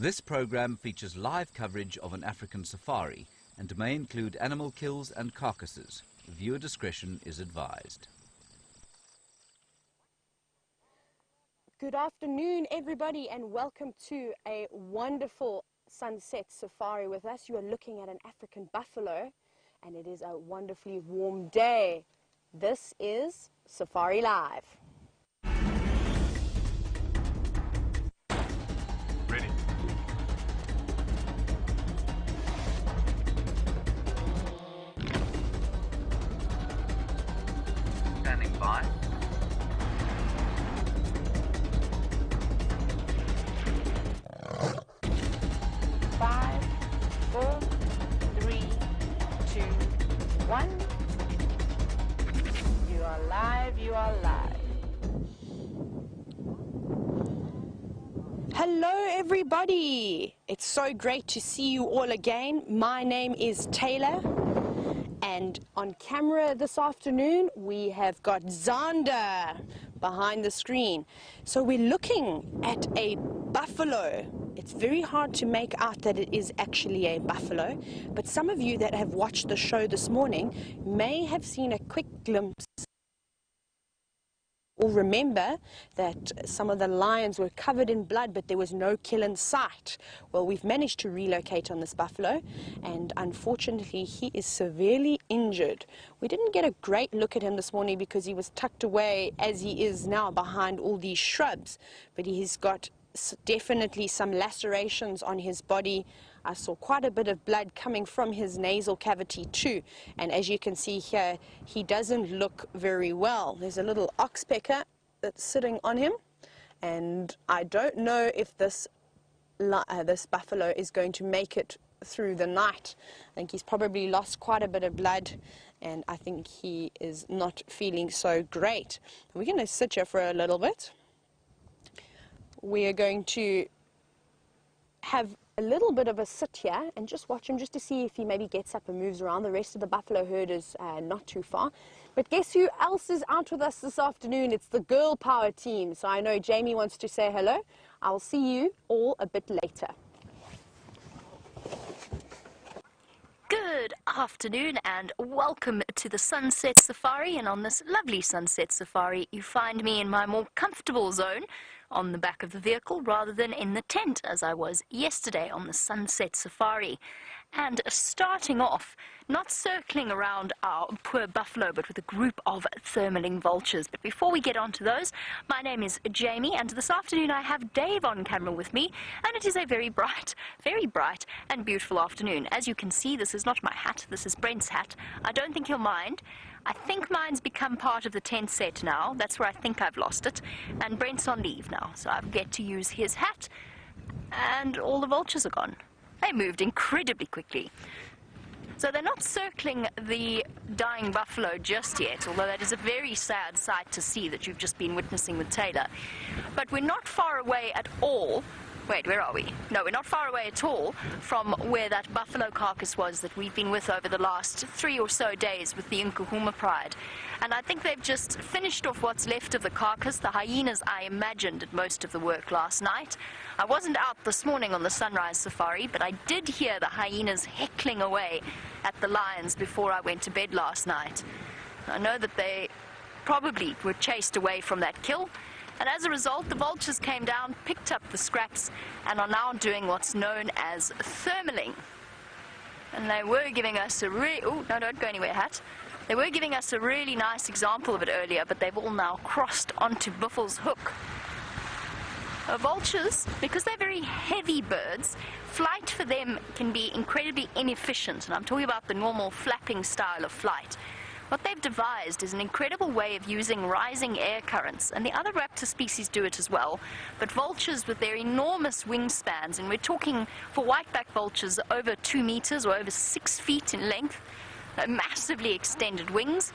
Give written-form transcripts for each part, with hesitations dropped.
This program features live coverage of an African safari and may include animal kills and carcasses. Viewer discretion is advised. Good afternoon, everybody, and welcome to a wonderful sunset safari with us. You are looking at an African buffalo, and it is a wonderfully warm day. This is Safari Live. Ready. Standing by. 5, 4, 3, 2, 1. You are live, you are live. Hello everybody. It's so great to see you all again. My name is Taylor, and on camera this afternoon we have got Zander behind the screen. So we're looking at a buffalo. It's very hard to make out that it is actually a buffalo, but some of you that have watched the show this morning may have seen a quick glimpse or remember that some of the lions were covered in blood, but there was no kill in sight. Well, we've managed to relocate on this buffalo, and unfortunately he is severely injured. We didn't get a great look at him this morning because he was tucked away, as he is now, behind all these shrubs, but he's got definitely some lacerations on his body. I saw quite a bit of blood coming from his nasal cavity too, and as you can see here, he doesn't look very well. There's a little oxpecker that's sitting on him, and I don't know if this buffalo is going to make it through the night. I think he's probably lost quite a bit of blood, and I think he is not feeling so great. We're going to sit here for a little bit. We are going to have a little bit of a sit here and just watch him, just to see if he maybe gets up and moves around. The rest of the buffalo herd is not too far. But guess who else is out with us this afternoon? It's the girl power team. So I know Jamie wants to say hello. I'll see you all a bit later. Good afternoon and welcome to the Sunset Safari, and on this lovely Sunset Safari you find me in my more comfortable zone on the back of the vehicle rather than in the tent as I was yesterday on the Sunset Safari. And starting off, not circling around our poor buffalo, but with a group of thermaling vultures. But before we get on to those, my name is Jamie, and this afternoon I have Dave on camera with me, and it is a very bright and beautiful afternoon. As you can see, this is not my hat, this is Brent's hat. I don't think he'll mind. I think mine's become part of the tent set now. That's where I think I've lost it. And Brent's on leave now, so I get to use his hat, and all the vultures are gone. They moved incredibly quickly. So they're not circling the dying buffalo just yet, although that is a very sad sight to see that you've just been witnessing with Taylor. But we're not far away at all. Wait, where are we? No, we're not far away at all from where that buffalo carcass was that we've been with over the last 3 or so days with the Nkuhuma Pride. And I think they've just finished off what's left of the carcass. The hyenas, I imagine, did most of the work last night. I wasn't out this morning on the sunrise safari, but I did hear the hyenas heckling away at the lions before I went to bed last night. I know that they probably were chased away from that kill. And as a result, the vultures came down, picked up the scraps, and are now doing what's known as thermaling. And they were giving us a oh, no, don't go anywhere, hat. They were giving us a really nice example of it earlier, but they've all now crossed onto Buffel's hook. Vultures, because they're very heavy birds, flight for them can be incredibly inefficient, and I'm talking about the normal flapping style of flight. What they've devised is an incredible way of using rising air currents, and the other raptor species do it as well, but vultures with their enormous wingspans, and we're talking for whiteback vultures over 2 meters or over 6 feet in length, massively extended wings,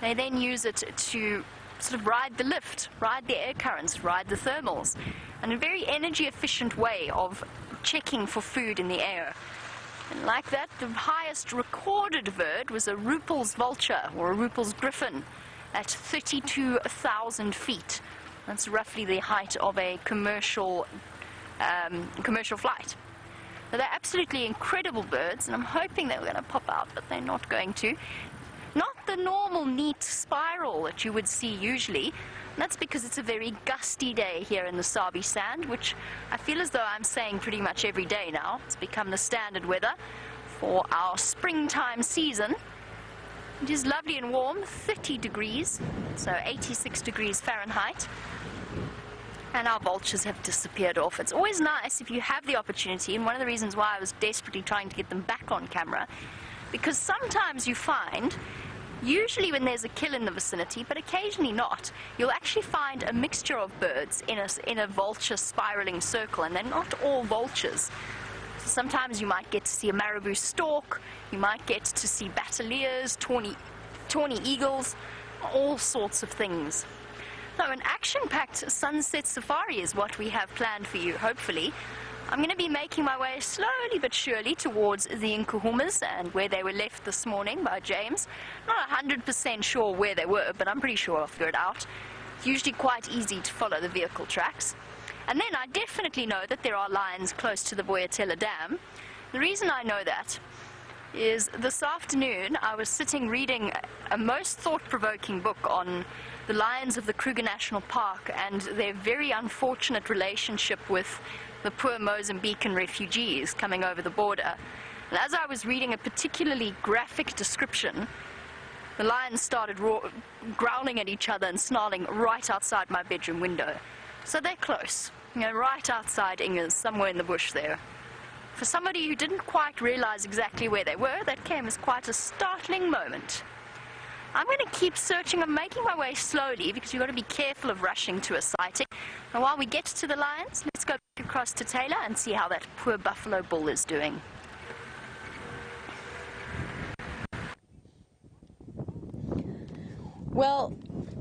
they then use it to sort of ride the lift, ride the air currents, ride the thermals, and a very energy efficient way of checking for food in the air. And like that, the highest recorded bird was a Ruppel's vulture, or a Ruppel's griffin, at 32,000 feet. That's roughly the height of a commercial commercial flight. So they're absolutely incredible birds, and I'm hoping they're going to pop out, but they're not going to. Not the normal neat spiral that you would see usually. And that's because it's a very gusty day here in the Sabi Sand, which I feel as though I'm saying pretty much every day now. It's become the standard weather for our springtime season. It is lovely and warm, 30 degrees, so 86 degrees Fahrenheit. And our vultures have disappeared off. It's always nice if you have the opportunity, and one of the reasons why I was desperately trying to get them back on camera, because sometimes you find, usually when there's a kill in the vicinity, but occasionally not, you'll actually find a mixture of birds in a vulture spiraling circle, and they're not all vultures. So sometimes you might get to see a marabou stork, you might get to see bataliers, tawny eagles, all sorts of things. So an action-packed sunset safari is what we have planned for you, hopefully. I'm going to be making my way slowly but surely towards the Nkuhumas and where they were left this morning by James. Not 100% sure where they were, but I'm pretty sure I'll figure it out. It's usually quite easy to follow the vehicle tracks. And then I definitely know that there are lions close to the Boyatella Dam. The reason I know that is this afternoon I was sitting reading a most thought-provoking book on the lions of the Kruger National Park and their very unfortunate relationship with the poor Mozambican refugees coming over the border. And as I was reading a particularly graphic description, the lions started growling at each other and snarling right outside my bedroom window. So they're close, you know, right outside Inga's, somewhere in the bush there. For somebody who didn't quite realize exactly where they were, that came as quite a startling moment. I'm going to keep searching. I'm making my way slowly because you've got to be careful of rushing to a sighting. And while we get to the lions, let's go back across to Taylor and see how that poor buffalo bull is doing. Well,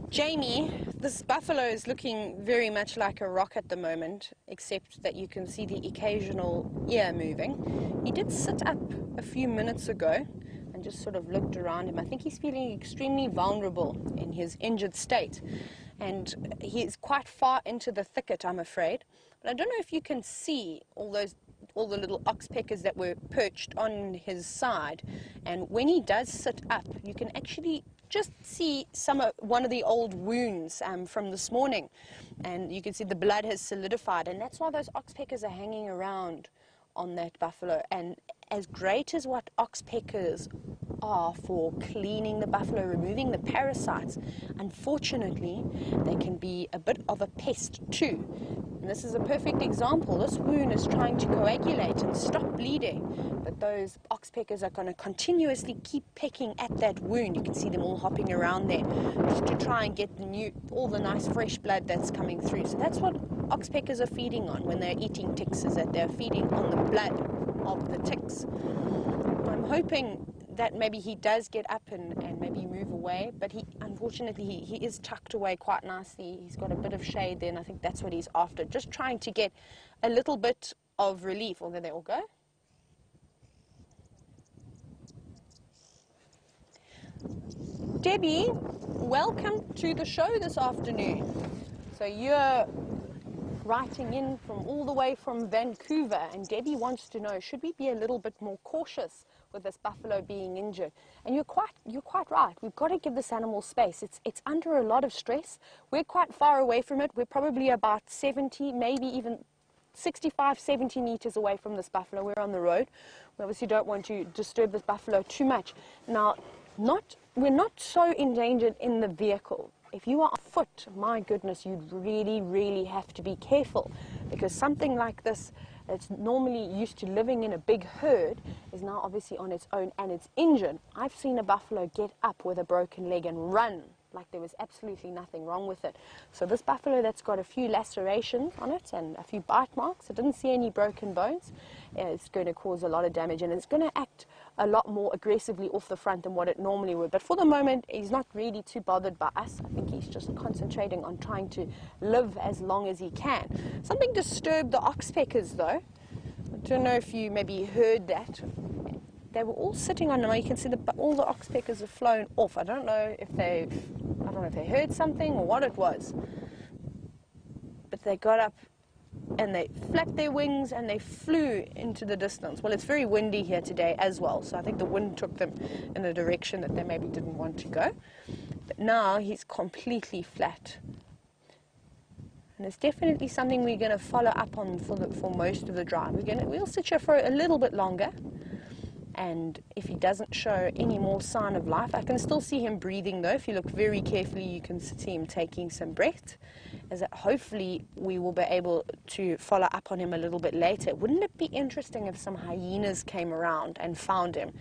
Jamie, this buffalo is looking very much like a rock at the moment, except that you can see the occasional ear moving. He did sit up a few minutes ago and just sort of looked around him. I think he's feeling extremely vulnerable in his injured state, and he is quite far into the thicket, I'm afraid. But I don't know if you can see all the little oxpeckers that were perched on his side, and when he does sit up, you can actually just see one of the old wounds from this morning, and you can see the blood has solidified, and that's why those oxpeckers are hanging around on that buffalo. And as great as what oxpeckers are for cleaning the buffalo, removing the parasites, unfortunately they can be a bit of a pest too. And this is a perfect example. This wound is trying to coagulate and stop bleeding, but those oxpeckers are going to continuously keep pecking at that wound. You can see them all hopping around there just to try and get all the nice fresh blood that's coming through. So that's what oxpeckers are feeding on when they're eating ticks, is that they're feeding on the blood of the ticks. I'm hoping that maybe he does get up and maybe move away, but unfortunately he is tucked away quite nicely. He's got a bit of shade there, and I think that's what he's after, just trying to get a little bit of relief. Although they all go. Debbie, welcome to the show this afternoon. So you're writing in from all the way from Vancouver, and Debbie wants to know, should we be a little bit more cautious with this buffalo being injured? And you're quite right. We've got to give this animal space. It's under a lot of stress. We're quite far away from it. We're probably about 70, maybe even 65, 70 meters away from this buffalo. We're on the road. We obviously don't want to disturb this buffalo too much. Now, we're not so endangered in the vehicle. If you are on foot, my goodness, you'd really, really have to be careful, because something like this that's normally used to living in a big herd is now obviously on its own and it's injured. I've seen a buffalo get up with a broken leg and run like there was absolutely nothing wrong with it. So this buffalo that's got a few lacerations on it and a few bite marks, I didn't see any broken bones, it's going to cause a lot of damage, and it's going to act a lot more aggressively off the front than what it normally would. But for the moment, he's not really too bothered by us. I think he's just concentrating on trying to live as long as he can. Something disturbed the oxpeckers though. I don't know if you maybe heard that. They were all sitting on them. You can see all the oxpeckers have flown off. I don't know if they heard something or what it was, but they got up and they flapped their wings and they flew into the distance. Well, it's very windy here today as well, so I think the wind took them in a direction that they maybe didn't want to go. But now he's completely flat. And it's definitely something we're going to follow up on for most of the drive. We'll sit here for a little bit longer, and if he doesn't show any more sign of life, I can still see him breathing though. If you look very carefully, you can see him taking some breath. Is that hopefully we will be able to follow up on him a little bit later. Wouldn't it be interesting if some hyenas came around and found him?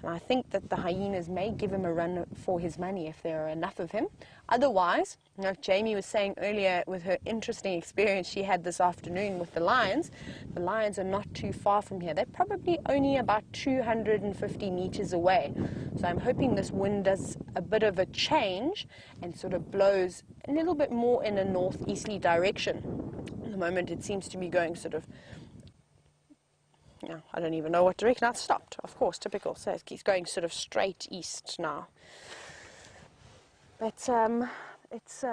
And I think that the hyenas may give him a run for his money if there are enough of him. Otherwise, like Jamie was saying earlier with her interesting experience she had this afternoon with the lions are not too far from here. They're probably only about 250 meters away. So I'm hoping this wind does a bit of a change and sort of blows a little bit more in a northeasterly direction. At the moment it seems to be going sort of, I don't even know what direction. I've stopped, of course, typical. So it's going sort of straight east now. But it's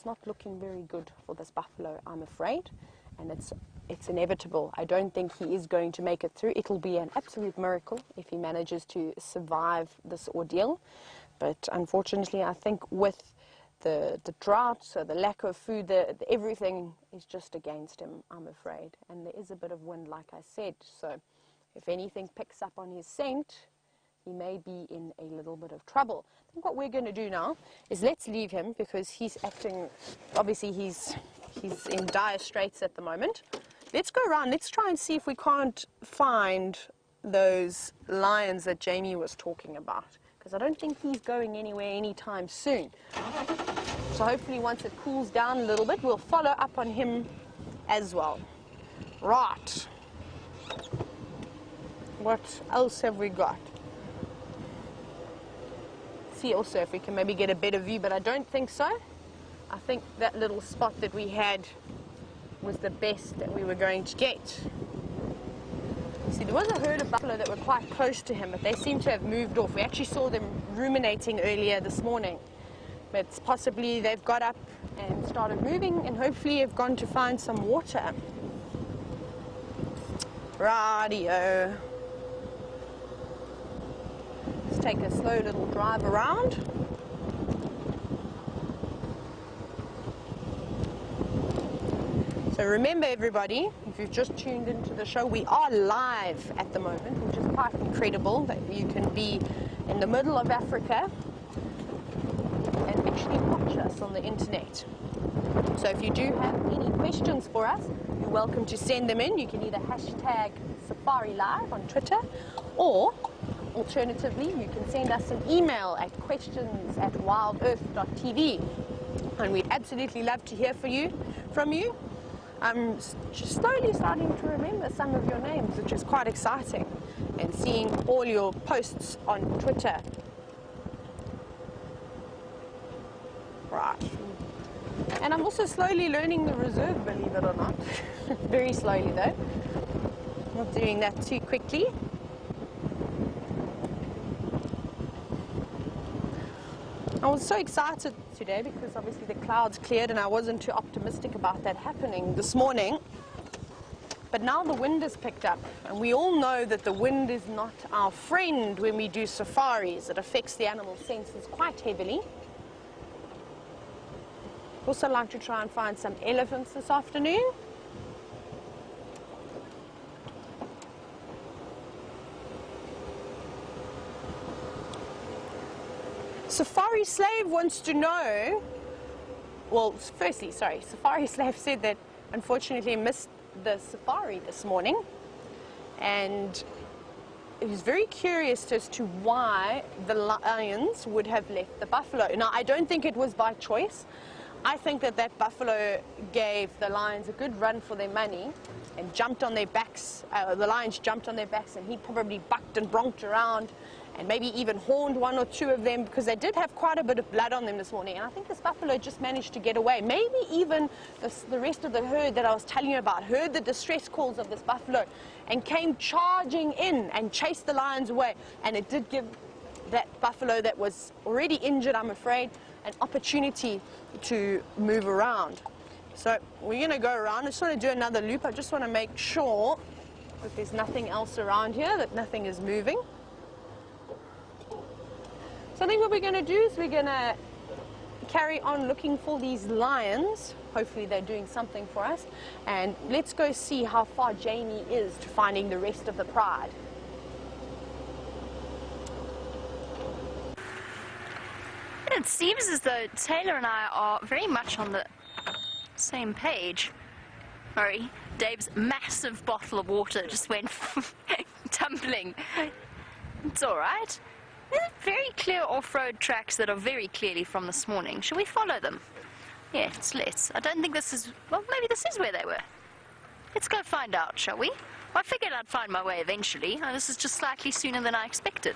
not looking very good for this buffalo, I'm afraid, and it's inevitable. I don't think he is going to make it through. It'll be an absolute miracle if he manages to survive this ordeal. But unfortunately, I think with the drought, so the lack of food, everything is just against him, I'm afraid. And there is a bit of wind, like I said. So if anything picks up on his scent, he may be in a little bit of trouble. I think what we're going to do now is let's leave him, because he's acting, obviously he's in dire straits at the moment. Let's go around, let's try and see if we can't find those lions that Jamie was talking about, because I don't think he's going anywhere anytime soon. So hopefully once it cools down a little bit, we'll follow up on him as well. Right. What else have we got? See also if we can maybe get a better view, but I don't think so. I think that little spot that we had was the best that we were going to get. See, there was a herd of buffalo that were quite close to him, but they seem to have moved off. We actually saw them ruminating earlier this morning. But possibly they've got up and started moving, and hopefully have gone to find some water. Radio. Let's take a slow little drive around. So remember everybody, if you've just tuned into the show, we are live at the moment, which is quite incredible that you can be in the middle of Africa and actually watch us on the internet. So if you do have any questions for us, you're welcome to send them in. You can either hashtag SafariLive on Twitter, or alternatively you can send us an email at questions@wildearth.tv, and we'd absolutely love to hear from you. I'm just slowly starting to remember some of your names, which is quite exciting, and seeing all your posts on Twitter. Right. And I'm also slowly learning the reserve, believe it or not. Very slowly though. Not doing that too quickly. I was so excited today because obviously the clouds cleared, and I wasn't too optimistic about that happening this morning. But now the wind has picked up, and we all know that the wind is not our friend when we do safaris. It affects the animal senses quite heavily. Also like to try and find some elephants this afternoon. Safari Slave wants to know, well, firstly, sorry, Safari Slave said that unfortunately missed the safari this morning, and he was very curious as to why the lions would have left the buffalo. Now, I don't think it was by choice. I think that that buffalo gave the lions a good run for their money and jumped on their backs. The lions jumped on their backs, and he probably bucked and bronked around and maybe even horned one or two of them, because they did have quite a bit of blood on them this morning. And I think this buffalo just managed to get away. Maybe even the rest of the herd that I was telling you about heard the distress calls of this buffalo and came charging in and chased the lions away. And it did give that buffalo that was already injured, I'm afraid, an opportunity to move around. So we're going to go around. I just want to do another loop. I just want to make sure that there's nothing else around here, that nothing is moving. So I think what we're going to do is we're going to carry on looking for these lions. Hopefully they're doing something for us. And let's go see how far Jamie is to finding the rest of the pride. It seems as though Taylor and I are very much on the same page. Sorry, Dave's massive bottle of water just went tumbling. It's all right. There are very clear off-road tracks that are very clearly from this morning. Shall we follow them? Yes, let's. I don't think this is... Well, maybe this is where they were. Let's go find out, shall we? I figured I'd find my way eventually. This is just slightly sooner than I expected.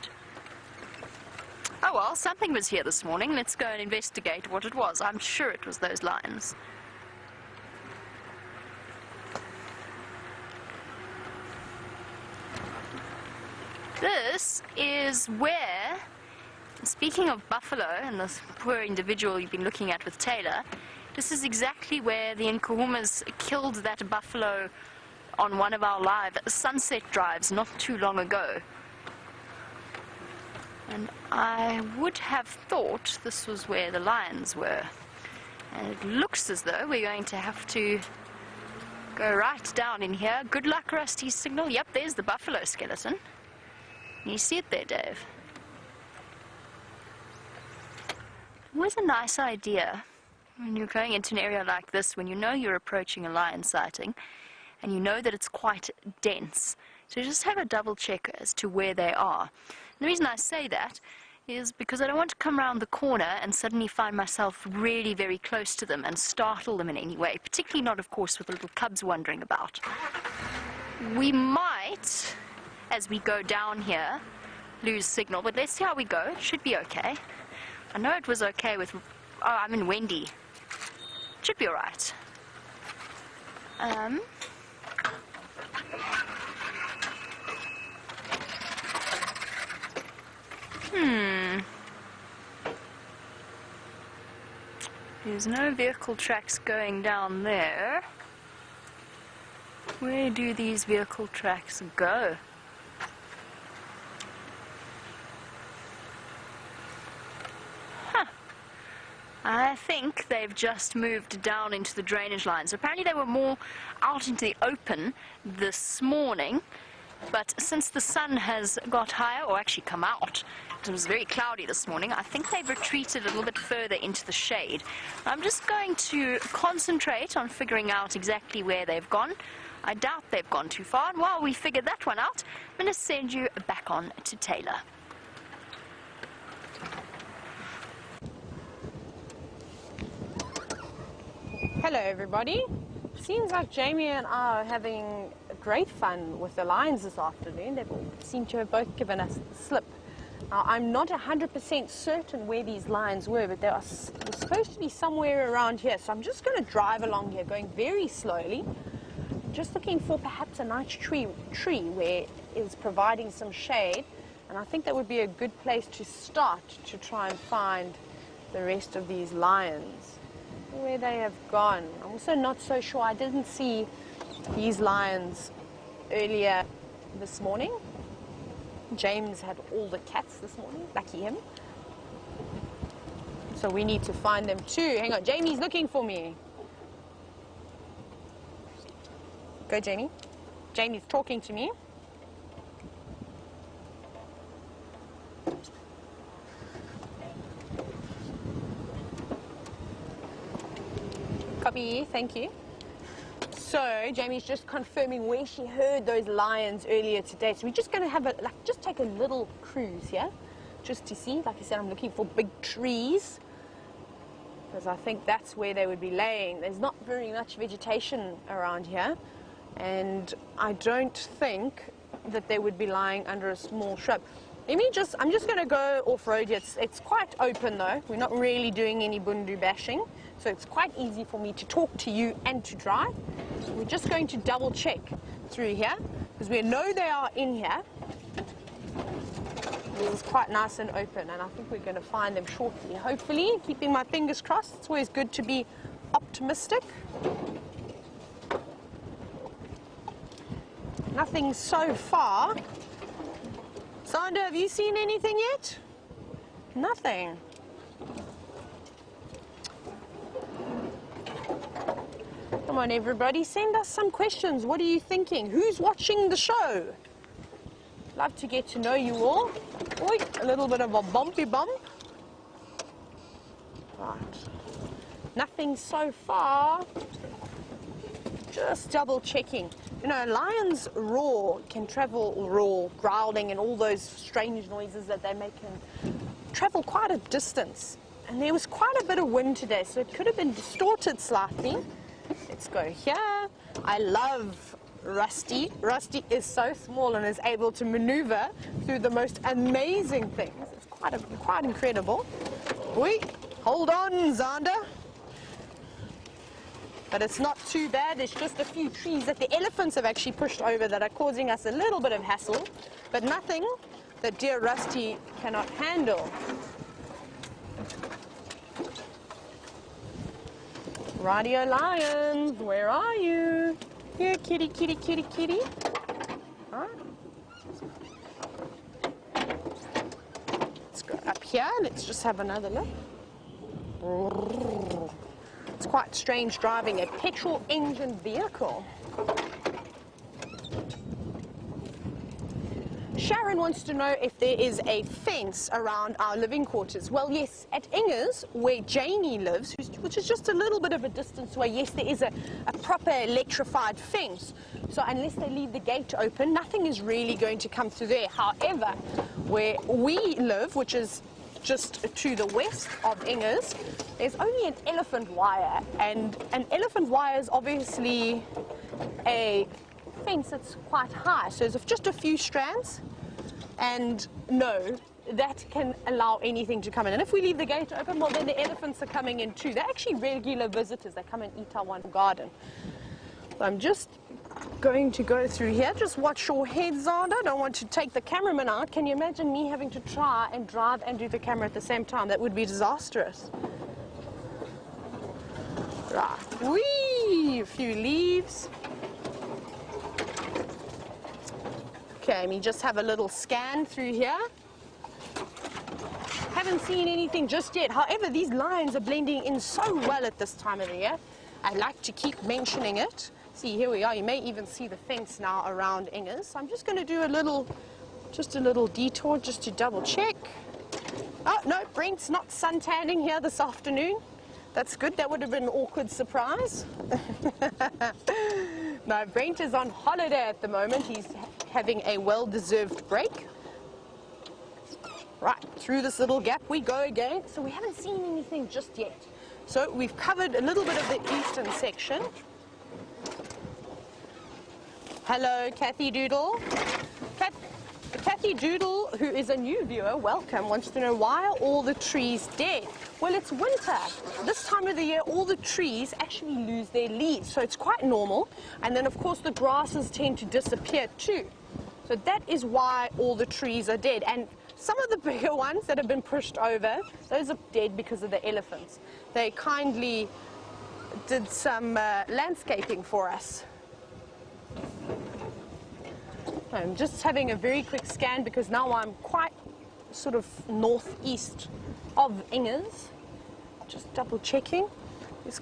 Oh well, something was here this morning. Let's go and investigate what it was. I'm sure it was those lions. This is where, speaking of buffalo and this poor individual you've been looking at with Taylor, this is exactly where the Nkuhumas killed that buffalo on one of our live sunset drives not too long ago. And I would have thought this was where the lions were. And it looks as though we're going to have to go right down in here. Good luck, Rusty's signal. Yep, there's the buffalo skeleton. You see it there, Dave? Always a nice idea when you're going into an area like this, when you know you're approaching a lion sighting, and you know that it's quite dense. So just have a double check as to where they are. And the reason I say that is because I don't want to come around the corner and suddenly find myself really very close to them and startle them in any way, particularly not, of course, with the little cubs wandering about. We might, as we go down here, lose signal, but let's see how we go. It should be okay. I know it was okay with... Oh, I'm in Wendy. Should be alright. There's no vehicle tracks going down there. Where do these vehicle tracks go? I think they've just moved down into the drainage lines. Apparently they were more out into the open this morning, but since the sun has got higher, or actually come out, it was very cloudy this morning, I think they've retreated a little bit further into the shade. I'm just going to concentrate on figuring out exactly where they've gone. I doubt they've gone too far, and while we figure that one out, I'm going to send you back on to Taylor. Hello everybody. Seems like Jamie and I are having great fun with the lions this afternoon. They seem to have both given us the slip. Now, I'm not 100% certain where these lions were, but they're supposed to be somewhere around here. So I'm just going to drive along here, going very slowly, just looking for perhaps a nice tree where it's providing some shade. And I think that would be a good place to start to try and find the rest of these lions. Where they have gone. I'm also not so sure. I didn't see these lions earlier this morning. James had all the cats this morning. Lucky him. So we need to find them too. Hang on, Jamie's looking for me. Go, Jamie. Jamie's talking to me. Copy, thank you. So Jamie's just confirming where she heard those lions earlier today. So we're just going to have just take a little cruise here, just to see. Like I said, I'm looking for big trees, because I think that's where they would be laying. There's not very much vegetation around here, and I don't think that they would be lying under a small shrub. I'm just going to go off-road here. It's quite open though. We're not really doing any bundu bashing. So it's quite easy for me to talk to you and to drive. So we're just going to double check through here, because we know they are in here. This is quite nice and open, and I think we're going to find them shortly. Hopefully, keeping my fingers crossed. It's always good to be optimistic. optimistic. Nothing so far. Sandra, have you seen anything yet? Nothing. Come on, everybody, send us some questions. What are you thinking? Who's watching the show? Love to get to know you all. Oi, a little bit of a bumpy bump. Right. Nothing so far. Just double checking. You know, lions can travel growling and all those strange noises that they make can travel quite a distance. And there was quite a bit of wind today, so it could have been distorted slightly. Let's go here. I love Rusty. Rusty is so small and is able to maneuver through the most amazing things. It's quite incredible. Wait, hold on, Zander. But it's not too bad. There's just a few trees that the elephants have actually pushed over that are causing us a little bit of hassle, but nothing that dear Rusty cannot handle. Radio lions, where are you? Here, kitty, kitty, kitty, kitty. All right. Let's go up here. Let's just have another look. It's quite strange driving a petrol engine vehicle. Sharon wants to know if there is a fence around our living quarters. Well, yes, at Inger's, where Janie lives, which is just a little bit of a distance away, yes, there is a proper electrified fence. So unless they leave the gate open, nothing is really going to come through there. However, where we live, which is just to the west of Inger's, there's only an elephant wire, and an elephant wire is obviously a fence that's quite high, so there's just a few strands, and no, that can allow anything to come in. And if we leave the gate open, well, then the elephants are coming in too. They're actually regular visitors. They come and eat our one garden. So I'm just going to go through here. Just watch your head, Zander. I don't want to take the cameraman out. Can you imagine me having to try and drive and do the camera at the same time? That would be disastrous. Right. Whee! A few leaves. Okay, let me just have a little scan through here. Haven't seen anything just yet. However, these lines are blending in so well at this time of the year. I like to keep mentioning it. See, here we are. You may even see the fence now around Inger's. So I'm just going to do just a little detour just to double check. Oh, no, Brent's not suntanning here this afternoon. That's good. That would have been an awkward surprise. No, Brent is on holiday at the moment. He's having a well-deserved break. Right, through this little gap we go again. So we haven't seen anything just yet. So we've covered a little bit of the eastern section. Hello, Kathy Doodle. Kathy Doodle, who is a new viewer, welcome, wants to know why are all the trees dead? Well, it's winter. This time of the year, all the trees actually lose their leaves, so it's quite normal. And then, of course, the grasses tend to disappear too. So that is why all the trees are dead. And some of the bigger ones that have been pushed over, those are dead because of the elephants. They kindly did some landscaping for us. I'm just having a very quick scan because now I'm quite sort of northeast of Inger's. Just double checking. There's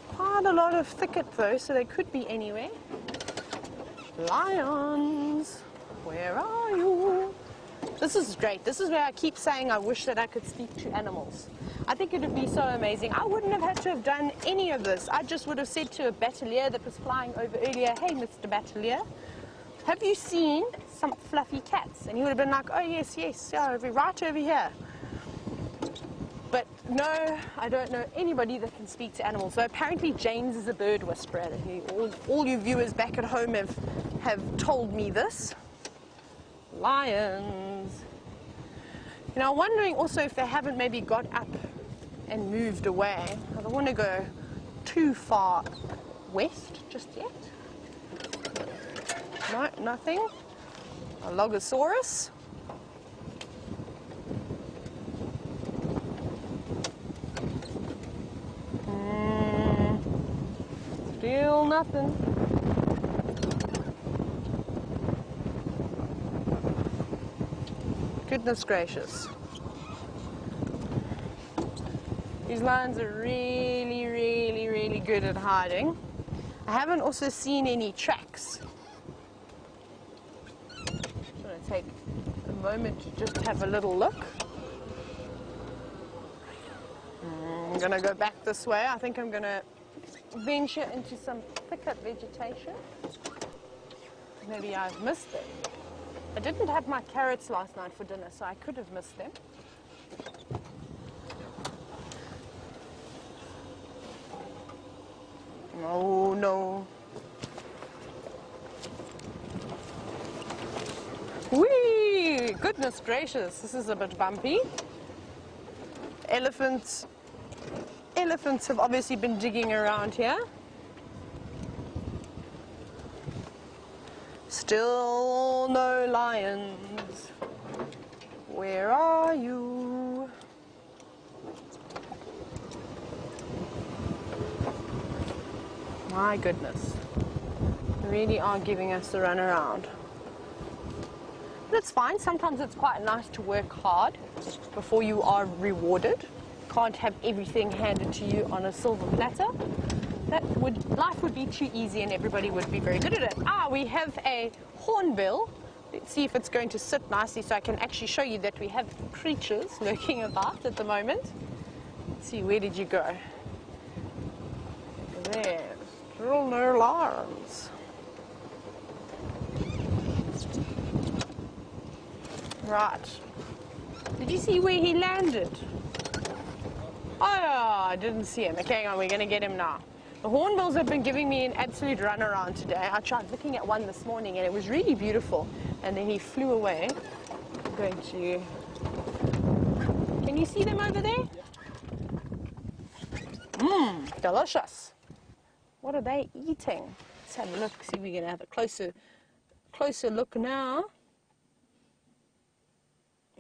quite a lot of thicket though, so they could be anywhere. Lions, where are you? This is great. This is where I keep saying I wish that I could speak to animals. I think it would be so amazing. I wouldn't have had to have done any of this. I just would have said to a battalier that was flying over earlier, hey, Mr. Battalier, have you seen some fluffy cats? And he would have been like, oh, yes, yeah, right over here. But no, I don't know anybody that can speak to animals. So apparently James is a bird whisperer. All you viewers back at home have told me this. Lions. You know, I'm wondering also if they haven't maybe got up and moved away. I don't want to go too far west just yet. No, nothing. A Logosaurus. Still nothing. Goodness gracious. These lions are really, really, really good at hiding. I haven't also seen any tracks. Just want to take a moment to just have a little look. I'm going to go back this way. I think I'm going to venture into some thicker vegetation. Maybe I've missed them. I didn't have my carrots last night for dinner, so I could have missed them. Oh no. Whee! Goodness gracious, this is a bit bumpy. Elephants have obviously been digging around here. Still no lions. Where are you? My goodness. They really are giving us the run around. But it's fine. Sometimes it's quite nice to work hard before you are rewarded. Can't have everything handed to you on a silver platter. Life would be too easy and everybody would be very good at it. We have a hornbill. Let's see if it's going to sit nicely so I can actually show you that we have creatures lurking about at the moment. Let's see, where did you go? There. Still no lions. Right. Did you see where he landed? Oh, I didn't see him. Okay, hang on, we're going to get him now. The hornbills have been giving me an absolute run around today. I tried looking at one this morning and it was really beautiful. And then he flew away. I'm going to... Can you see them over there? Mmm, delicious. What are they eating? Let's have a look, see if we can have a closer look now.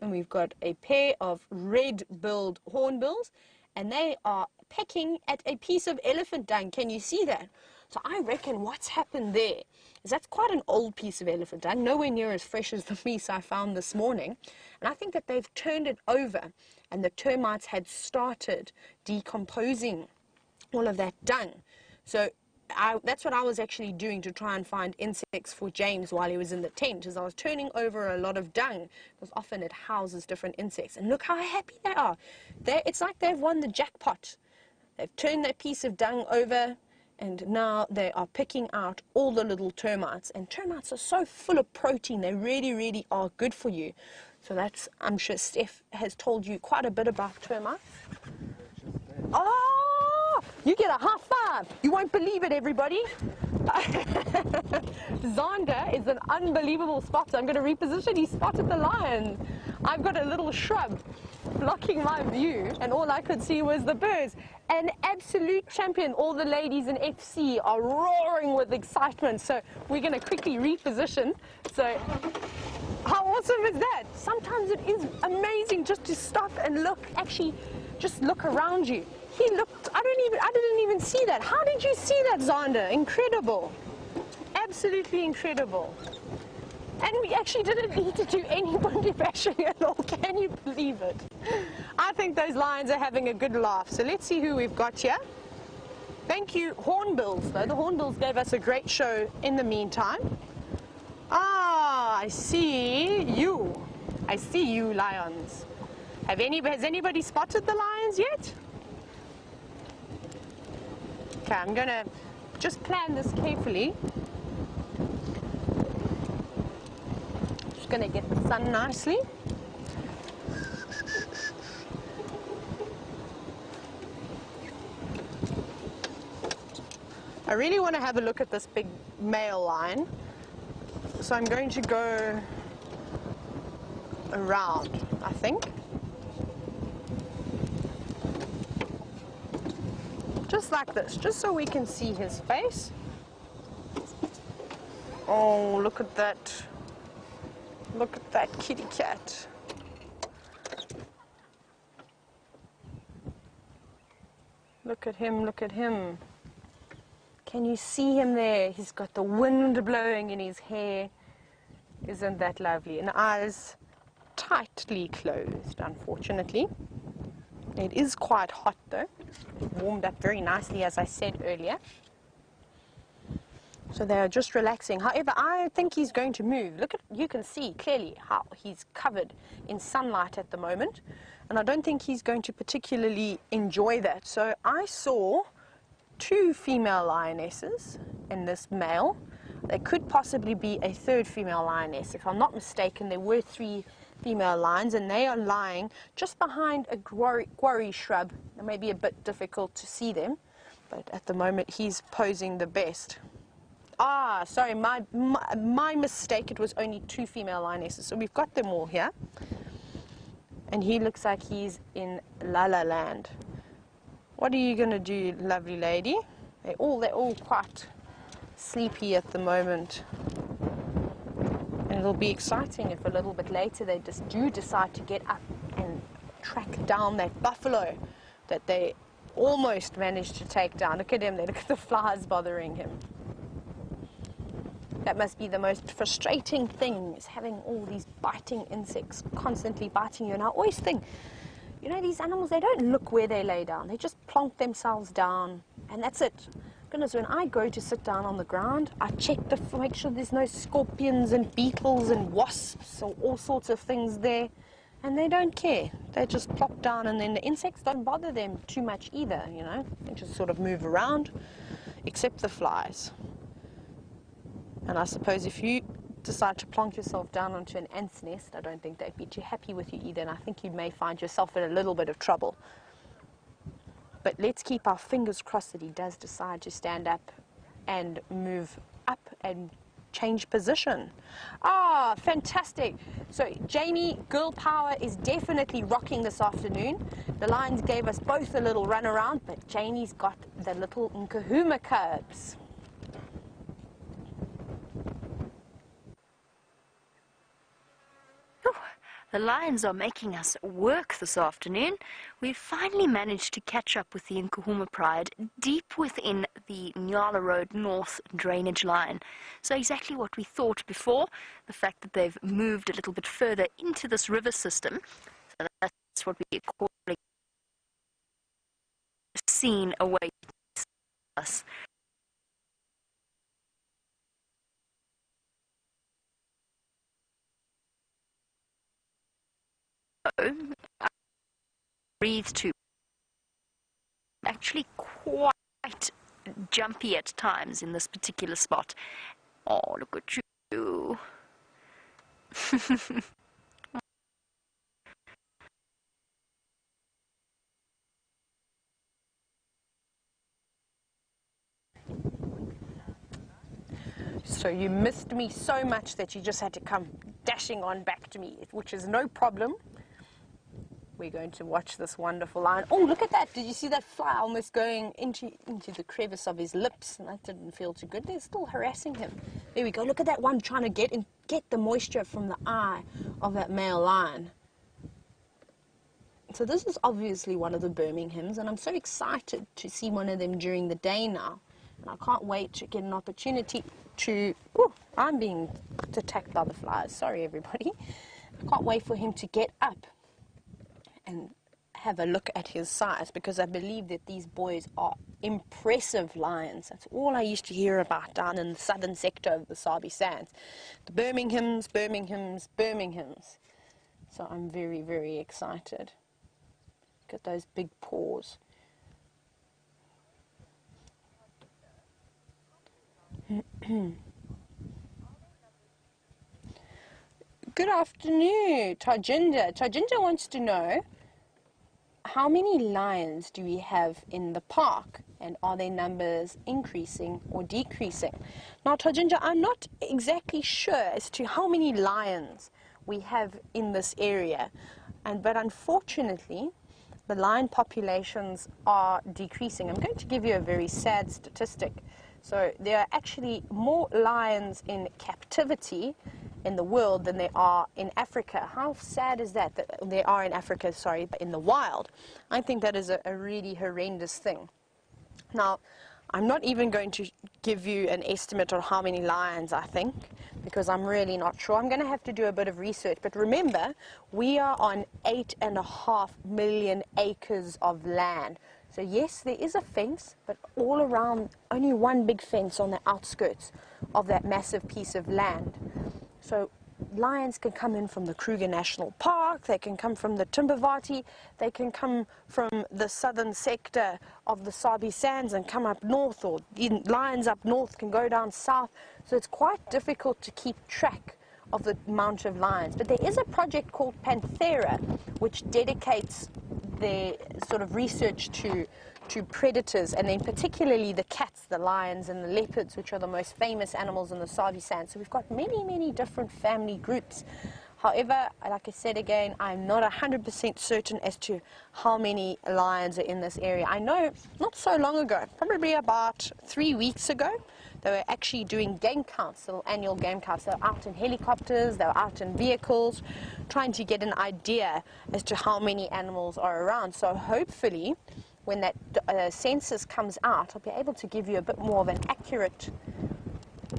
And we've got a pair of red-billed hornbills, and they are pecking at a piece of elephant dung. Can you see that? So I reckon what's happened there is that's quite an old piece of elephant dung, nowhere near as fresh as the piece I found this morning. And I think that they've turned it over, and the termites had started decomposing all of that dung. So that's what I was actually doing to try and find insects for James while he was in the tent, is I was turning over a lot of dung, because often it houses different insects. And look how happy they are. It's like they've won the jackpot. They've turned that piece of dung over, and now they are picking out all the little termites. And termites are so full of protein. They really, really are good for you. So that's, I'm sure Steph has told you quite a bit about termites. Oh, you get a high five. You won't believe it, everybody. Zander is an unbelievable spotter. I'm going to reposition. He spotted the lion. I've got a little shrub blocking my view, and all I could see was the birds. An absolute champion. All the ladies in FC are roaring with excitement. So we're going to quickly reposition. So how awesome is that? Sometimes it is amazing just to stop and look, actually just look around you. He looked, I didn't even see that. How did you see that, Zander? Incredible. Absolutely incredible. And we actually didn't need to do any body bashing at all. Can you believe it? I think those lions are having a good laugh. So let's see who we've got here. Thank you, hornbills, though. The hornbills gave us a great show in the meantime. Ah, I see you. I see you, lions. Has anybody spotted the lions yet? Okay, I'm going to just plan this carefully. Just going to get the sun nicely. I really want to have a look at this big male lion. So I'm going to go around, I think. Just like this, just so we can see his face. Oh, look at that. Look at that kitty cat. Look at him, look at him. Can you see him there? He's got the wind blowing in his hair. Isn't that lovely? And eyes tightly closed, unfortunately. It is quite hot though. It warmed up very nicely, as I said earlier. So they're just relaxing. However, I think he's going to move. Look at, you can see clearly how he's covered in sunlight at the moment. And I don't think he's going to particularly enjoy that. So I saw 2 female lionesses in this male. There could possibly be a 3rd female lioness. If I'm not mistaken, there were 3 female lions, and they are lying just behind a guarri shrub. It may be a bit difficult to see them, but at the moment he's posing the best. Ah, sorry, my mistake. It was only 2 female lionesses. So we've got them all here. And he looks like he's in La La Land. What are you going to do, lovely lady? They're all quite sleepy at the moment. And it'll be exciting if a little bit later they just do decide to get up and track down that buffalo that they almost managed to take down. Look at him there. Look at the flies bothering him. That must be the most frustrating thing, is having all these biting insects constantly biting you. And I always think, you know, these animals, they don't look where they lay down. They just plonk themselves down, and that's it. Goodness, when I go to sit down on the ground, I check make sure there's no scorpions and beetles and wasps or all sorts of things there. And they don't care. They just plop down, and then the insects don't bother them too much either, you know. They just sort of move around, except the flies. And I suppose if you decide to plonk yourself down onto an ant's nest, I don't think they'd be too happy with you either, and I think you may find yourself in a little bit of trouble. But let's keep our fingers crossed that he does decide to stand up and move up and change position. Ah, fantastic. So Jamie, girl power is definitely rocking this afternoon. The lions gave us both a little run around, but Jamie's got the little Nkahuma cubs. The lions are making us work this afternoon. We've finally managed to catch up with the Nkahuma pride deep within the Nyala Road North drainage line. So exactly what we thought before, the fact that they've moved a little bit further into this river system. So that's what we call a scene away us. I breathe too. Actually quite jumpy at times in this particular spot. Oh, look at you. So you missed me so much that you just had to come dashing on back to me, which is no problem. We're going to watch this wonderful lion. Oh, look at that. Did you see that fly almost going into the crevice of his lips? And that didn't feel too good. They're still harassing him. There we go. Look at that one trying to get the moisture from the eye of that male lion. So this is obviously one of the Birminghams, and I'm so excited to see one of them during the day now. And I can't wait to get an opportunity to... Oh, I'm being attacked by the flies. Sorry, everybody. I can't wait for him to get up and have a look at his size, because I believe that these boys are impressive lions. That's all I used to hear about down in the southern sector of the Sabi Sands. The Birminghams, Birminghams, Birminghams. So I'm very, very excited. Look at those big paws. Good afternoon, Tajinder. Tajinder wants to know, how many lions do we have in the park, and are their numbers increasing or decreasing? Now, Tajinder, I'm not exactly sure as to how many lions we have in this area, but unfortunately, the lion populations are decreasing. I'm going to give you a very sad statistic. So there are actually more lions in captivity in the world than there are in Africa. How sad is that? That there are in Africa, sorry, but in the wild. I think that is a really horrendous thing. Now, I'm not even going to give you an estimate on how many lions I think, because I'm really not sure. I'm going to have to do a bit of research. But remember, we are on 8.5 million acres of land. So yes, there is a fence, but all around, only one big fence on the outskirts of that massive piece of land. So lions can come in from the Kruger National Park, they can come from the Timbavati, they can come from the southern sector of the Sabi Sands and come up north, or lions up north can go down south. So it's quite difficult to keep track of the amount of lions. But there is a project called Panthera, which dedicates their sort of research to predators, and then particularly the cats, the lions and the leopards, which are the most famous animals in the Sabi Sands. So we've got many different family groups. However, like I said again, I'm not 100% certain as to how many lions are in this area. I know not so long ago, probably about 3 weeks ago, they were actually doing game counts, little annual game counts. They were out in helicopters, they were out in vehicles, trying to get an idea as to how many animals are around. So hopefully, when that census comes out, I'll be able to give you a bit more of an accurate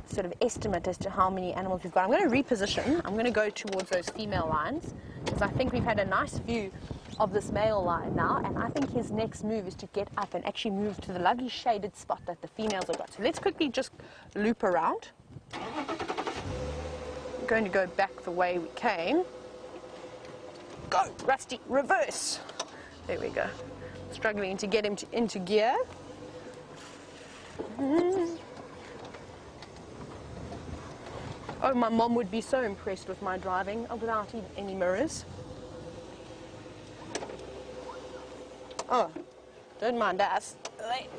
sort of estimate as to how many animals we've got. I'm going to reposition. I'm going to go towards those female lions, because I think we've had a nice view of this male lion now, and I think his next move is to get up and actually move to the lovely shaded spot that the females have got. So let's quickly just loop around. I'm going to go back the way we came. Go, Rusty, reverse. There we go. Struggling to get him into gear. Oh, my mom would be so impressed with my driving without any mirrors. Oh, don't mind us. Right,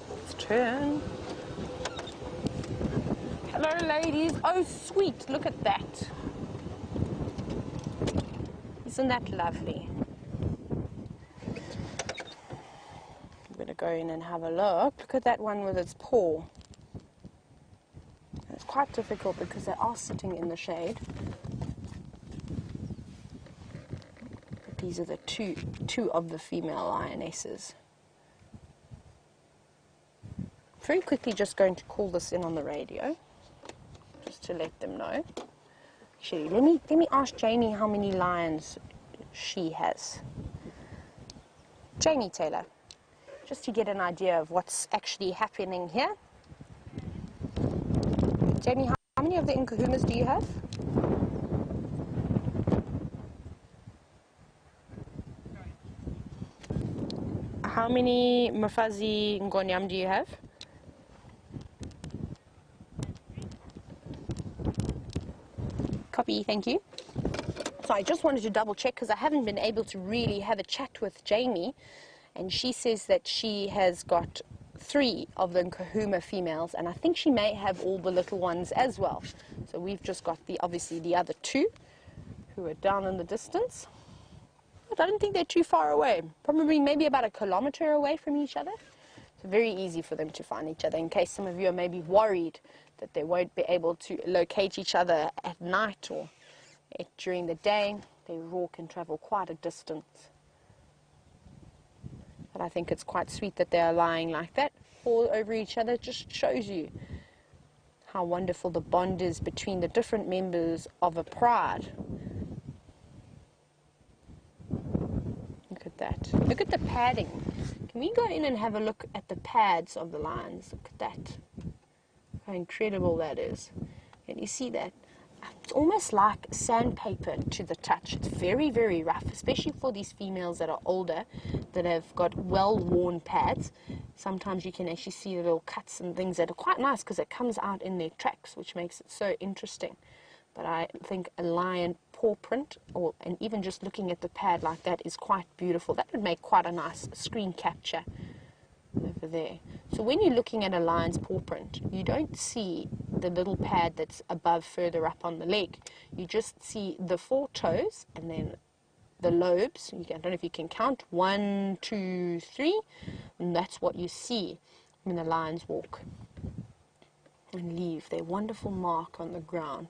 let's turn. Hello, ladies. Oh, sweet, look at that. Isn't that lovely? I'm going to go in and have a look. Look at that one with its paw. It's quite difficult because they are sitting in the shade. But these are the two of the female lionesses. Very quickly just going to call this in on the radio, just to let them know. Actually, let me ask Jamie how many lions she has. Jamie Taylor, just to get an idea of what's actually happening here. Jamie, how many of the Nkuhumas do you have? How many Mafazi Ngonyam do you have? Copy, thank you. So I just wanted to double check because I haven't been able to really have a chat with Jamie, and she says that she has got 3 of the Nkuhuma females, and I think she may have all the little ones as well. So we've just got obviously the other 2 who are down in the distance. But I don't think they're too far away. Probably maybe about 1 kilometer away from each other. So very easy for them to find each other, in case some of you are maybe worried that they won't be able to locate each other at night or during the day. They raw can travel quite a distance. But I think it's quite sweet that they are lying like that, all over each other. It just shows you how wonderful the bond is between the different members of a pride. Look at that. Look at the padding. Can we go in and have a look at the pads of the lions? Look at that. How incredible that is. Can you see that? It's almost like sandpaper to the touch. It's very rough, especially for these females that are older, that have got well-worn pads. Sometimes you can actually see the little cuts and things that are quite nice because it comes out in their tracks, which makes it so interesting. But I think a lion paw print, and even just looking at the pad like that, is quite beautiful. That would make quite a nice screen capture over there. So when you're looking at a lion's paw print, you don't see the little pad that's above, further up on the leg. You just see the 4 toes and then the lobes. I don't know if you can count, 1, 2, 3, and that's what you see when the lions walk and leave their wonderful mark on the ground.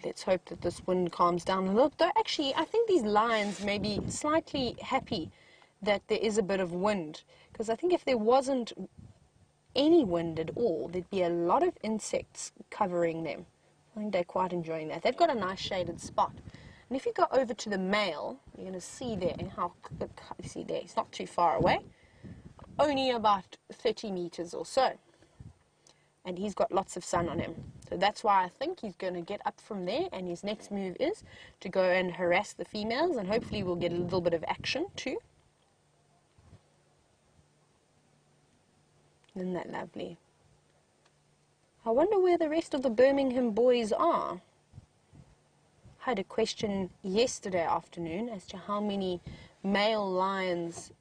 Let's hope that this wind calms down a little. Though actually, I think these lions may be slightly happy that there is a bit of wind, because I think if there wasn't any wind at all, there'd be a lot of insects covering them. I think they're quite enjoying that. They've got a nice shaded spot. And if you go over to the male, you're going to see there how, you see there, it's not too far away, only about 30 meters or so. And he's got lots of sun on him. So that's why I think he's going to get up from there, and his next move is to go and harass the females, and hopefully we'll get a little bit of action too. Isn't that lovely? I wonder where the rest of the Birmingham boys are. I had a question yesterday afternoon as to how many male lions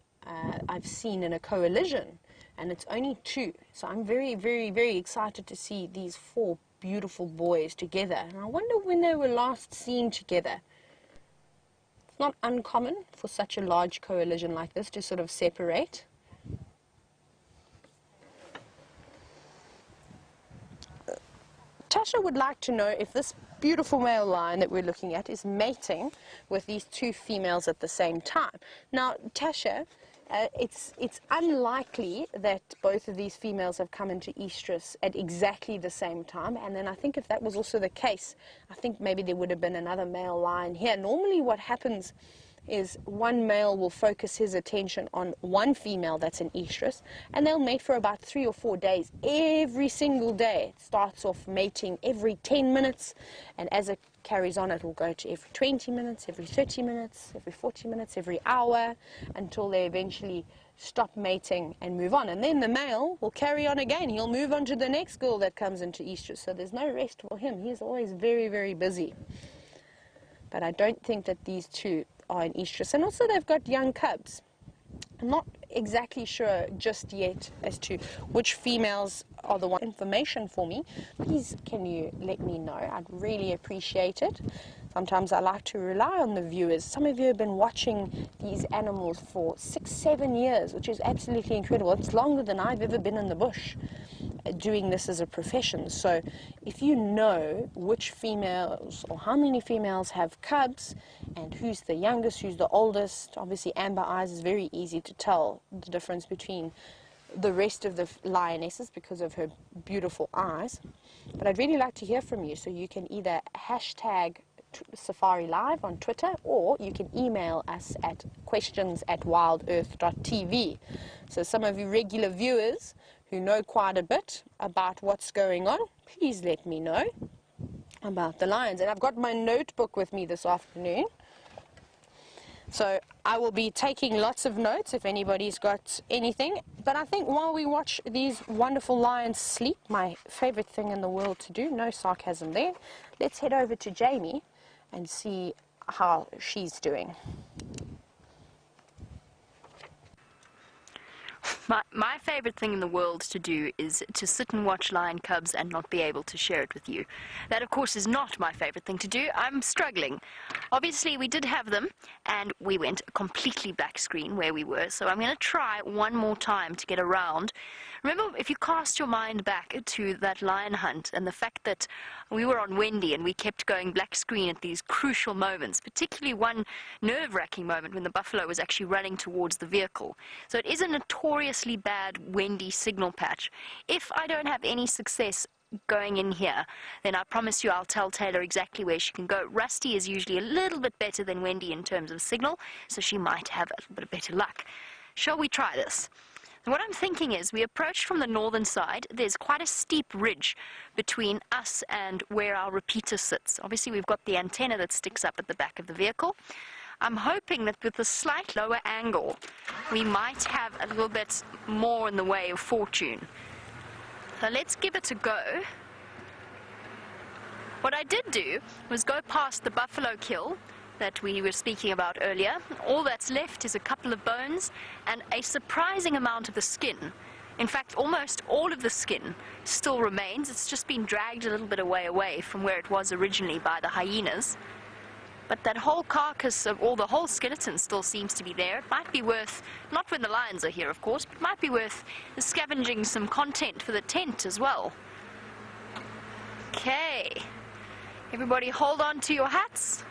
I've seen in a coalition, and it's only 2. So I'm very, very, very excited to see these 4 beautiful boys together. And I wonder when they were last seen together. It's not uncommon for such a large coalition like this to sort of separate. Tasha would like to know if this beautiful male lion that we're looking at is mating with these 2 females at the same time. Now, Tasha, it's unlikely that both of these females have come into estrus at exactly the same time, and then I think if that was also the case, I think maybe there would have been another male lion here. Normally what happens is one male will focus his attention on one female that's in estrus, and they'll mate for about 3 or 4 days. Every single day it starts off mating every 10 minutes, and as it carries on, it will go to every 20 minutes, every 30 minutes, every 40 minutes, every hour, until they eventually stop mating and move on. And then the male will carry on again. He'll move on to the next girl that comes into estrus, so there's no rest for him. He's always very, very busy. But I don't think that these 2 are in estrus, and also they've got young cubs. I'm not exactly sure just yet as to which females are the one. Information for me, please can you let me know? I'd really appreciate it. Sometimes I like to rely on the viewers. Some of you have been watching these animals for 6-7 years, which is absolutely incredible. It's longer than I've ever been in the bush doing this as a profession. So if you know which females or how many females have cubs and who's the youngest, who's the oldest, obviously Amber Eyes is very easy to tell the difference between the rest of the lionesses because of her beautiful eyes. But I'd really like to hear from you, so you can either hashtag SafariLIVE on Twitter, or you can email us at questions@wildearth.tv. So some of you regular viewers who know quite a bit about what's going on, please let me know about the lions. And I've got my notebook with me this afternoon, so I will be taking lots of notes if anybody's got anything. But I think while we watch these wonderful lions sleep, my favorite thing in the world to do, no sarcasm there, let's head over to Jamie and see how she's doing. My favorite thing in the world to do is to sit and watch lion cubs and not be able to share it with you. That, of course, is not my favorite thing to do. I'm struggling. Obviously, we did have them, and we went completely back screen where we were, so I'm going to try one more time to get around. Remember, if you cast your mind back to that lion hunt and the fact that we were on Wendy and we kept going black screen at these crucial moments, particularly one nerve-wracking moment when the buffalo was actually running towards the vehicle. So it is a notoriously bad Wendy signal patch. If I don't have any success going in here, then I promise you I'll tell Taylor exactly where she can go. Rusty is usually a little bit better than Wendy in terms of signal, so she might have a little bit of better luck. Shall we try this? What I'm thinking is we approach from the northern side. There's quite a steep ridge between us and where our repeater sits. Obviously, we've got the antenna that sticks up at the back of the vehicle. I'm hoping that with a slight lower angle, we might have a little bit more in the way of fortune. So let's give it a go. What I did do was go past the buffalo kill that we were speaking about earlier. All that's left is a couple of bones and a surprising amount of the skin. In fact, almost all of the skin still remains. It's just been dragged a little bit away from where it was originally by the hyenas. But that whole carcass, or the whole skeleton, still seems to be there. It might be worth, not when the lions are here of course, but it might be worth scavenging some content for the tent as well. Okay, everybody hold on to your hats.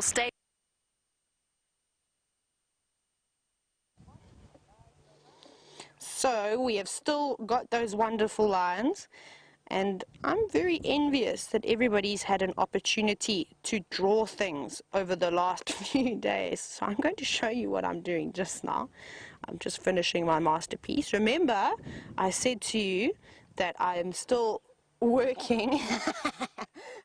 Stay. So we have still got those wonderful lions, and I'm very envious that everybody's had an opportunity to draw things over the last few days. So I'm going to show you what I'm doing just now. I'm just finishing my masterpiece. Remember, I said to you that I am still working.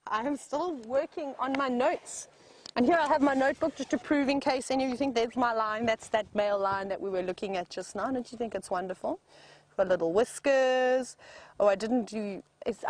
I am still working on my notes. And here I have my notebook just to prove, in case any of you think there's my line. That's that male line that we were looking at just now. Don't you think it's wonderful? Got little whiskers. Oh, I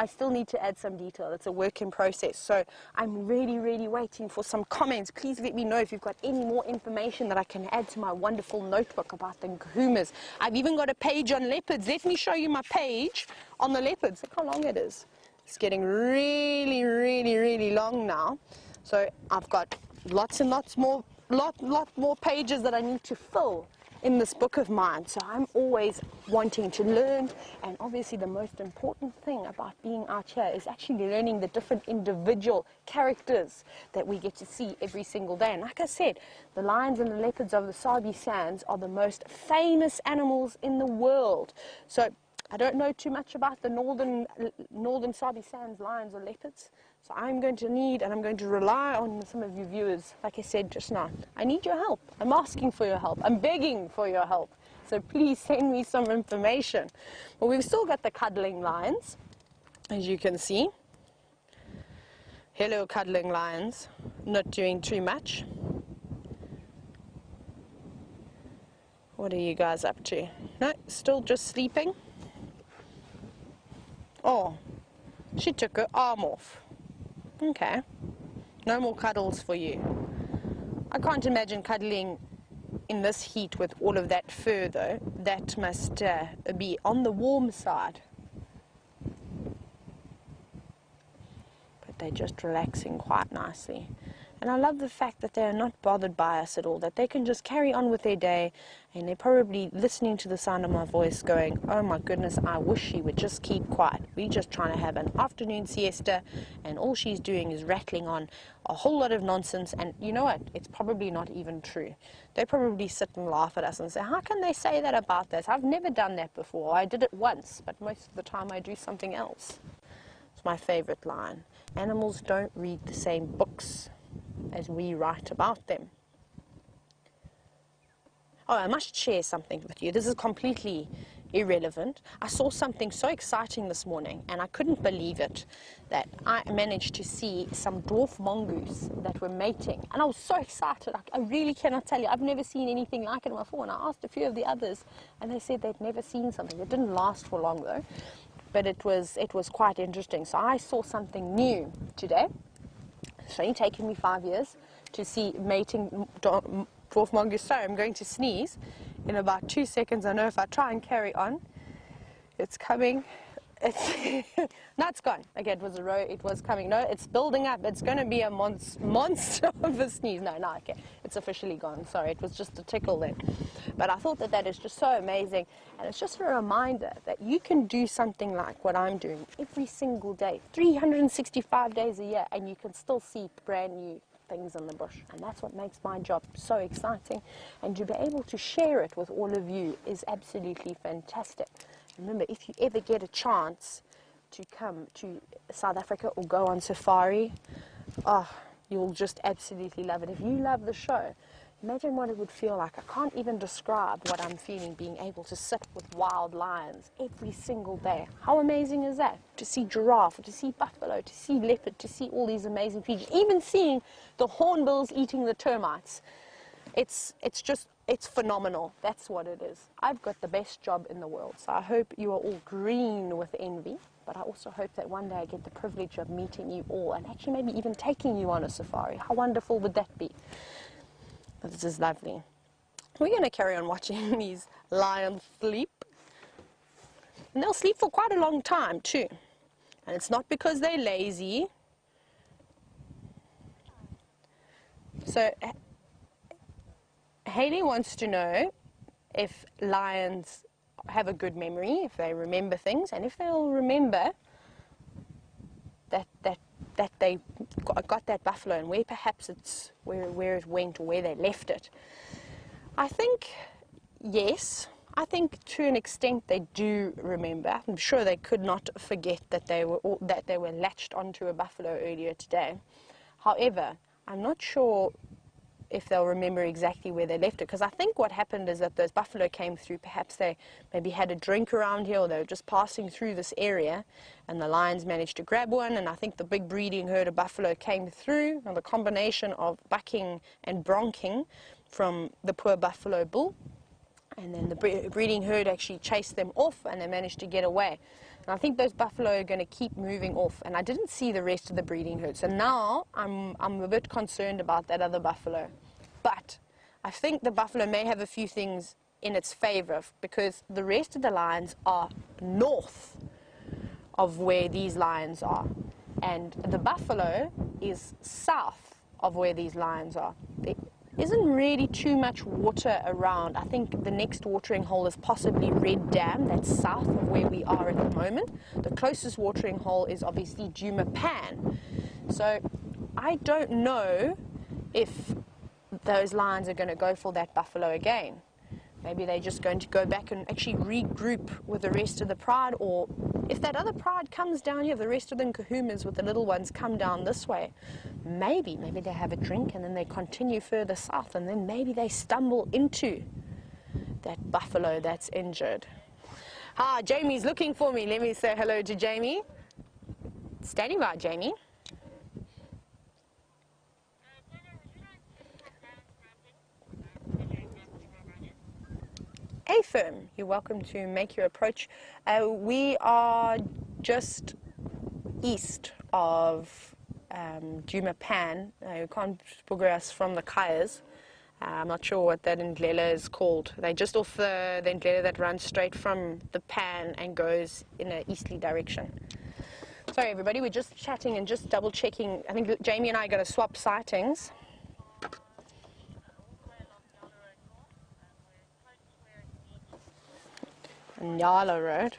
still need to add some detail. It's a work in process. So I'm really waiting for some comments. Please let me know if you've got any more information that I can add to my wonderful notebook about the kahumas. I've even got a page on leopards. Let me show you my page on the leopards. Look how long it is. It's getting really long now. So I've got lots and lots more, lot more pages that I need to fill in this book of mine. So I'm always wanting to learn, and obviously the most important thing about being out here is actually learning the different individual characters that we get to see every single day. And like I said, the lions and the leopards of the Sabi Sands are the most famous animals in the world. So I don't know too much about the northern Sabi Sands lions or leopards. So I'm going to need, and I'm going to rely on some of you viewers, like I said just now. I need your help. I'm asking for your help. I'm begging for your help. So please send me some information. But we've still got the cuddling lions, as you can see. Hello, cuddling lions. Not doing too much. What are you guys up to? No, still just sleeping. Oh, she took her arm off. Okay, no more cuddles for you. I can't imagine cuddling in this heat with all of that fur though. That must be on the warm side. But they're just relaxing quite nicely. And I love the fact that they are not bothered by us at all, that they can just carry on with their day, and they're probably listening to the sound of my voice going, oh my goodness, I wish she would just keep quiet. We're just trying to have an afternoon siesta, and all she's doing is rattling on a whole lot of nonsense. And you know what? It's probably not even true. They probably sit and laugh at us and say, how can they say that about this? I've never done that before. I did it once, but most of the time I do something else. It's my favorite line. Animals don't read the same books as we write about them. Oh, I must share something with you. This is completely irrelevant. I saw something so exciting this morning, and I couldn't believe it, that I managed to see some dwarf mongoose that were mating. And I was so excited. I really cannot tell you. I've never seen anything like it before. And I asked a few of the others, and they said they'd never seen something. It didn't last for long, though. But it was quite interesting. So I saw something new today. It's only taken me 5 years to see mating dwarf mongoose. Sorry, I'm going to sneeze in about 2 seconds. I know if I try and carry on, it's coming. No, it's gone. Okay, it was a row. It was coming. No, it's building up. It's going to be a monster of a sneeze. No, okay. It's officially gone. Sorry, it was just a tickle then. But I thought that is just so amazing. And it's just a reminder that you can do something like what I'm doing every single day, 365 days a year, and you can still see brand new things in the bush. And that's what makes my job so exciting. And to be able to share it with all of you is absolutely fantastic. Remember, if you ever get a chance to come to South Africa or go on safari, you'll just absolutely love it. If you love the show, imagine what it would feel like. I can't even describe what I'm feeling, being able to sit with wild lions every single day. How amazing is that? To see giraffe, to see buffalo, to see leopard, to see all these amazing creatures, even seeing the hornbills eating the termites. It's phenomenal. That's what it is. I've got the best job in the world. So I hope you are all green with envy. But I also hope that one day I get the privilege of meeting you all and actually maybe even taking you on a safari. How wonderful would that be? This is lovely. We're going to carry on watching these lions sleep. And they'll sleep for quite a long time too. And it's not because they're lazy. So Haley wants to know if lions have a good memory, if they remember things, and if they'll remember that that they got that buffalo and where perhaps it's where it went or where they left it. I think, yes, I think to an extent they do remember. I'm sure they could not forget that they were latched onto a buffalo earlier today. However, I'm not sure if they'll remember exactly where they left it, because I think what happened is that those buffalo came through, perhaps they maybe had a drink around here, or they were just passing through this area and the lions managed to grab one, and I think the big breeding herd of buffalo came through, and the combination of bucking and bronking from the poor buffalo bull, and then the breeding herd actually chased them off and they managed to get away. And I think those buffalo are going to keep moving off, and I didn't see the rest of the breeding herd. So now I'm a bit concerned about that other buffalo. But I think the buffalo may have a few things in its favor, because the rest of the lions are north of where these lions are, and the buffalo is south of where these lions are. There isn't really too much water around. I think the next watering hole is possibly Red Dam, that's south of where we are at the moment. The closest watering hole is obviously Djuma Pan. So I don't know if those lions are going to go for that buffalo again. Maybe they're just going to go back and actually regroup with the rest of the pride, or if that other pride comes down here, the rest of the Nkuhumas with the little ones come down this way, maybe they have a drink and then they continue further south, and then maybe they stumble into that buffalo that's injured. Ah, Jamie's looking for me. Let me say hello to Jamie. Standing by, Jamie. A-firm, you're welcome to make your approach. We are just east of Djuma Pan. You can't progress from the Kayas. I'm not sure what that ndlela is called. They're just off the ndlela that runs straight from the Pan and goes in an easterly direction. Sorry everybody, we're just chatting and just double checking. I think Jamie and I are going to swap sightings. Nyala Road.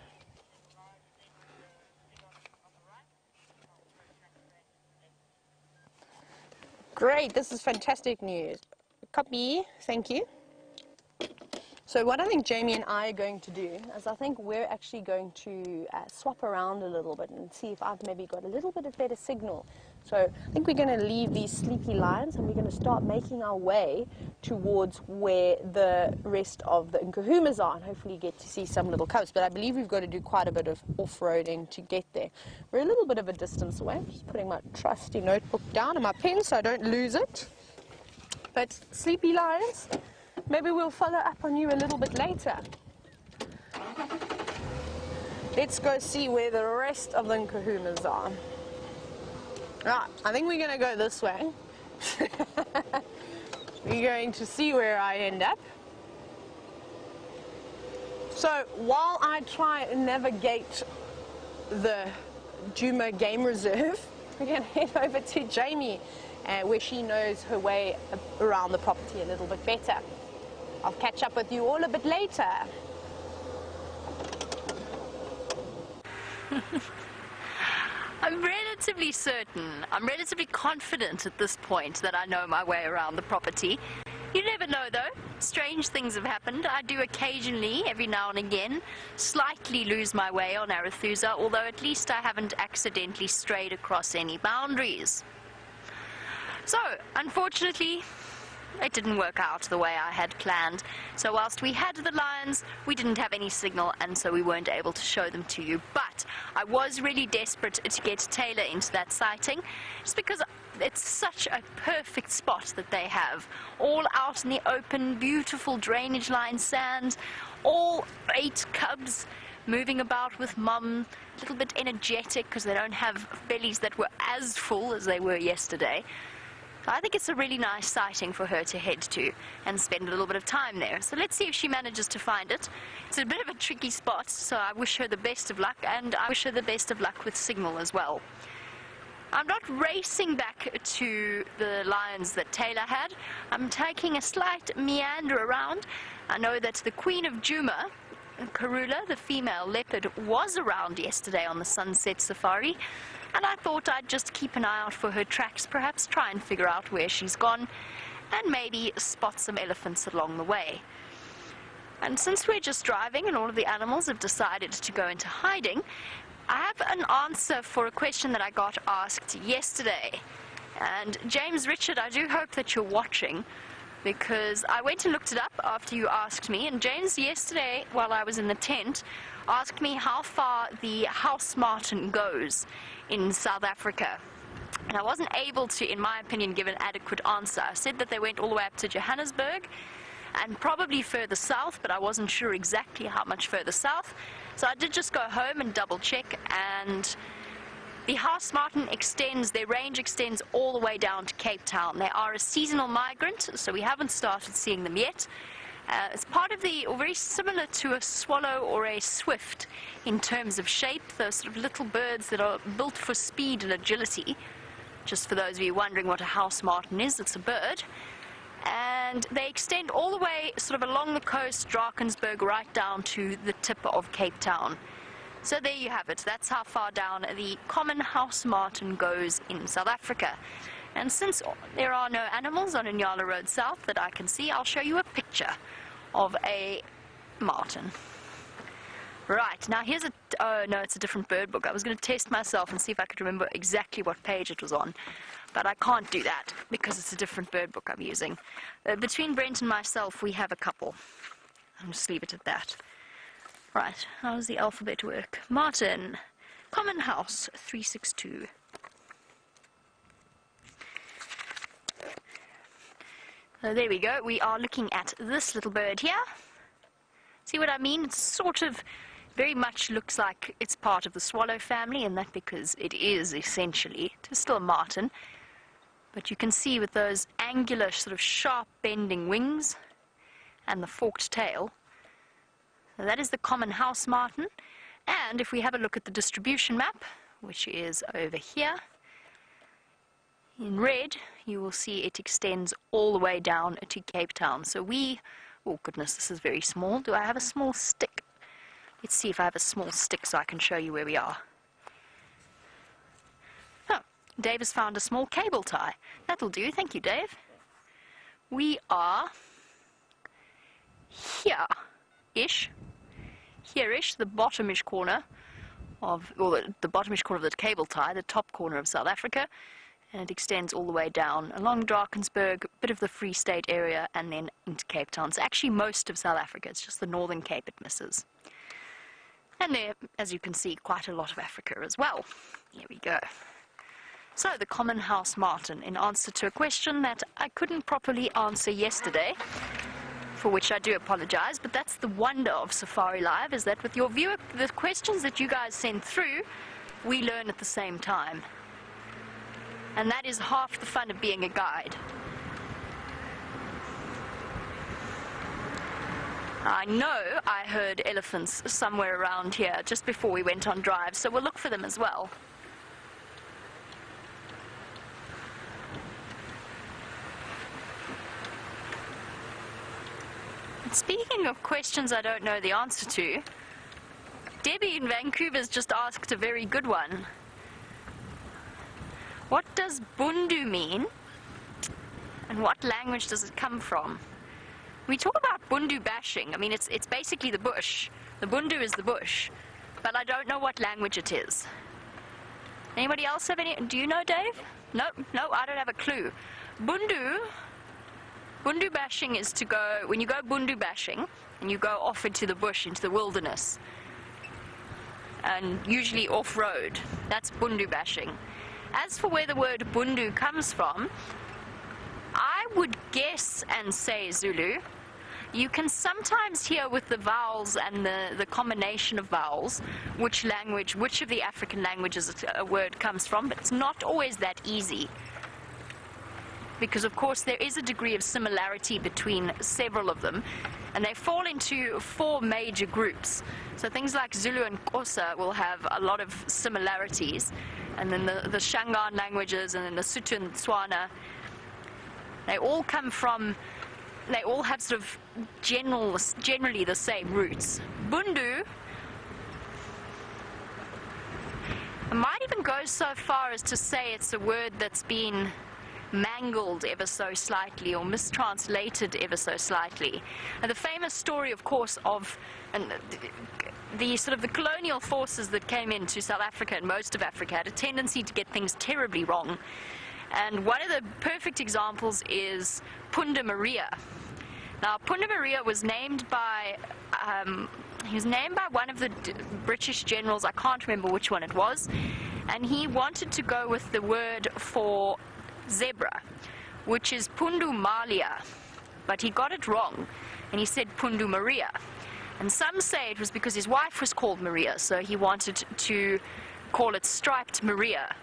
Great, this is fantastic news. Copy, thank you. So what I think Jamie and I are going to do is I think we're actually going to swap around a little bit and see if I've maybe got a little bit of better signal. So I think we're going to leave these sleepy lions and we're going to start making our way towards where the rest of the Nkuhumas are, and hopefully get to see some little cubs. But I believe we've got to do quite a bit of off-roading to get there. We're a little bit of a distance away. I'm just putting my trusty notebook down and my pen so I don't lose it. But sleepy lions, maybe we'll follow up on you a little bit later. Let's go see where the rest of the Nkuhumas are. Right, I think we're going to go this way. We're going to see where I end up. So while I try and navigate the Djuma Game Reserve, we're going to head over to Jamie, where she knows her way around the property a little bit better. I'll catch up with you all a bit later. I'm relatively certain, I'm relatively confident at this point that I know my way around the property. You never know though, strange things have happened. I do occasionally, every now and again, slightly lose my way on Arethusa, although at least I haven't accidentally strayed across any boundaries. So, unfortunately, it didn't work out the way I had planned. So whilst we had the lions, we didn't have any signal, and so we weren't able to show them to you. But I was really desperate to get Taylor into that sighting, just because it's such a perfect spot that they have. All out in the open, beautiful drainage line sand, all 8 cubs moving about with mum, a little bit energetic because they don't have bellies that were as full as they were yesterday. So I think it's a really nice sighting for her to head to and spend a little bit of time there. So let's see if she manages to find it. It's a bit of a tricky spot, so I wish her the best of luck, and I wish her the best of luck with signal as well. I'm not racing back to the lions that Taylor had. I'm taking a slight meander around. I know that the Queen of Djuma, Karula, the female leopard, was around yesterday on the Sunset Safari. and I thought I'd just keep an eye out for her tracks, perhaps try and figure out where she's gone, and maybe spot some elephants along the way. And since we're just driving and all of the animals have decided to go into hiding, I have an answer for a question that I got asked yesterday. And James Richard, I do hope that you're watching, because I went and looked it up after you asked me, and James yesterday, while I was in the tent, asked me how far the house martin goes in South Africa. And I wasn't able to, in my opinion, give an adequate answer. I said that they went all the way up to Johannesburg and probably further south, but I wasn't sure exactly how much further south. So I did just go home and double check, and the house martin extends, their range extends all the way down to Cape Town. They are a seasonal migrant, so we haven't started seeing them yet. It's part of the, or very similar to a swallow or a swift in terms of shape, those sort of little birds that are built for speed and agility. Just for those of you wondering what a house martin is, it's a bird. And they extend all the way sort of along the coast, Drakensberg, right down to the tip of Cape Town. So there you have it. That's how far down the common house martin goes in South Africa. And since there are no animals on Inyala Road South that I can see, I'll show you a picture of a martin. Right, now here's a, oh no, it's a different bird book. I was going to test myself and see if I could remember exactly what page it was on, but I can't do that because it's a different bird book I'm using. Between Brent and myself, we have a couple. I'll just leave it at that. Right, how does the alphabet work? Martin, common house, 362. So there we go, we are looking at this little bird here. See what I mean? It's sort of very much looks like it's part of the swallow family, and that because it is essentially, it is still a martin. But you can see with those angular, sort of sharp bending wings and the forked tail. So that is the common house martin. And if we have a look at the distribution map, which is over here, in red, you will see it extends all the way down to Cape Town. So oh goodness, this is very small. Do I have a small stick? Let's see if I have a small stick so I can show you where we are. Oh, Dave has found a small cable tie. That'll do. Thank you, Dave. We are here-ish. Here-ish, the bottomish corner of, or the bottomish corner of the cable tie, the top corner of South Africa. And it extends all the way down along Drakensberg, a bit of the Free State area, and then into Cape Town. It's actually most of South Africa. It's just the Northern Cape it misses. And there, as you can see, quite a lot of Africa as well. Here we go. So, the common house martin, in answer to a question that I couldn't properly answer yesterday, for which I do apologize, but that's the wonder of Safari Live, is that with your viewer, the questions that you guys send through, we learn at the same time. And that is half the fun of being a guide. I know I heard elephants somewhere around here just before we went on drive, so we'll look for them as well. And speaking of questions I don't know the answer to, Debbie in Vancouver's just asked a very good one. What does bundu mean, and what language does it come from? We talk about bundu bashing. I mean, it's basically the bush. The bundu is the bush, but I don't know what language it is. Anybody else have any? Do you know, Dave? No, I don't have a clue. Bundu bashing is to go, when you go bundu bashing, and you go off into the bush, into the wilderness, and usually off-road. That's bundu bashing. As for where the word bundu comes from, I would guess and say Zulu. You can sometimes hear with the vowels and the combination of vowels which of the African languages a word comes from, but it's not always that easy. Because of course there is a degree of similarity between several of them, and they fall into 4 major groups. So things like Zulu and Xhosa will have a lot of similarities, and then the Shangaan languages, and then the Sotho and Tswana, they all have sort of generally the same roots. Bundu, I might even go so far as to say it's a word that's been mangled ever so slightly or mistranslated ever so slightly. And the famous story, of course, of the sort of the colonial forces that came into South Africa and most of Africa had a tendency to get things terribly wrong. And one of the perfect examples is Punda Maria. Now, Punda Maria was named by one of the British generals. I can't remember which one it was, and he wanted to go with the word for zebra, which is Pundu Malia, but he got it wrong, and he said Pundu Maria. And some say it was because his wife was called Maria, so he wanted to call it Striped Maria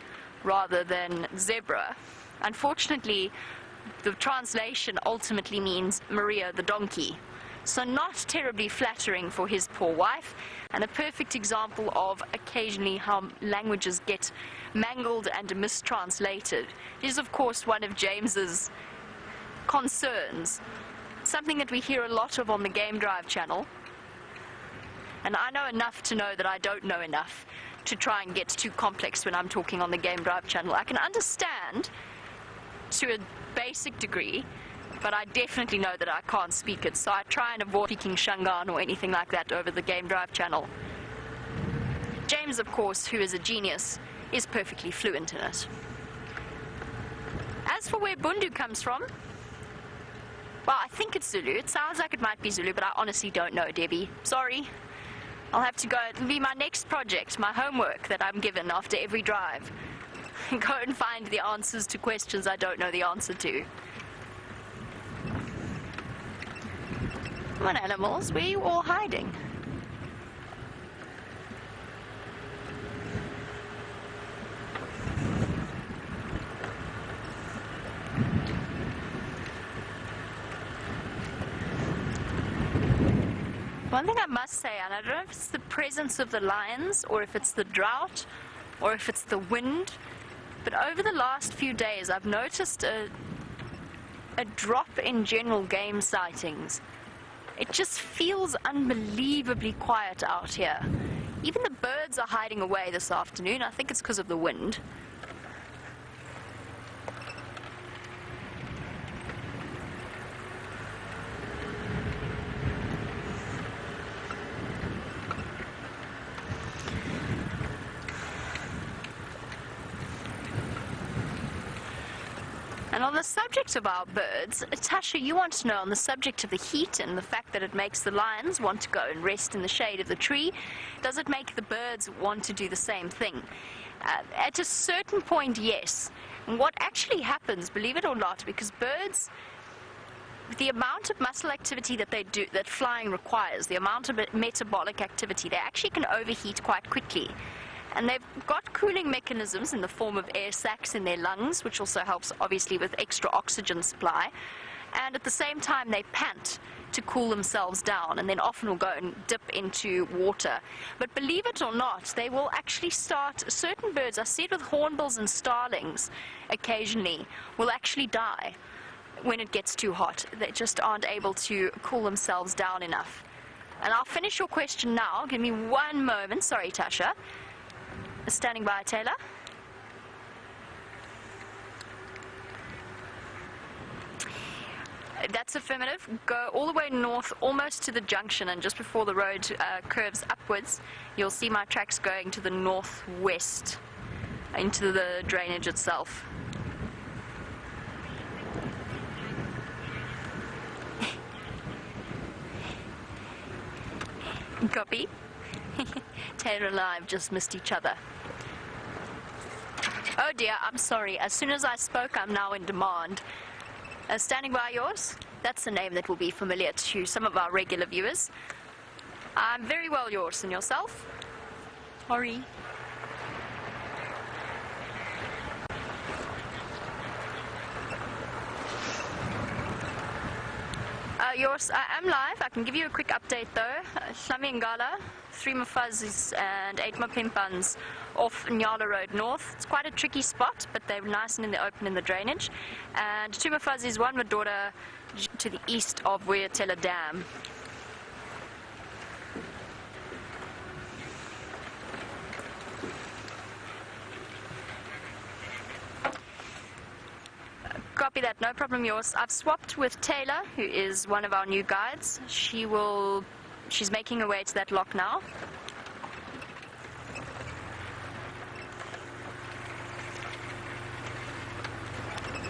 rather than zebra. Unfortunately, the translation ultimately means Maria the donkey. So not terribly flattering for his poor wife, and a perfect example of occasionally how languages get mangled and mistranslated. It is, of course, one of James's concerns, something that we hear a lot of on the Game Drive channel. And I know enough to know that I don't know enough to try and get too complex when I'm talking on the Game Drive channel. I can understand to a basic degree, but I definitely know that I can't speak it, so I try and avoid speaking Shangaan or anything like that over the Game Drive channel. James, of course, who is a genius, is perfectly fluent in it. As for where Bundu comes from, well, I think it's Zulu. It sounds like it might be Zulu, but I honestly don't know, Debbie. Sorry. I'll have to go. It'll be my next project, my homework that I'm given after every drive. Go and find the answers to questions I don't know the answer to. Come on, animals, where are you all hiding? One thing I must say, and I don't know if it's the presence of the lions, or if it's the drought, or if it's the wind, but over the last few days I've noticed a drop in general game sightings. It just feels unbelievably quiet out here. Even the birds are hiding away this afternoon. I think it's because of the wind. And on the subject of our birds, Tasha, you want to know on the subject of the heat and the fact that it makes the lions want to go and rest in the shade of the tree, does it make the birds want to do the same thing? At a certain point, yes. And what actually happens, believe it or not, because birds, the amount of muscle activity that they do, that flying requires, the amount of metabolic activity, they actually can overheat quite quickly. And they've got cooling mechanisms in the form of air sacs in their lungs, which also helps obviously with extra oxygen supply. And at the same time they pant to cool themselves down, and then often will go and dip into water. But believe it or not, they will actually start, certain birds, I see it with hornbills and starlings occasionally, will actually die when it gets too hot. They just aren't able to cool themselves down enough. And I'll finish your question now. Give me one moment. Sorry, Tasha. Standing by, Taylor. That's affirmative. Go all the way north, almost to the junction, and just before the road curves upwards, you'll see my tracks going to the northwest, into the drainage itself. Copy. Taylor and I have just missed each other. Oh dear, I'm sorry. As soon as I spoke, I'm now in demand. Standing by yours? That's a name that will be familiar to some of our regular viewers. I'm very well, yours, and yourself? Sorry. Yours, I am live. I can give you a quick update though. Hlami Ngala, 3 Mafazis and 8 Mapimpans off Nyala Road North. It's quite a tricky spot, but they're nice and in the open in the drainage. And 2 Mafazis, 1 Madora to the east of Weyatela Dam. copy that. No problem, yours. I've swapped with Taylor, who is one of our new guides. She's making her way to that lock now.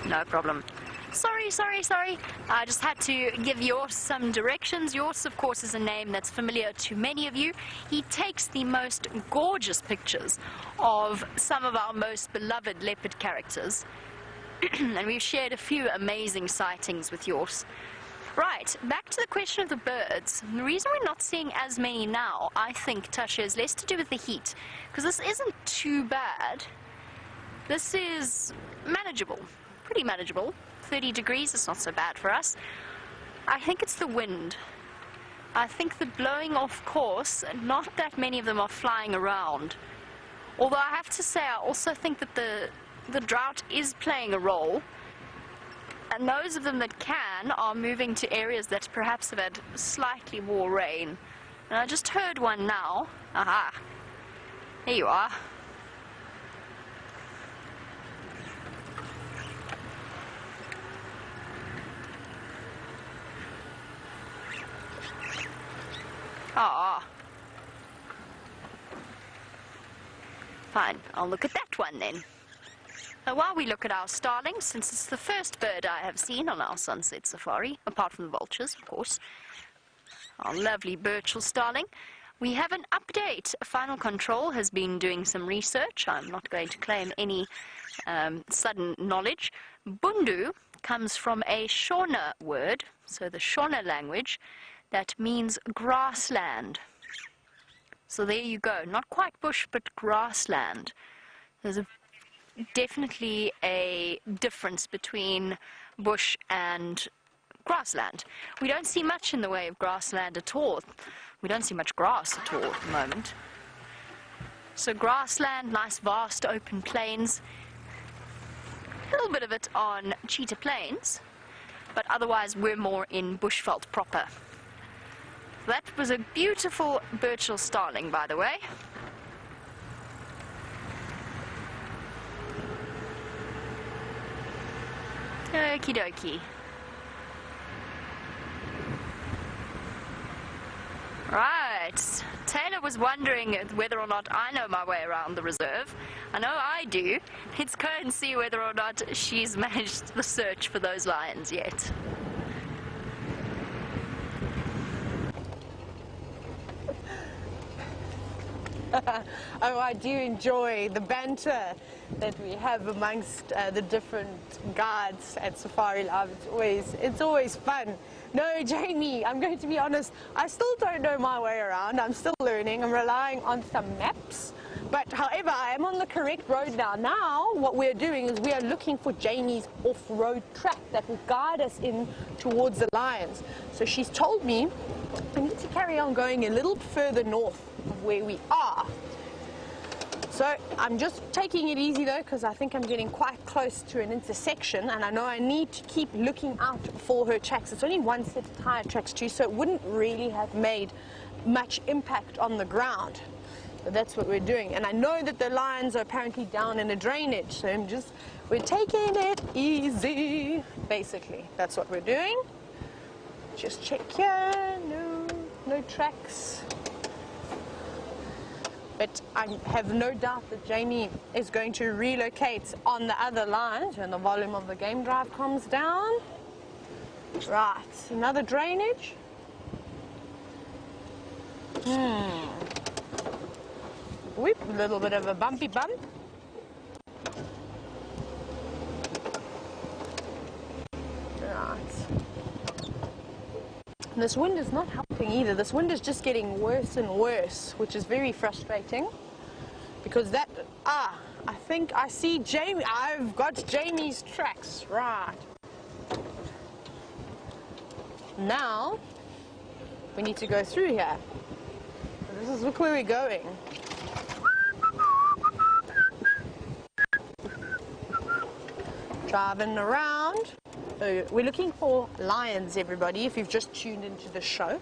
No problem. Sorry. I just had to give Yours some directions. Yours, of course, is a name that's familiar to many of you. He takes the most gorgeous pictures of some of our most beloved leopard characters. And we've shared a few amazing sightings with Yours. Right, back to the question of the birds. The reason we're not seeing as many now, I think, Tasha, is less to do with the heat. Because this isn't too bad. This is manageable. Pretty manageable. 30 degrees, it's not so bad for us. I think it's the wind. I think the blowing off course, not that many of them are flying around. Although I have to say, I also think that the drought is playing a role. And those of them that can are moving to areas that perhaps have had slightly more rain. And I just heard one now. Aha. Here you are. Ah. Fine, I'll look at that one then. Now, while we look at our starlings, since it's the first bird I have seen on our sunset safari, apart from the vultures, of course, our lovely Birchall starling, we have an update. Final Control has been doing some research. I'm not going to claim any sudden knowledge. Bundu comes from a Shona word, so the Shona language, that means grassland. So there you go. Not quite bush, but grassland. There's definitely a difference between bush and grassland. We don't see much in the way of grassland at all. We don't see much grass at all at the moment. So grassland, nice vast open plains. A little bit of it on Cheetah Plains, but otherwise we're more in bushveld proper. That was a beautiful Birchall starling, by the way. Okie dokie. Right. Taylor was wondering whether or not I know my way around the reserve. I know I do. Let's go and see whether or not she's managed the search for those lions yet. Oh, I do enjoy the banter that we have amongst the different guides at SafariLIVE. It's always fun. No, Jamie, I'm going to be honest, I still don't know my way around. I'm still learning. I'm relying on some maps. But however, I am on the correct road now. Now, what we're doing is we are looking for Jamie's off-road track that will guide us in towards the lions. So she's told me I need to carry on going a little further north of where we are. So I'm just taking it easy though, because I think I'm getting quite close to an intersection, and I know I need to keep looking out for her tracks. It's only one set of tire tracks too, so it wouldn't really have made much impact on the ground. But that's what we're doing. And I know that the lions are apparently down in a drainage, so we're taking it easy. Basically, that's what we're doing. Just check here, no tracks. But I have no doubt that Jamie is going to relocate on the other lines when the volume of the game drive comes down. Right, another drainage. Whoop, a little bit of a bumpy bump. Right. And this wind is not helping either. This wind is just getting worse and worse, which is very frustrating. Because I think I see Jamie. I've got Jamie's tracks. Right. Now, we need to go through here. This is look where we're going. Driving around. So we're looking for lions, everybody, if you've just tuned into the show.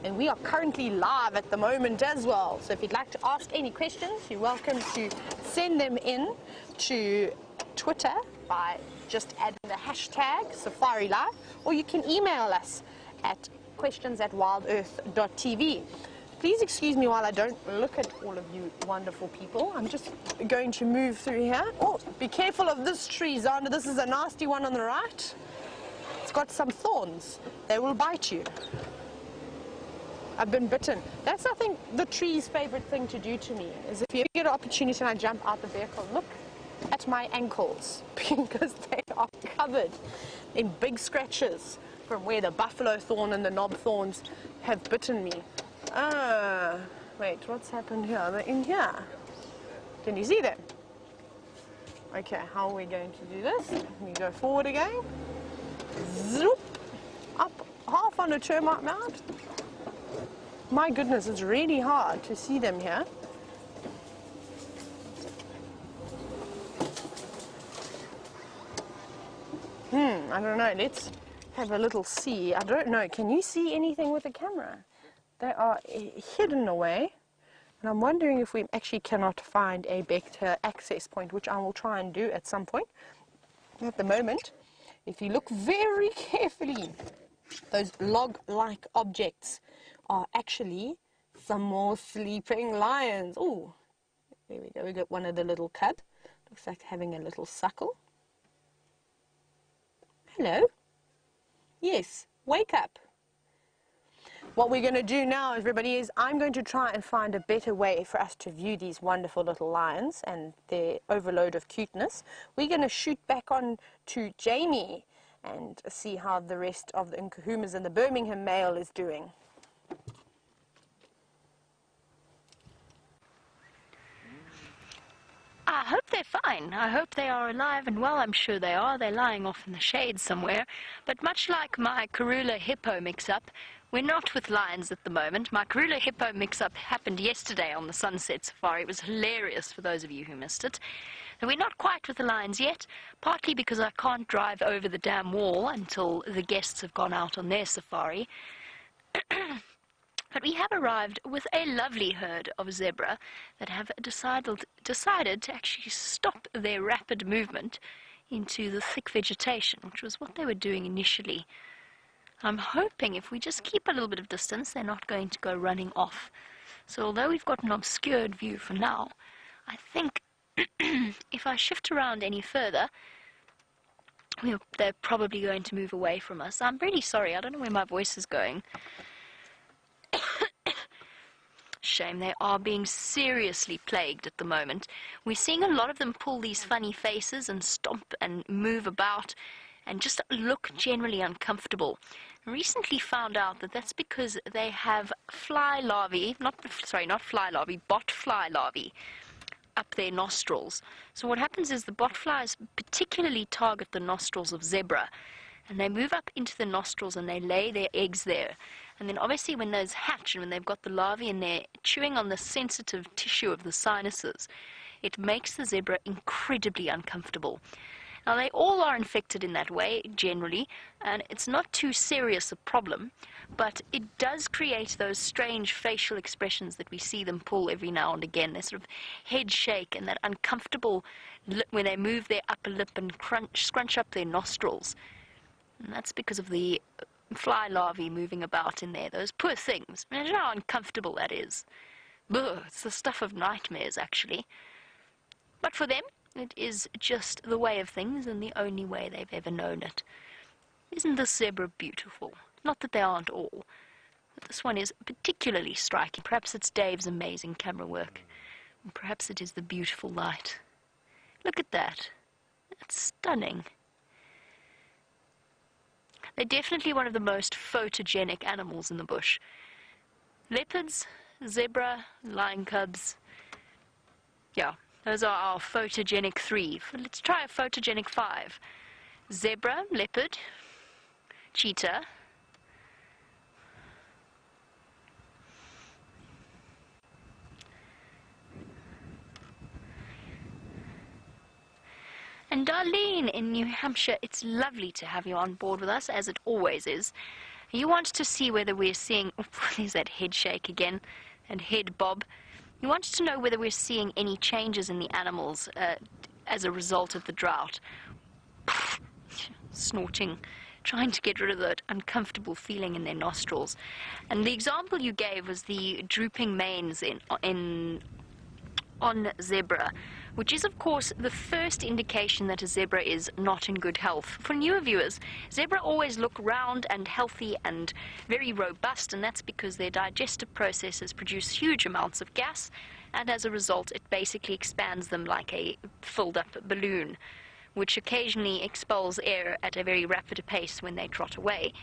And we are currently live at the moment as well. So if you'd like to ask any questions, you're welcome to send them in to Twitter by just add in the hashtag SafariLive, or you can email us at questions@wildearth.tv. Please excuse me while I don't look at all of you wonderful people. I'm just going to move through here. Oh, be careful of this tree, Xander. This is a nasty one on the right. It's got some thorns. They will bite you. I've been bitten. That's, I think, the tree's favorite thing to do to me, is if you ever get an opportunity and I jump out the vehicle, look at my ankles, because they are covered in big scratches from where the buffalo thorn and the knob thorns have bitten me. Wait, what's happened here? They're in here. Can you see them? Okay, how are we going to do this? We go forward again. Zoop! Up half on a termite mound. My goodness, it's really hard to see them here. I don't know. Let's have a little see. I don't know. Can you see anything with the camera? They are hidden away. And I'm wondering if we actually cannot find a better access point, which I will try and do at some point. At the moment, if you look very carefully, those log-like objects are actually some more sleeping lions. Oh, there we go. We got one of the little cub. Looks like having a little suckle. Hello. Yes, wake up. What we're going to do now, everybody, is I'm going to try and find a better way for us to view these wonderful little lions and their overload of cuteness. We're going to shoot back on to Jamie and see how the rest of the Nkuhumas and the Birmingham male is doing. I hope they're fine. I hope they are alive and well. I'm sure they are. They're lying off in the shade somewhere. But much like my Karula hippo mix-up, we're not with lions at the moment. My Karula hippo mix-up happened yesterday on the Sunset Safari. It was hilarious for those of you who missed it. And we're not quite with the lions yet, partly because I can't drive over the damn wall until the guests have gone out on their safari. But we have arrived with a lovely herd of zebra that have decided to actually stop their rapid movement into the thick vegetation, which was what they were doing initially. I'm hoping if we just keep a little bit of distance, they're not going to go running off. So although we've got an obscured view for now, I think if I shift around any further, they're probably going to move away from us. I'm really sorry, I don't know where my voice is going. Shame, they are being seriously plagued at the moment. We're seeing a lot of them pull these funny faces and stomp and move about and just look generally uncomfortable. I recently found out that that's because they have fly larvae, not fly larvae, bot fly larvae up their nostrils. So what happens is the bot flies particularly target the nostrils of zebra, and they move up into the nostrils and they lay their eggs there. And then obviously when those hatch and when they've got the larvae in there chewing on the sensitive tissue of the sinuses, it makes the zebra incredibly uncomfortable. Now they all are infected in that way generally, and it's not too serious a problem, but it does create those strange facial expressions that we see them pull every now and again. Their sort of head shake and that uncomfortable lip when they move their upper lip and scrunch up their nostrils. And that's because of the fly larvae moving about in there. Those poor things. Imagine how uncomfortable that is. Ugh, it's the stuff of nightmares, actually. But for them, it is just the way of things and the only way they've ever known it. Isn't this zebra beautiful? Not that they aren't all, but this one is particularly striking. Perhaps it's Dave's amazing camera work. And perhaps it is the beautiful light. Look at that. That's stunning. They're definitely one of the most photogenic animals in the bush. Leopards, zebra, lion cubs. Yeah, those are our photogenic 3. Let's try a photogenic 5. Zebra, leopard, cheetah, and Darlene in New Hampshire, it's lovely to have you on board with us, as it always is. You want to see whether we're seeing... Oh, there's that head shake again, and head bob. You want to know whether we're seeing any changes in the animals as a result of the drought. snorting, trying to get rid of that uncomfortable feeling in their nostrils. And the example you gave was the drooping manes on zebra, which is of course the first indication that a zebra is not in good health. For newer viewers, zebra always look round and healthy and very robust, and that's because their digestive processes produce huge amounts of gas, and as a result it basically expands them like a filled up balloon, which occasionally expels air at a very rapid pace when they trot away.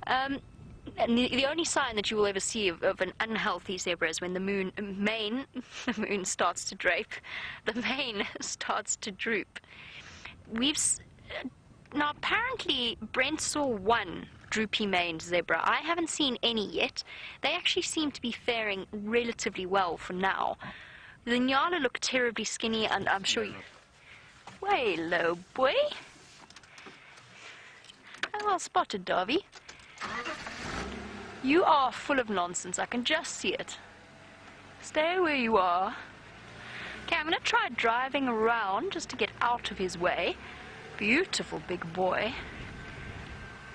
And the only sign that you will ever see of an unhealthy zebra is when the mane starts to drape, the mane starts to droop. Now apparently Brent saw one droopy-maned zebra. I haven't seen any yet. They actually seem to be faring relatively well for now. The Nyala look terribly skinny, and I'm sure you... Way low, boy. Oh, well spotted, Davy. You are full of nonsense. I can just see it. Stay where you are. Okay, I'm going to try driving around just to get out of his way. Beautiful big boy.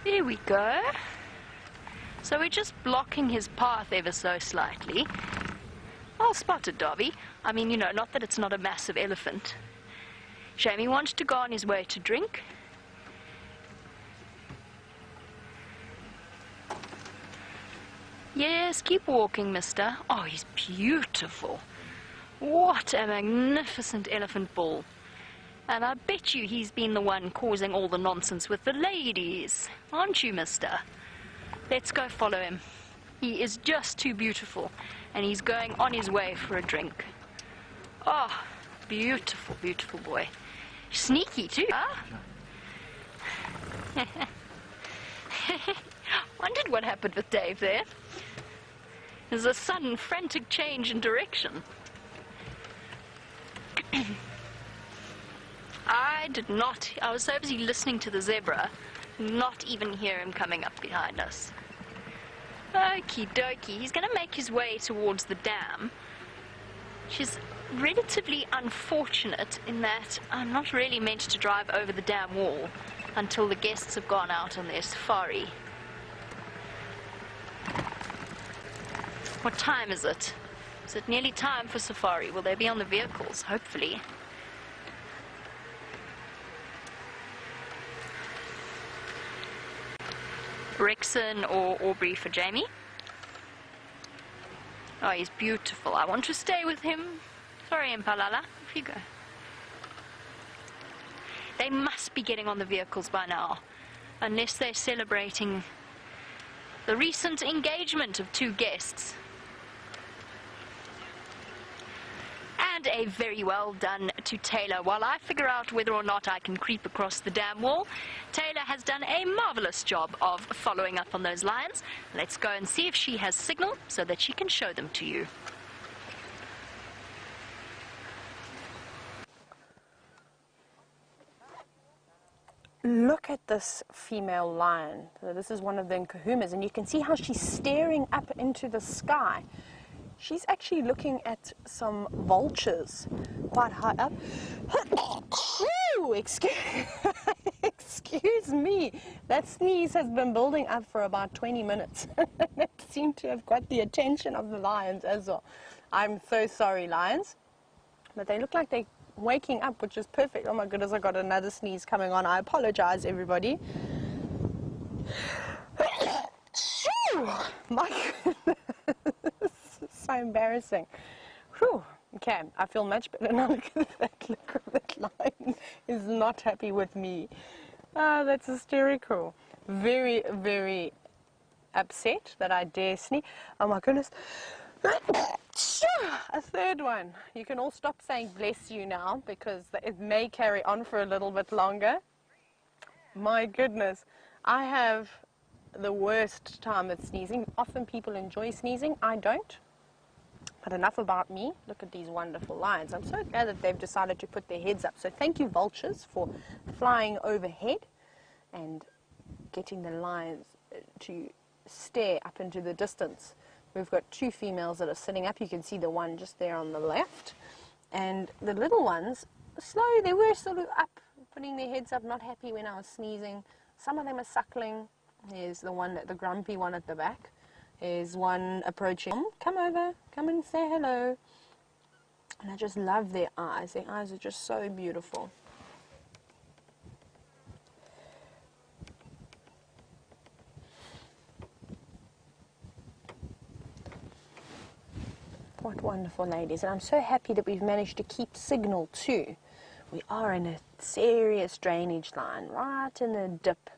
There we go. So we're just blocking his path ever so slightly. Well spotted, Davy. I mean, you know, not that it's not a massive elephant. Jamie wanted to go on his way to drink. Yes, keep walking, mister. Oh, he's beautiful. What a magnificent elephant bull. And I bet you he's been the one causing all the nonsense with the ladies. Aren't you, mister? Let's go follow him. He is just too beautiful. And he's going on his way for a drink. Oh, beautiful, beautiful boy. Sneaky too, huh? Wondered what happened with Dave there. There's a sudden frantic change in direction. I was so busy listening to the zebra, not even hear him coming up behind us. Okie dokie, he's going to make his way towards the dam, which is relatively unfortunate in that I'm not really meant to drive over the dam wall until the guests have gone out on their safari. What time is it? Is it nearly time for safari? Will they be on the vehicles? Hopefully. Rexon or Aubrey for Jamie. Oh, he's beautiful. I want to stay with him. Sorry, Impalala. Off you go. They must be getting on the vehicles by now, unless they're celebrating the recent engagement of 2 guests. And a very well done to Taylor. While I figure out whether or not I can creep across the dam wall, Taylor has done a marvelous job of following up on those lions. Let's go and see if she has signal so that she can show them to you. Look at this female lion. So this is one of the Nkahumas, and you can see how she's staring up into the sky. She's actually looking at some vultures quite high up. Excuse me. That sneeze has been building up for about 20 minutes. It seemed to have got the attention of the lions as well. I'm so sorry, lions. But they look like they're waking up, which is perfect. Oh my goodness, I got another sneeze coming on. I apologize, everybody. My goodness. So embarrassing. Whew. Okay, I feel much better now. Look at that. Look, that lion is not happy with me. Ah, that's hysterical. Very, very upset that I dare sneeze. Oh my goodness. A third one. You can all stop saying bless you now, because it may carry on for a little bit longer. My goodness. I have the worst time with sneezing. Often people enjoy sneezing. I don't. But enough about me. Look at these wonderful lions. I'm so glad that they've decided to put their heads up. So thank you, vultures, for flying overhead and getting the lions to stare up into the distance. We've got 2 females that are sitting up. You can see the one just there on the left. And the little ones, slow, they were sort of up, putting their heads up, not happy when I was sneezing. Some of them are suckling. There's the one, the grumpy one at the back. There's one approaching. Come over, come and say hello. And I just love their eyes. Their eyes are just so beautiful. What wonderful ladies. And I'm so happy that we've managed to keep signal too. We are in a serious drainage line, right in the dip.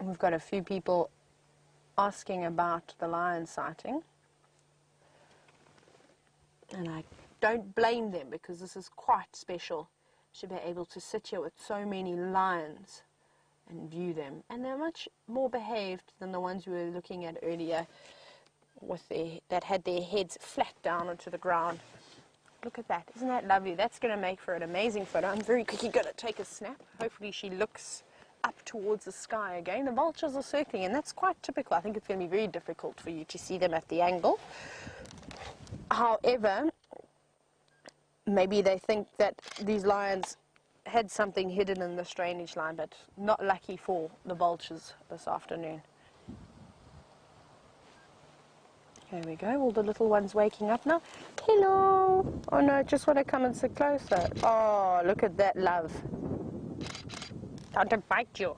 We've got a few people asking about the lion sighting. And I don't blame them, because this is quite special to be able to sit here with so many lions and view them. And they're much more behaved than the ones we were looking at earlier with that had their heads flat down onto the ground. Look at that. Isn't that lovely? That's going to make for an amazing photo. I'm very quickly going to take a snap. Hopefully she looks up towards the sky again. The vultures are circling, and that's quite typical. I think it's going to be very difficult for you to see them at the angle. However, maybe they think that these lions had something hidden in this drainage line, but not lucky for the vultures this afternoon. There we go, all the little ones waking up now. Hello! Oh no, I just want to come and sit closer. Oh, look at that love. Time to bite you.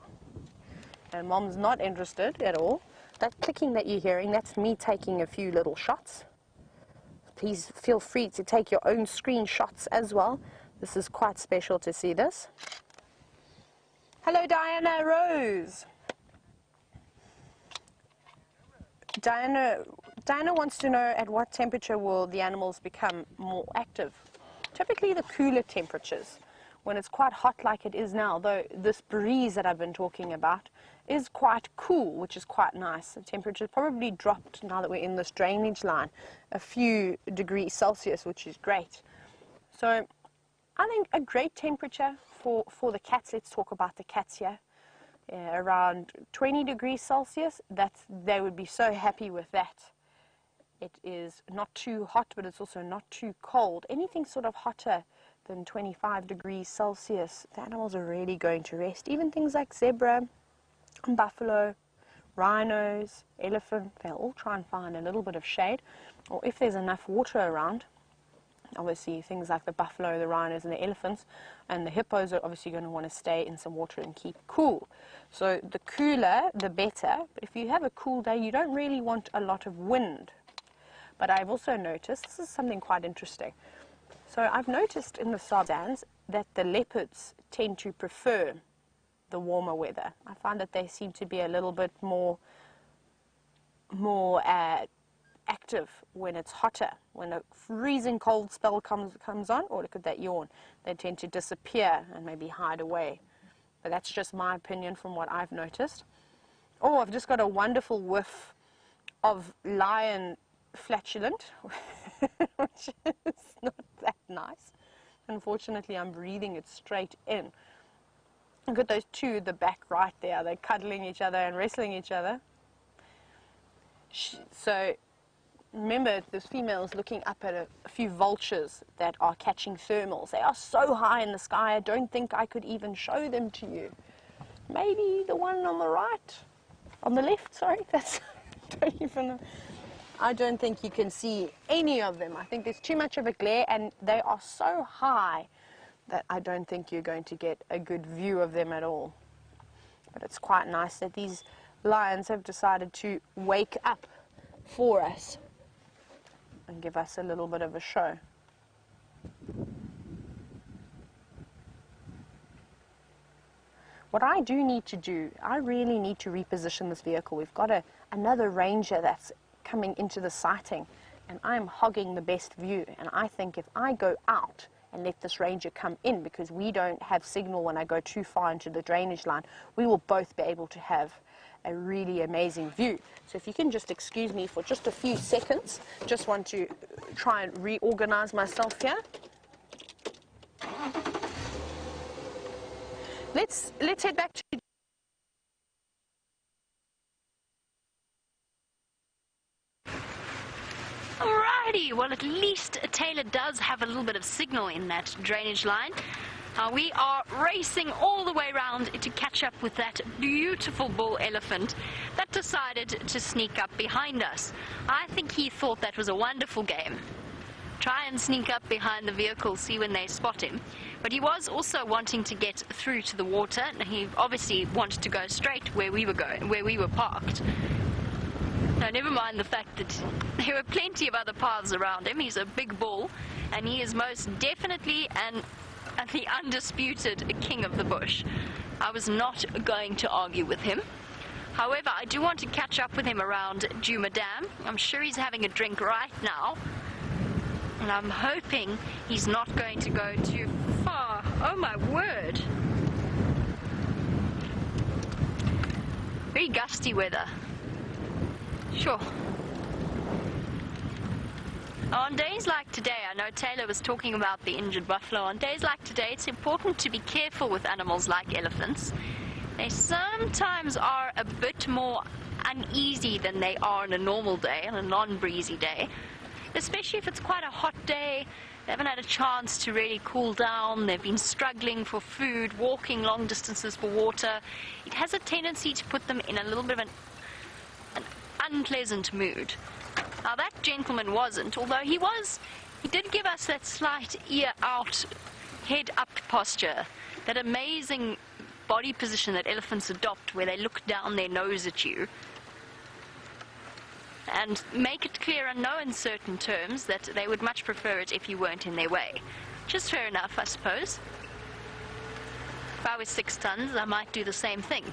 And Mom's not interested at all. That clicking that you're hearing, that's me taking a few little shots. Please feel free to take your own screenshots as well. This is quite special to see this. Hello, Diana Rose. Diana wants to know at what temperature will the animals become more active. Typically the cooler temperatures, when it's quite hot like it is now, though this breeze that I've been talking about is quite cool, which is quite nice. The temperature's probably dropped now that we're in this drainage line a few degrees Celsius, which is great. So I think a great temperature for the cats. Let's talk about the cats here. Around 20 degrees Celsius, they would be so happy with that. It is not too hot, but it's also not too cold. Anything sort of hotter than 25 degrees Celsius, the animals are really going to rest. Even things like zebra, buffalo, rhinos, elephant, they'll all try and find a little bit of shade, or if there's enough water around. Obviously things like the buffalo, the rhinos and the elephants and the hippos are obviously going to want to stay in some water and keep cool. So the cooler the better, but if you have a cool day you don't really want a lot of wind. But I've also noticed, this is something quite interesting, so I've noticed in the Sardans that the leopards tend to prefer the warmer weather. I find that they seem to be a little bit more active when it's hotter. When a freezing cold spell comes on, or look at that yawn, they tend to disappear and maybe hide away. But that's just my opinion from what I've noticed. Oh, I've just got a wonderful whiff of lion flatulent, which is not that nice. Unfortunately, I'm breathing it straight in. Look at those two at the back right there. They're cuddling each other and wrestling each other. So remember, this female is looking up at a few vultures that are catching thermals. They are so high in the sky, I don't think I could even show them to you. Maybe the one on the right, on the left, sorry, that's, don't even know. I don't think you can see any of them. I think there's too much of a glare, and they are so high that I don't think you're going to get a good view of them at all. But it's quite nice that these lions have decided to wake up for us and give us a little bit of a show. What I do need to do, I really need to reposition this vehicle. We've got another ranger that's coming into the sighting, and I'm hogging the best view. And I think if I go out and let this ranger come in, because we don't have signal when I go too far into the drainage line, we will both be able to have a really amazing view. So if you can just excuse me for just a few seconds, just want to try and reorganize myself here. Let's head back to Alrighty, gee, well, at least Taylor does have a little bit of signal in that drainage line. We are racing all the way around to catch up with that beautiful bull elephant that decided to sneak up behind us. I think he thought that was a wonderful game. Try and sneak up behind the vehicle, see when they spot him. But he was also wanting to get through to the water, and he obviously wanted to go straight where we were going, where we were parked. Now, never mind the fact that there were plenty of other paths around him. He's a big bull, and he is most definitely the undisputed king of the bush. I was not going to argue with him. However, I do want to catch up with him around Djuma Dam. I'm sure he's having a drink right now. And I'm hoping he's not going to go too far. Oh my word. Very gusty weather. Sure. On days like today, I know Taylor was talking about the injured buffalo. On days like today, it's important to be careful with animals like elephants. They sometimes are a bit more uneasy than they are on a normal day, on a non-breezy day. Especially if it's quite a hot day, they haven't had a chance to really cool down, they've been struggling for food, walking long distances for water. It has a tendency to put them in a little bit of an unpleasant mood. Now that gentleman wasn't, although he did give us that slight ear out, head up posture, that amazing body position that elephants adopt where they look down their nose at you. And make it clear and no uncertain terms that they would much prefer it if you weren't in their way. Just fair enough, I suppose. If I was 6 tons, I might do the same thing.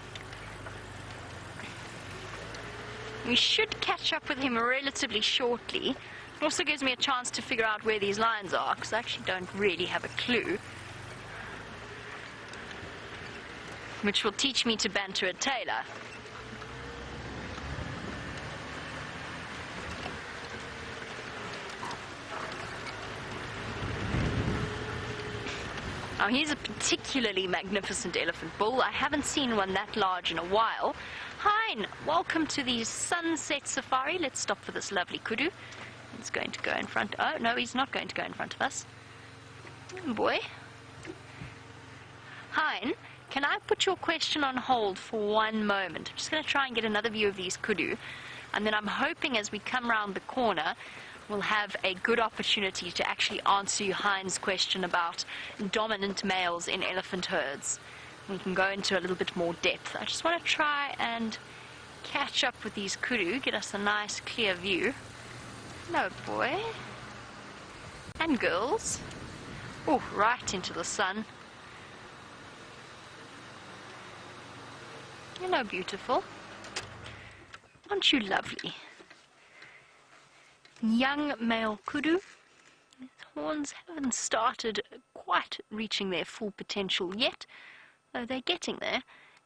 We should catch up with him relatively shortly. It also gives me a chance to figure out where these lions are, because I actually don't really have a clue. Which will teach me to banter at Taylor. Now, he's a particularly magnificent elephant bull. I haven't seen one that large in a while. Hein, welcome to the Sunset Safari. Let's stop for this lovely kudu. He's going to go in front. Oh, no, he's not going to go in front of us. Boy. Hein, can I put your question on hold for one moment? I'm just going to try and get another view of these kudu. And then I'm hoping as we come round the corner, we'll have a good opportunity to actually answer Hein's question about dominant males in elephant herds. We can go into a little bit more depth. I just want to try and catch up with these kudu, get us a nice clear view. Hello, boy. And girls. Oh, right into the sun. Hello, beautiful. Aren't you lovely? Young male kudu. His horns haven't started quite reaching their full potential yet, though they're getting there,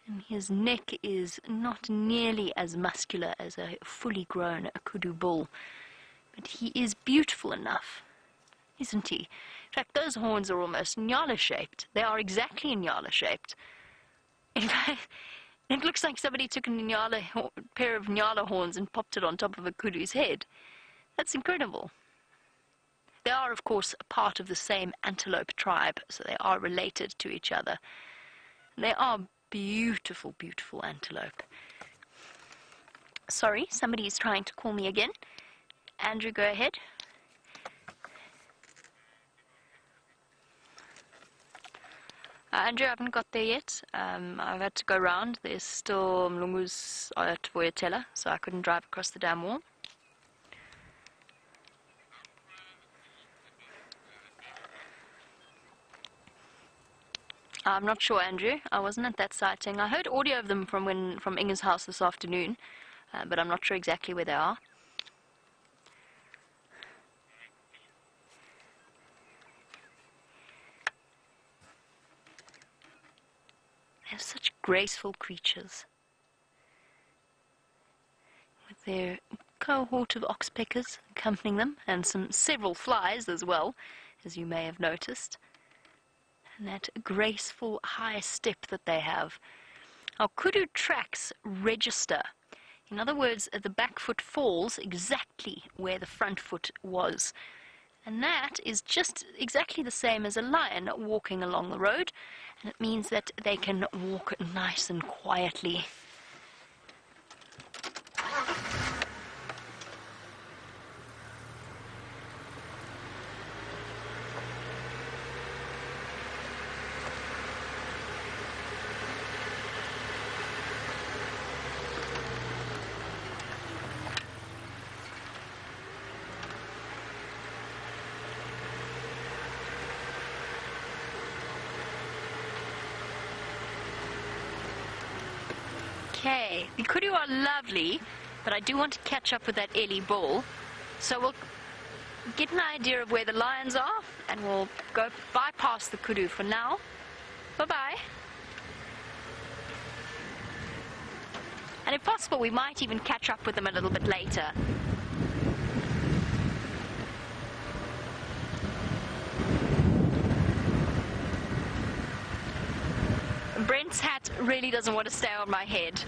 and his neck is not nearly as muscular as a fully grown kudu bull, but he is beautiful enough, isn't he? In fact, those horns are almost nyala-shaped. They are exactly nyala-shaped. In fact, it looks like somebody took a pair of nyala horns and popped it on top of a kudu's head. That's incredible. They are, of course, a part of the same antelope tribe, so they are related to each other. They are beautiful, beautiful antelope. Sorry, somebody is trying to call me again. Andrew, go ahead. Andrew, I haven't got there yet. I've had to go round. There's still mlungus at Voyatella, so I couldn't drive across the dam wall. I'm not sure, Andrew. I wasn't at that sighting. I heard audio of them from Inge's house this afternoon, but I'm not sure exactly where they are. They're such graceful creatures, with their cohort of oxpeckers accompanying them, and several flies as well, as you may have noticed. And that graceful high step that they have. Our kudu tracks register In other words, the back foot falls exactly where the front foot was. And that is just exactly the same as a lion walking along the road. And it means that they can walk nice and quietly. Okay, the kudu are lovely, but I do want to catch up with that Ellie bull. So we'll get an idea of where the lions are, and we'll go bypass the kudu for now. Bye-bye. And if possible, we might even catch up with them a little bit later. Brent's hat really doesn't want to stay on my head,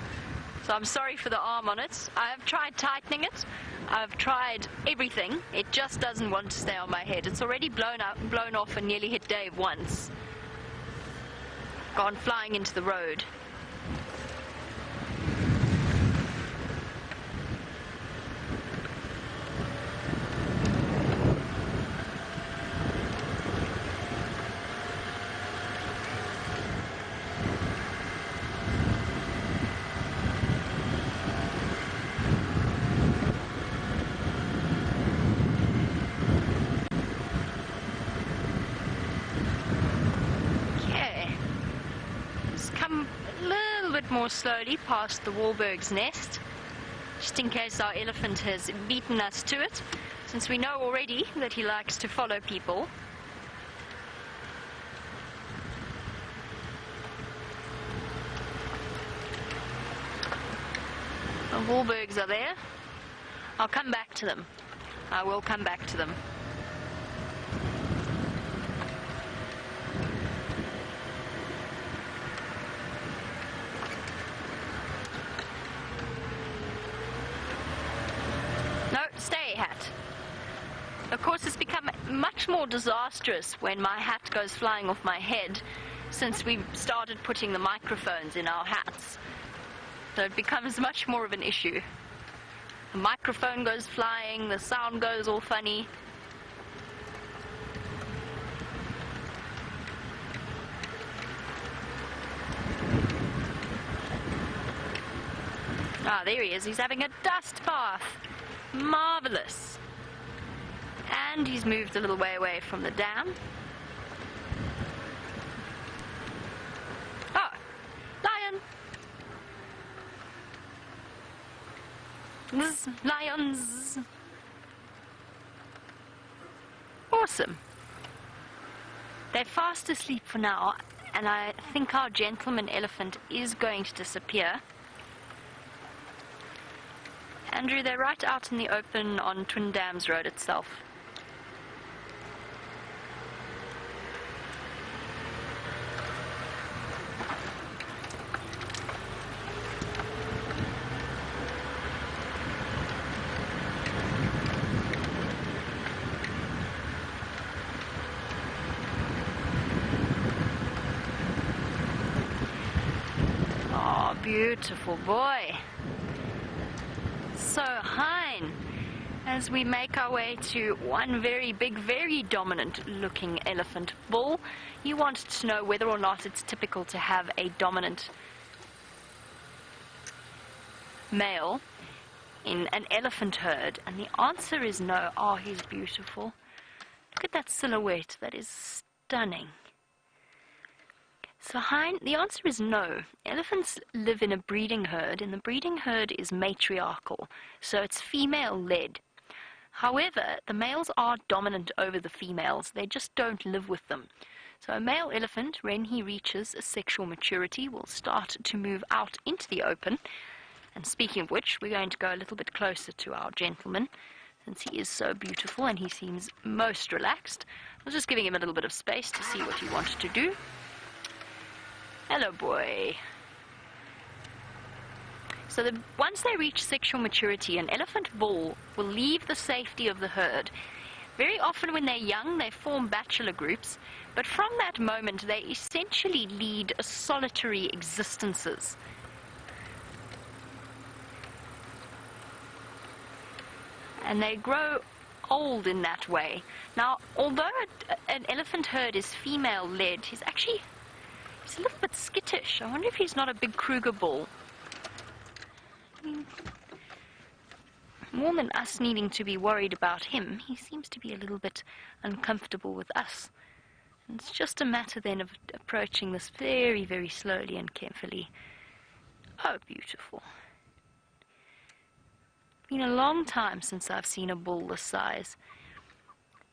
so I'm sorry for the arm on it. I have tried tightening it. I've tried everything. It just doesn't want to stay on my head. It's already blown off and nearly hit Dave once. Gone flying into the road. More slowly past the Wahlberg's nest, just in case our elephant has beaten us to it, since we know already that he likes to follow people. The Wahlbergs are there. I'll come back to them. I will come back to them. Of course, it's become much more disastrous when my hat goes flying off my head since we've started putting the microphones in our hats. So it becomes much more of an issue. The microphone goes flying, the sound goes all funny. Ah, there he is. He's having a dust bath. Marvelous. And he's moved a little way away from the dam. Oh, lion! Lions! Awesome. They're fast asleep for now, and I think our gentleman elephant is going to disappear. Andrew, they're right out in the open on Twin Dams Road itself. Oh, beautiful boy. So, Hein, as we make our way to one very big, very dominant looking elephant bull, you wanted to know whether or not it's typical to have a dominant male in an elephant herd, and the answer is no. Oh, he's beautiful. Look at that silhouette. That is stunning. So, Hein, the answer is no. Elephants live in a breeding herd, and the breeding herd is matriarchal, so it's female-led. However, the males are dominant over the females. They just don't live with them. So a male elephant, when he reaches sexual maturity, will start to move out into the open. And speaking of which, we're going to go a little bit closer to our gentleman, since he is so beautiful and he seems most relaxed. I was just giving him a little bit of space to see what he wanted to do. Hello, boy. So once they reach sexual maturity, an elephant bull will leave the safety of the herd. Very often when they're young, they form bachelor groups, but from that moment, they essentially lead solitary existences. And they grow old in that way. Now, although an elephant herd is female-led, he's a little bit skittish. I wonder if he's not a big Kruger bull. More than us needing to be worried about him, he seems to be a little bit uncomfortable with us. And it's just a matter then of approaching this very, very slowly and carefully. Oh, beautiful. It's been a long time since I've seen a bull this size.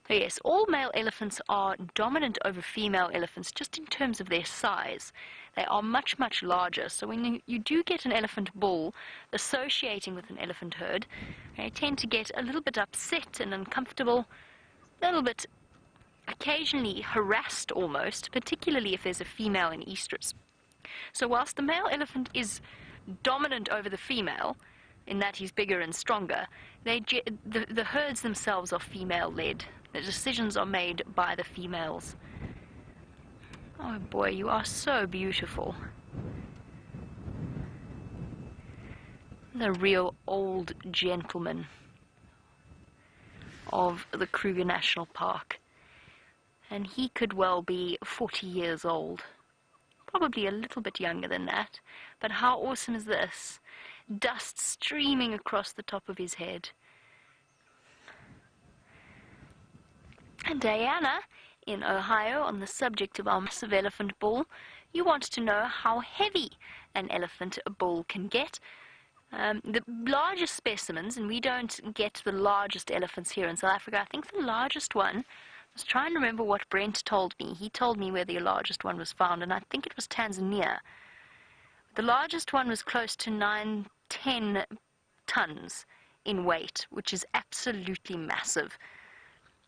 So yes, all male elephants are dominant over female elephants just in terms of their size. They are much, much larger. So when you do get an elephant bull associating with an elephant herd, they tend to get a little bit upset and uncomfortable, a little bit occasionally harassed almost, particularly if there's a female in estrus. So whilst the male elephant is dominant over the female, in that he's bigger and stronger, the herds themselves are female-led. The decisions are made by the females. Oh boy, you are so beautiful. The real old gentleman of the Kruger National Park. And he could well be 40 years old. Probably a little bit younger than that. But how awesome is this? Dust streaming across the top of his head. And Diana, in Ohio, on the subject of our massive elephant bull, you want to know how heavy an elephant bull can get. The largest specimens, and we don't get the largest elephants here in South Africa, I think the largest one, I was trying to remember what Brent told me. He told me where the largest one was found, and I think it was Tanzania. The largest one was close to 9-10 tons in weight, which is absolutely massive.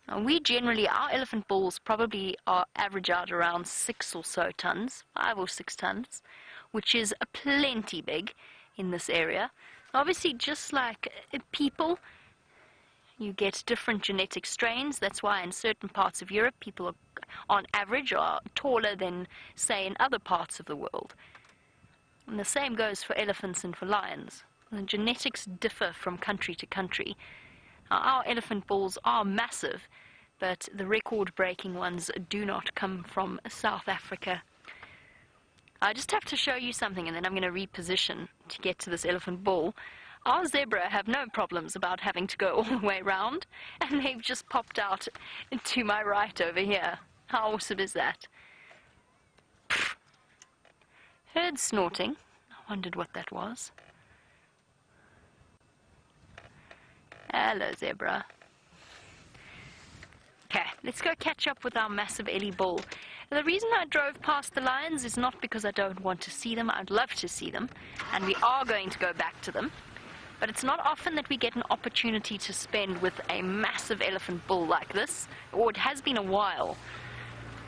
Now our elephant bulls probably average out around 6 or so tons, 5 or 6 tons, which is plenty big in this area. Obviously, just like people, you get different genetic strains. That's why in certain parts of Europe, people on average are taller than, say, in other parts of the world. And the same goes for elephants and for lions. The genetics differ from country to country. Now, our elephant bulls are massive, but the record-breaking ones do not come from South Africa. I just have to show you something, and then I'm going to reposition to get to this elephant bull. Our zebra have no problems about having to go all the way around, and they've just popped out to my right over here. How awesome is that? Heard snorting. I wondered what that was. Hello, zebra. Okay, let's go catch up with our massive Ellie bull. The reason I drove past the lions is not because I don't want to see them. I'd love to see them, and we are going to go back to them. But it's not often that we get an opportunity to spend with a massive elephant bull like this, or it has been a while.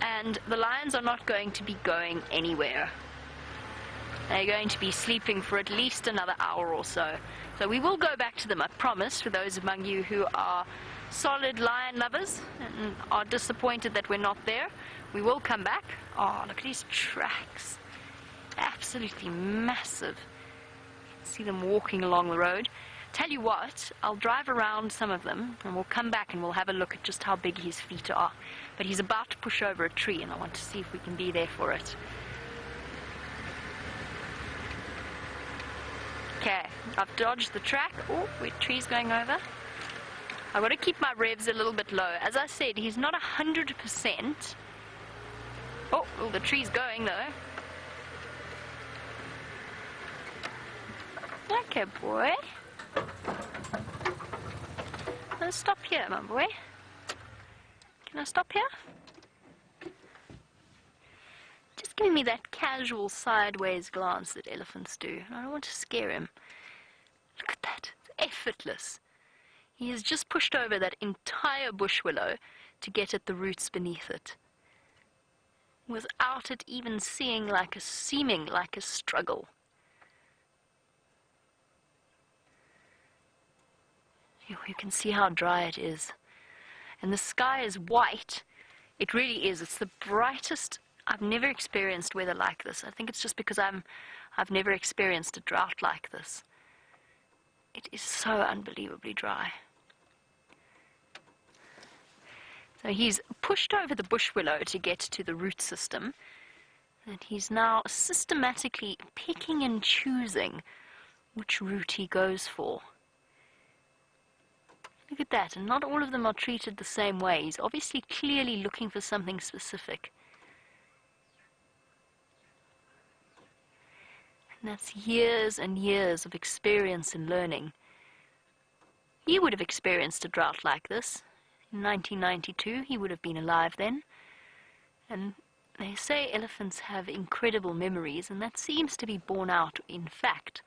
And the lions are not going to be going anywhere. They're going to be sleeping for at least another hour or so. So we will go back to them, I promise, for those among you who are solid lion lovers and are disappointed that we're not there. We will come back. Oh, look at these tracks. Absolutely massive. You can see them walking along the road. Tell you what, I'll drive around some of them and we'll come back and we'll have a look at just how big his feet are. But he's about to push over a tree and I want to see if we can be there for it. Okay, I've dodged the track. Oh, where tree's going over. I've got to keep my revs a little bit low. As I said, he's not 100%. Oh, well, the tree's going though. Okay, boy. Let's stop here, my boy. Can I stop here? Just giving me that casual sideways glance that elephants do. I don't want to scare him. Look at that. It's effortless. He has just pushed over that entire bush willow to get at the roots beneath it, without it even seeming like a struggle. You can see how dry it is. And the sky is white. It really is. It's the brightest. I've never experienced weather like this. I think it's just because I've never experienced a drought like this. It is so unbelievably dry. So he's pushed over the bush willow to get to the root system, and he's now systematically picking and choosing which root he goes for. Look at that, and not all of them are treated the same way. He's obviously clearly looking for something specific. And that's years and years of experience and learning. He would have experienced a drought like this. In 1992, he would have been alive then. And they say elephants have incredible memories, and that seems to be borne out in fact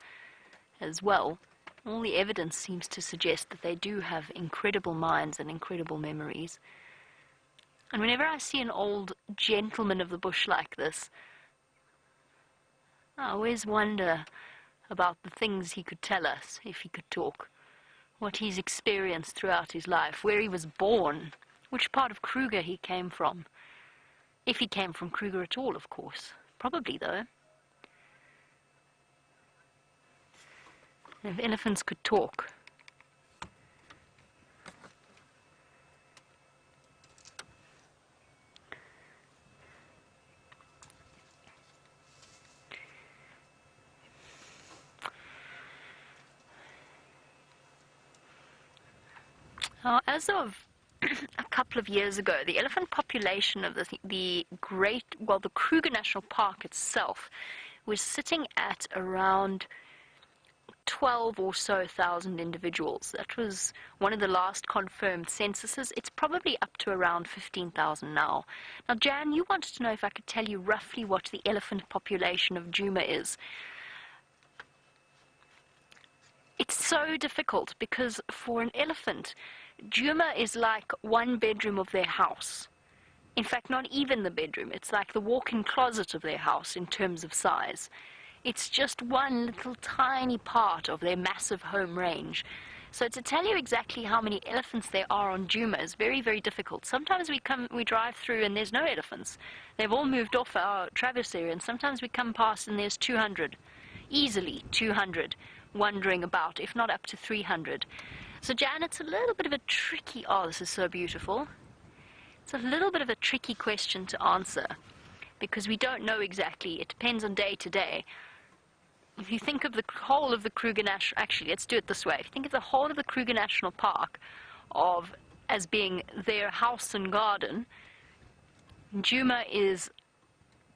as well. All the evidence seems to suggest that they do have incredible minds and incredible memories. And whenever I see an old gentleman of the bush like this, I always wonder about the things he could tell us if he could talk. What he's experienced throughout his life, where he was born, which part of Kruger he came from. If he came from Kruger at all, of course. Probably, though. If elephants could talk. Now, as of a couple of years ago, the elephant population of the Kruger National Park itself was sitting at around 12 or so thousand individuals. That was one of the last confirmed censuses. It's probably up to around 15,000 now. Now, Jan, you wanted to know if I could tell you roughly what the elephant population of Djuma is. It's so difficult because for an elephant, Djuma is like one bedroom of their house. In fact, not even the bedroom. It's like the walk-in closet of their house in terms of size. It's just one little tiny part of their massive home range. So to tell you exactly how many elephants there are on Djuma is very, very difficult. Sometimes we drive through and there's no elephants. They've all moved off our traverse area, and sometimes we come past and there's 200. Easily 200 wandering about, if not up to 300. So Jan, it's a little bit of a tricky, oh, this is so beautiful. It's a little bit of a tricky question to answer because we don't know exactly. It depends on day to day. If you think of the whole of the Kruger National, actually, let's do it this way. If you think of the whole of the Kruger National Park as being their house and garden, Djuma is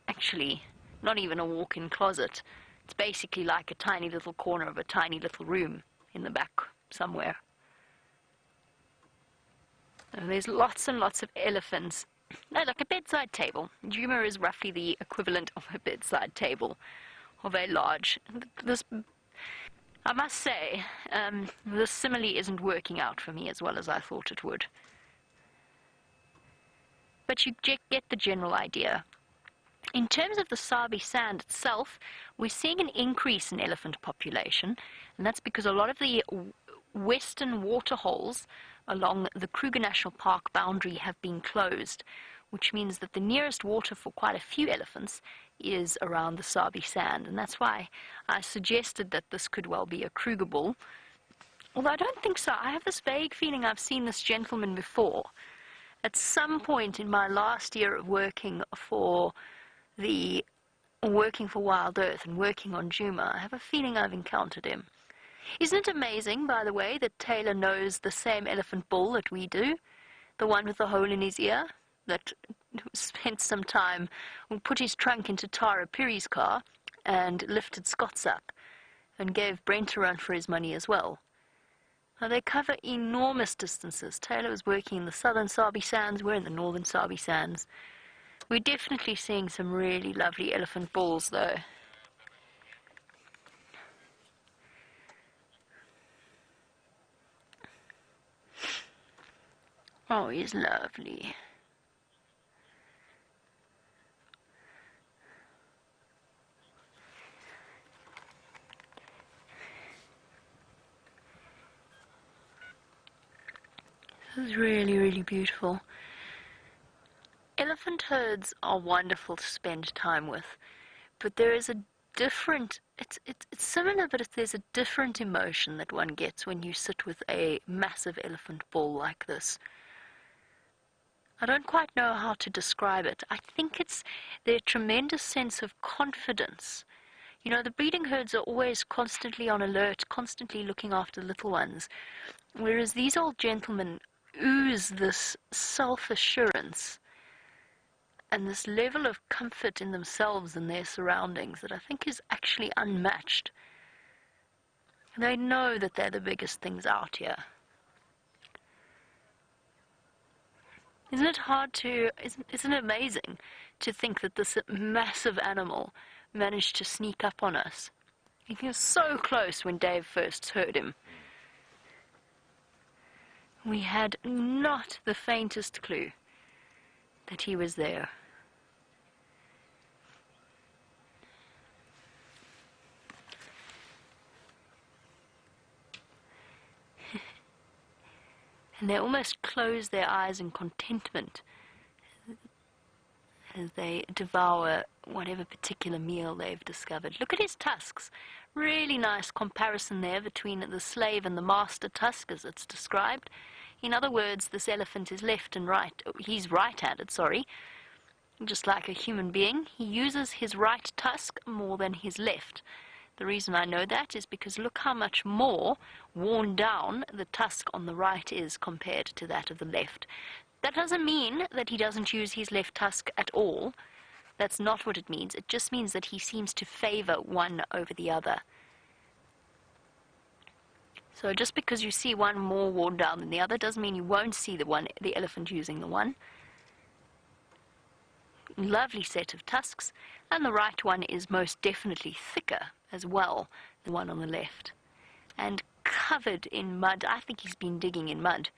actually not even a walk-in closet. It's basically like a tiny little corner of a tiny little room in the back somewhere. And there's lots and lots of elephants. No, like a bedside table. Djuma is roughly the equivalent of a bedside table, of a large. This, I must say, this simile isn't working out for me as well as I thought it would. But you get the general idea. In terms of the Sabi Sand itself, we're seeing an increase in elephant population, and that's because a lot of the western waterholes along the Kruger National Park boundary have been closed, which means that the nearest water for quite a few elephants is around the Sabi Sand, and that's why I suggested that this could well be a Kruger bull. Although I don't think so. I have this vague feeling I've seen this gentleman before. At some point in my last year of working for Wild Earth and working on Djuma, I have a feeling I've encountered him. Isn't it amazing, by the way, that Taylor knows the same elephant bull that we do? The one with the hole in his ear that spent some time, put his trunk into Tara Piri's car and lifted Scott's up and gave Brent a run for his money as well. Now, they cover enormous distances. Taylor was working in the southern Sabi Sands, we're in the northern Sabi Sands. We're definitely seeing some really lovely elephant bulls, though. Oh, he's lovely. This is really, really beautiful. Elephant herds are wonderful to spend time with, but there is a different, it's similar, but there's a different emotion that one gets when you sit with a massive elephant bull like this. I don't quite know how to describe it. I think it's their tremendous sense of confidence. You know, the breeding herds are always constantly on alert, constantly looking after little ones, whereas these old gentlemen ooze this self-assurance and this level of comfort in themselves and their surroundings that I think is actually unmatched. They know that they're the biggest things out here. Isn't it hard to, isn't it amazing to think that this massive animal managed to sneak up on us? He was so close when Dave first heard him. We had not the faintest clue that he was there. And they almost close their eyes in contentment as they devour whatever particular meal they've discovered. Look at his tusks. Really nice comparison there between the slave and the master tusk as it's described. In other words, this elephant is left and right. He's right-handed, sorry. Just like a human being, he uses his right tusk more than his left. The reason I know that is because look how much more worn down the tusk on the right is compared to that of the left. That doesn't mean that he doesn't use his left tusk at all. That's not what it means. It just means that he seems to favor one over the other. So just because you see one more worn down than the other doesn't mean you won't see the elephant using the one. Lovely set of tusks, and the right one is most definitely thicker as well, the one on the left, and covered in mud. I think he's been digging in mud.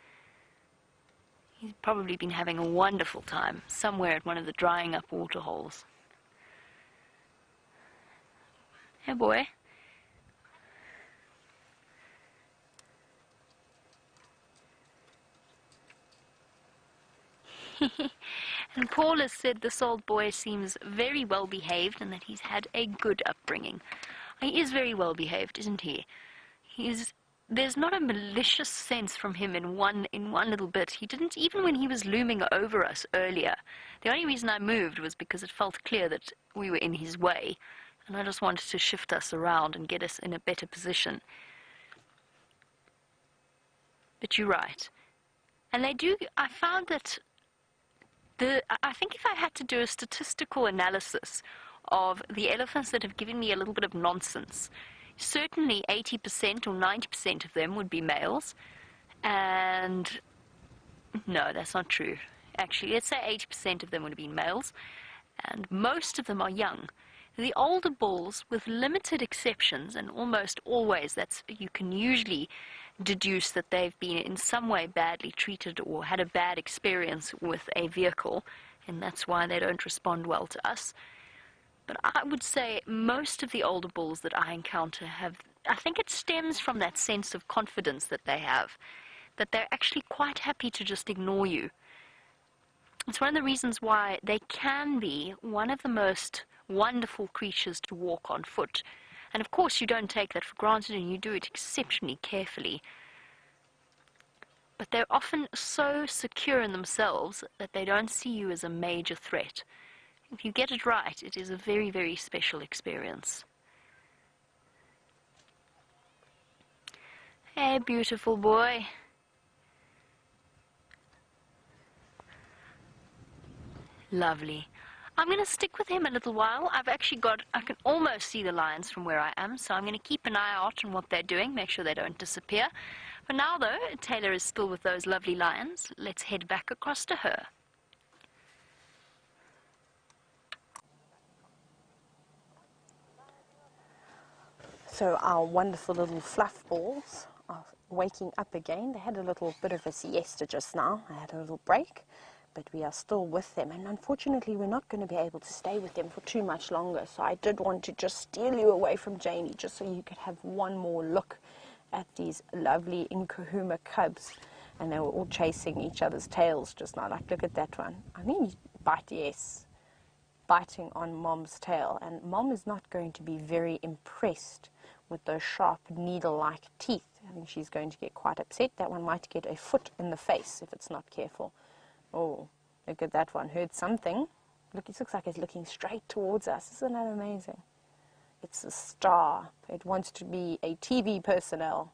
He's probably been having a wonderful time somewhere at one of the drying up water holes. Hey boy. And Paul has said this old boy seems very well behaved and that he's had a good upbringing. He is very well behaved, isn't he? There's not a malicious sense from him in one little bit. He didn't, even when he was looming over us earlier. The only reason I moved was because it felt clear that we were in his way, and I just wanted to shift us around and get us in a better position. But you're right. And I found that I think if I had to do a statistical analysis of the elephants that have given me a little bit of nonsense, certainly 80% or 90% of them would be males. And no, that's not true. Actually, let's say 80% of them would have been males, and most of them are young. The older bulls, with limited exceptions, and almost always you can usually deduce that they've been in some way badly treated or had a bad experience with a vehicle, and that's why they don't respond well to us. But I would say most of the older bulls that I encounter I think it stems from that sense of confidence that they have, that they're actually quite happy to just ignore you. It's one of the reasons why they can be one of the most wonderful creatures to walk on foot. And of course you don't take that for granted, and you do it exceptionally carefully. But they're often so secure in themselves that they don't see you as a major threat. If you get it right, it is a very, very special experience. Hey, beautiful boy. Lovely. I'm going to stick with him a little while. I can almost see the lions from where I am, so I'm going to keep an eye out on what they're doing, make sure they don't disappear. For now, though, Taylor is still with those lovely lions. Let's head back across to her. So our wonderful little fluff balls are waking up again. They had a little bit of a siesta just now. I had a little break, but we are still with them. And unfortunately, we're not going to be able to stay with them for too much longer. So I did want to just steal you away from Janie, just so you could have one more look at these lovely Nkahuma cubs. And they were all chasing each other's tails just now. Like, look at that one. I mean, bite, yes. Biting on Mom's tail. And Mom is not going to be very impressed with those sharp, needle-like teeth. I think she's going to get quite upset. That one might get a foot in the face if it's not careful. Oh, look at that one. Heard something. Look, it looks like it's looking straight towards us. Isn't that amazing? It's a star. It wants to be a TV personnel.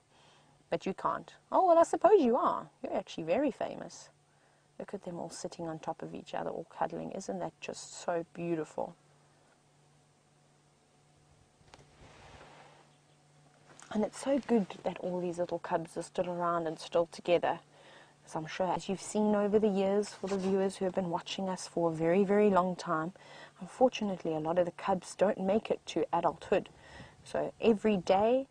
But you can't. Oh, well, I suppose you are. You're actually very famous. Look at them all sitting on top of each other, all cuddling. Isn't that just so beautiful? And it's so good that all these little cubs are still around and still together. As I'm sure, as you've seen over the years, for the viewers who have been watching us for a very, very long time, unfortunately, a lot of the cubs don't make it to adulthood. So every day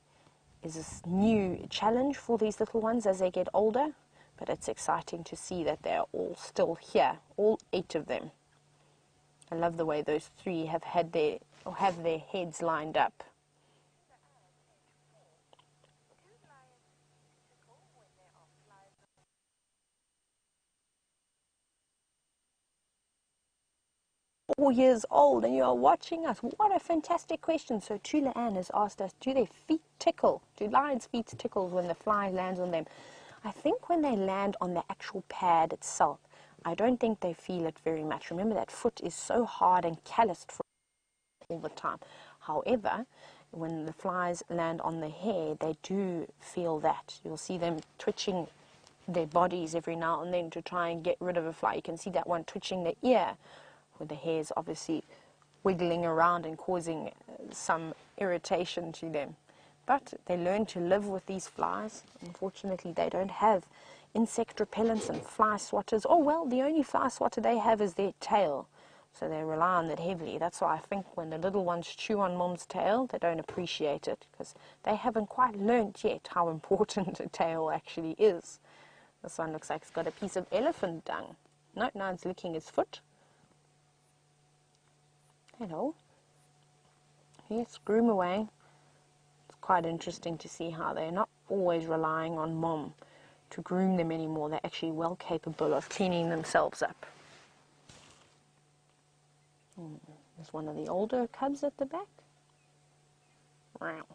is a new challenge for these little ones as they get older. But it's exciting to see that they're all still here, all 8 of them. I love the way those 3 have their heads lined up. Four years old and you are watching us. What a fantastic question. So Tula Ann has asked us, do their feet tickle? Do lions' feet tickle when the fly lands on them? I think when they land on the actual pad itself, I don't think they feel it very much. Remember, that foot is so hard and calloused for all the time. However, when the flies land on the hair, they do feel that. You'll see them twitching their bodies every now and then to try and get rid of a fly. You can see that one twitching the ear, where the hair is obviously wiggling around and causing some irritation to them. But they learn to live with these flies. Unfortunately, they don't have insect repellents and fly swatters. Oh, well, the only fly swatter they have is their tail. So they rely on that heavily. That's why I think when the little ones chew on Mom's tail, they don't appreciate it, because they haven't quite learnt yet how important a tail actually is. This one looks like it's got a piece of elephant dung. No, now it's licking his foot. Hello. Yes, groom away. It's quite interesting to see how they're not always relying on Mom to groom them anymore. They're actually well capable of cleaning themselves up. There's one of the older cubs at the back. Wow.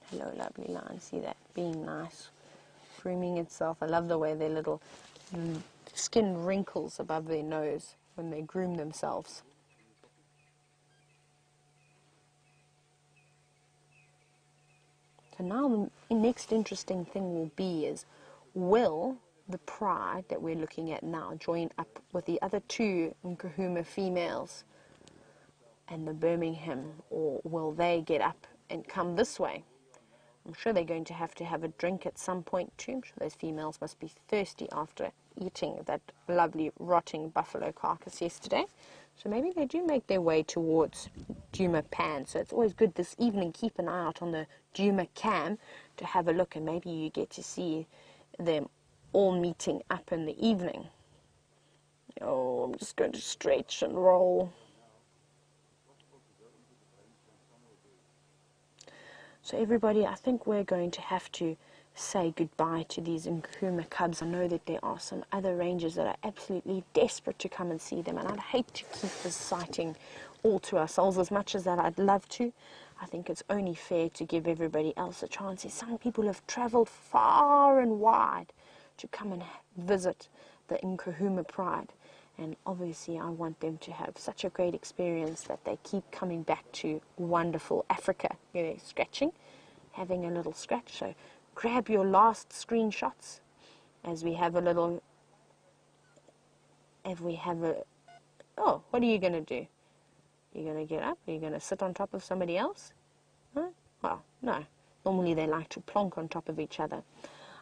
Hello, lovely lion. See that? Being nice. Grooming itself. I love the way their little skin wrinkles above their nose when they groom themselves. So now the next interesting thing will be is, will the pride that we're looking at now join up with the other 2 Nkuhuma females and the Birmingham, or will they get up and come this way? I'm sure they're going to have a drink at some point too. I'm sure those females must be thirsty after eating that lovely rotting buffalo carcass yesterday. So maybe they do make their way towards Duma Pan. So it's always good this evening, keep an eye out on the Duma cam to have a look, and maybe you get to see them all meeting up in the evening. Oh, I'm just going to stretch and roll. So everybody, I think we're going to have to say goodbye to these Nkuhuma cubs. I know that there are some other rangers that are absolutely desperate to come and see them, and I'd hate to keep this sighting all to ourselves as much as that I'd love to. I think it's only fair to give everybody else a chance. Some people have travelled far and wide to come and visit the Nkuhuma Pride, and obviously I want them to have such a great experience that they keep coming back to wonderful Africa. You know, scratching, having a little scratch. So grab your last screenshots as we have a little, oh, what are you going to do? You're going to get up? Are you going to sit on top of somebody else? Huh? Well, no. Normally they like to plonk on top of each other.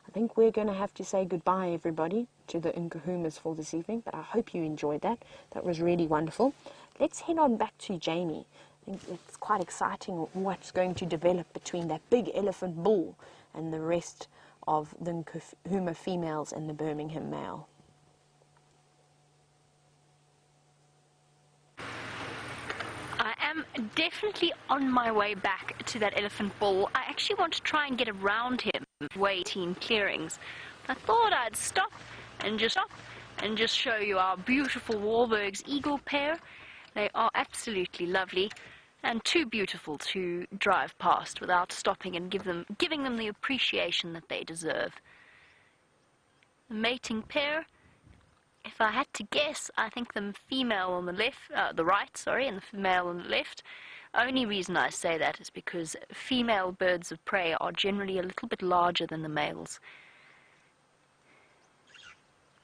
I think we're going to have to say goodbye, everybody, to the Nkuhumas for this evening, but I hope you enjoyed that. That was really wonderful. Let's head on back to Jamie. I think it's quite exciting what's going to develop between that big elephant bull and the rest of the Nkuhuma females and the Birmingham male. I am am definitely on my way back to that elephant bull. I actually want to try and get around him way 18 clearings. I thought I'd stop and just show you our beautiful Wahlberg's eagle pair. They are absolutely lovely and too beautiful to drive past without stopping and giving them the appreciation that they deserve. The mating pair, if I had to guess, I think the female on the left, the right, sorry, and the male on the left. Only reason I say that is because female birds of prey are generally a little bit larger than the males.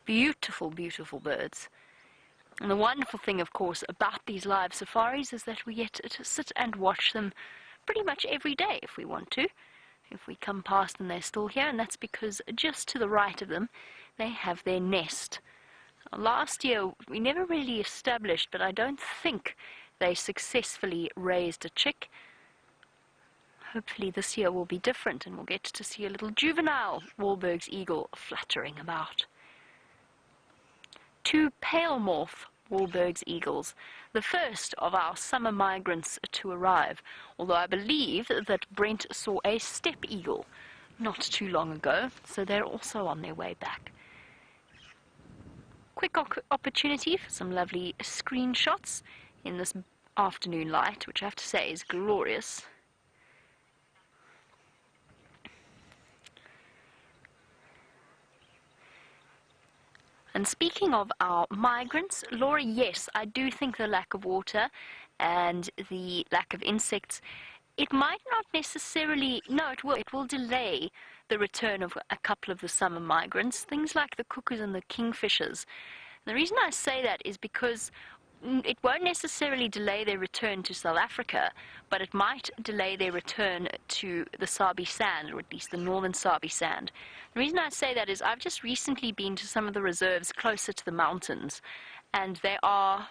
Beautiful, beautiful birds. And the wonderful thing, of course, about these live safaris is that we get to sit and watch them pretty much every day if we want to. If we come past and they're still here, and that's because just to the right of them, they have their nest. Last year, we never really established, but I don't think they successfully raised a chick. Hopefully this year will be different, and we'll get to see a little juvenile Wahlberg's eagle fluttering about. 2 pale morph Wahlberg's eagles, the first of our summer migrants to arrive, although I believe that Brent saw a steppe eagle not too long ago, so they're also on their way back. Quick opportunity for some lovely screenshots in this afternoon light, which I have to say is glorious. And speaking of our migrants, Laura, yes, I do think the lack of water and the lack of insects, it might not necessarily, no, it will delay the return of a couple of the summer migrants, things like the cuckoos and the kingfishers. The reason I say that is because it won't necessarily delay their return to South Africa, but it might delay their return to the Sabi Sand, or at least the northern Sabi Sand. The reason I say that is I've just recently been to some of the reserves closer to the mountains, and they are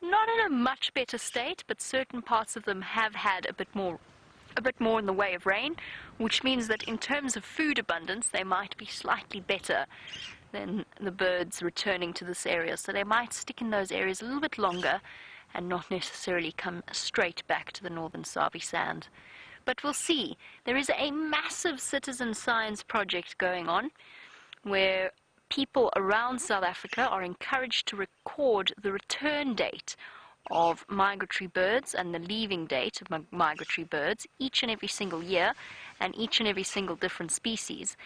not in a much better state, but certain parts of them have had a bit more in the way of rain, which means that in terms of food abundance, they might be slightly better than the birds returning to this area. So they might stick in those areas a little bit longer and not necessarily come straight back to the northern Sabi Sand. But we'll see. There is a massive citizen science project going on where people around South Africa are encouraged to record the return date of migratory birds and the leaving date of migratory birds each and every single year, and each and every single different species,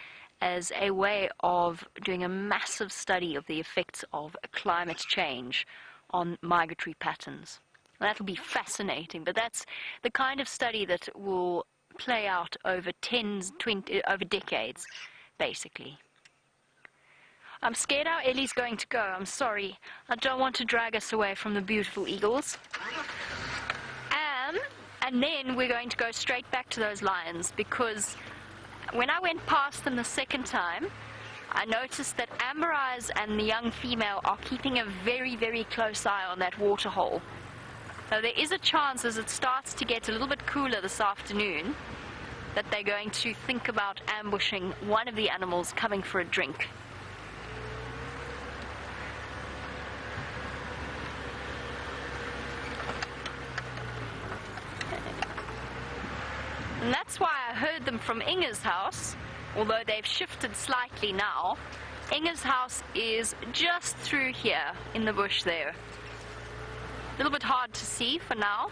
as a way of doing a massive study of the effects of climate change on migratory patterns. That'll be fascinating, but that's the kind of study that will play out over over decades, basically. I'm scared how Ellie's going to go. I'm sorry. I don't want to drag us away from the beautiful eagles. And then we're going to go straight back to those lions, because when I went past them the second time, I noticed that Amber Eyes and the young female are keeping a very, very close eye on that water hole. So there is a chance, as it starts to get a little bit cooler this afternoon, that they're going to think about ambushing one of the animals coming for a drink. And that's why I heard them from Inge's house, although they've shifted slightly now. Inge's house is just through here in the bush there. A little bit hard to see for now.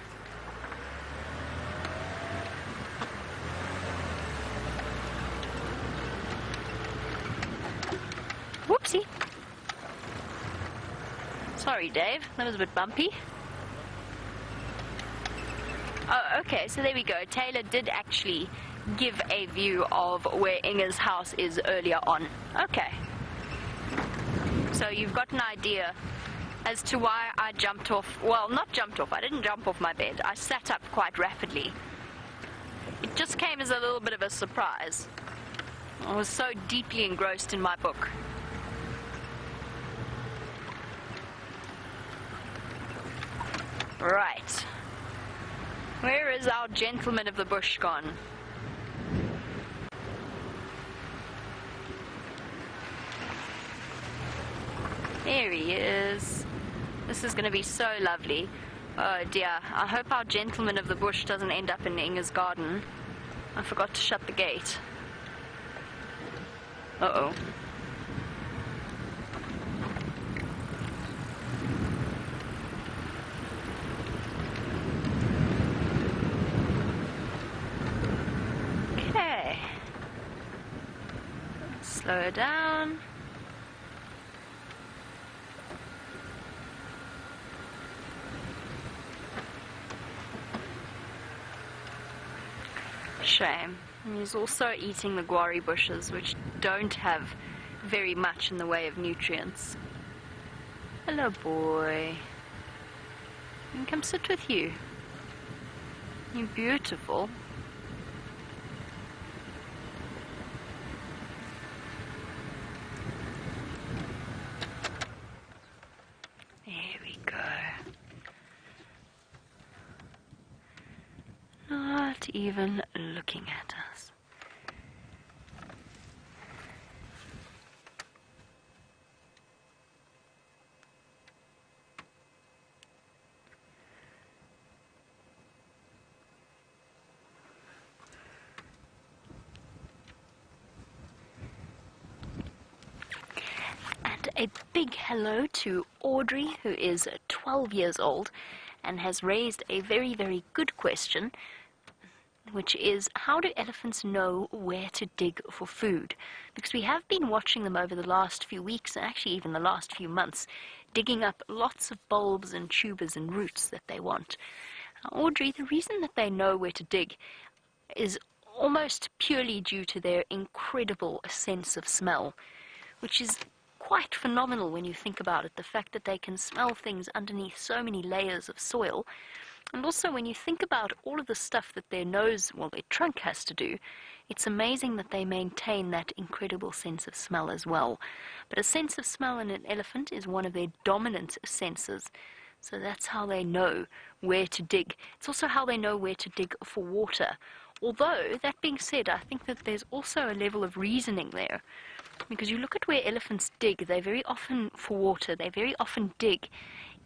Whoopsie. Sorry, Dave, that was a bit bumpy. Oh, okay, so there we go. Taylor did actually give a view of where Inge's house is earlier on. Okay. So you've got an idea as to why I jumped off. Well, not jumped off. I didn't jump off my bed. I sat up quite rapidly. It just came as a little bit of a surprise. I was so deeply engrossed in my book. Right. Where is our gentleman of the bush gone? There he is. This is going to be so lovely. Oh dear, I hope our gentleman of the bush doesn't end up in Inge's garden. I forgot to shut the gate. Uh-oh. Okay. Slow her down. Shame. And he's also eating the guarri bushes, which don't have very much in the way of nutrients. Hello, boy. I can come sit with you. You're beautiful. There we go. Not even looking at us. And a big hello to Audrey, who is 12 years old and has raised a very, very good question, which is, how do elephants know where to dig for food? Because we have been watching them over the last few weeks, and actually even the last few months, digging up lots of bulbs and tubers and roots that they want. Now, Audrey, the reason that they know where to dig is almost purely due to their incredible sense of smell, which is quite phenomenal when you think about it, the fact that they can smell things underneath so many layers of soil. And also when you think about all of the stuff that their nose, well, their trunk has to do, it's amazing that they maintain that incredible sense of smell as well. But a sense of smell in an elephant is one of their dominant senses. So that's how they know where to dig. It's also how they know where to dig for water. Although, that being said, I think that there's also a level of reasoning there. Because you look at where elephants dig, they very often, for water, they very often dig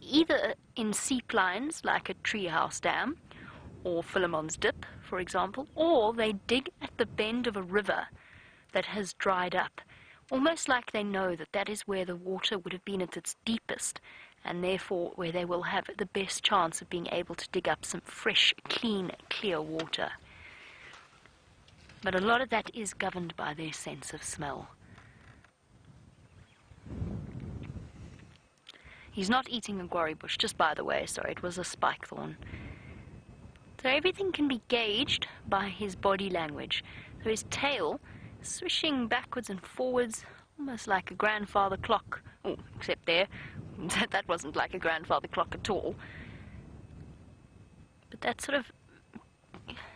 either in seep lines, like a treehouse dam, or Philemon's Dip, for example, or they dig at the bend of a river that has dried up, almost like they know that that is where the water would have been at its deepest, and therefore where they will have the best chance of being able to dig up some fresh, clean, clear water. But a lot of that is governed by their sense of smell. He's not eating a guarri bush, just by the way, sorry, it was a spike thorn. So everything can be gauged by his body language. So his tail swishing backwards and forwards, almost like a grandfather clock. Oh, except there, that wasn't like a grandfather clock at all. But that sort of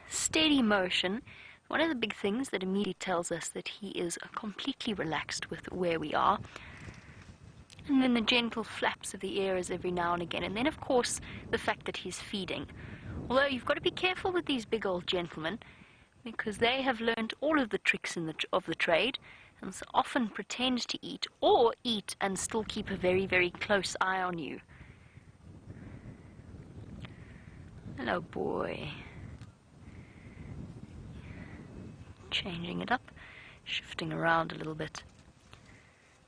steady motion, one of the big things that immediately tells us that he is completely relaxed with where we are. And then the gentle flaps of the ears every now and again. And then, of course, the fact that he's feeding. Although you've got to be careful with these big old gentlemen, because they have learned all of the tricks of the trade, and so often pretend to eat, or eat and still keep a very, very close eye on you. Hello, boy. Changing it up, shifting around a little bit.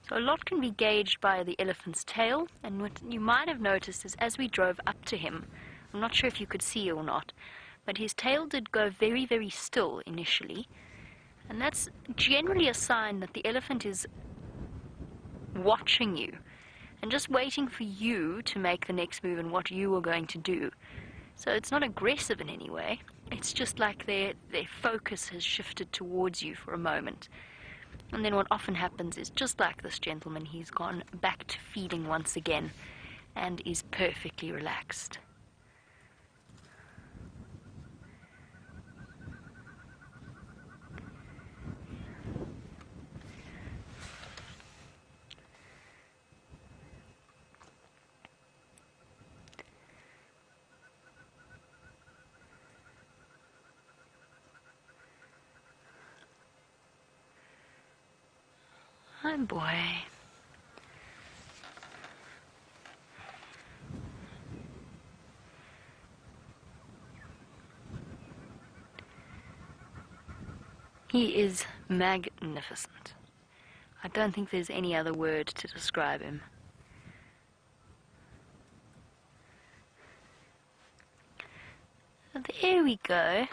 So a lot can be gauged by the elephant's tail, and what you might have noticed is as we drove up to him, I'm not sure if you could see or not, but his tail did go very, very still initially, and that's generally a sign that the elephant is watching you and just waiting for you to make the next move and what you are going to do. So it's not aggressive in any way, it's just like their focus has shifted towards you for a moment. And then what often happens is, just like this gentleman, he's gone back to feeding once again and is perfectly relaxed. Hi, boy. He is magnificent. I don't think there's any other word to describe him. There we go.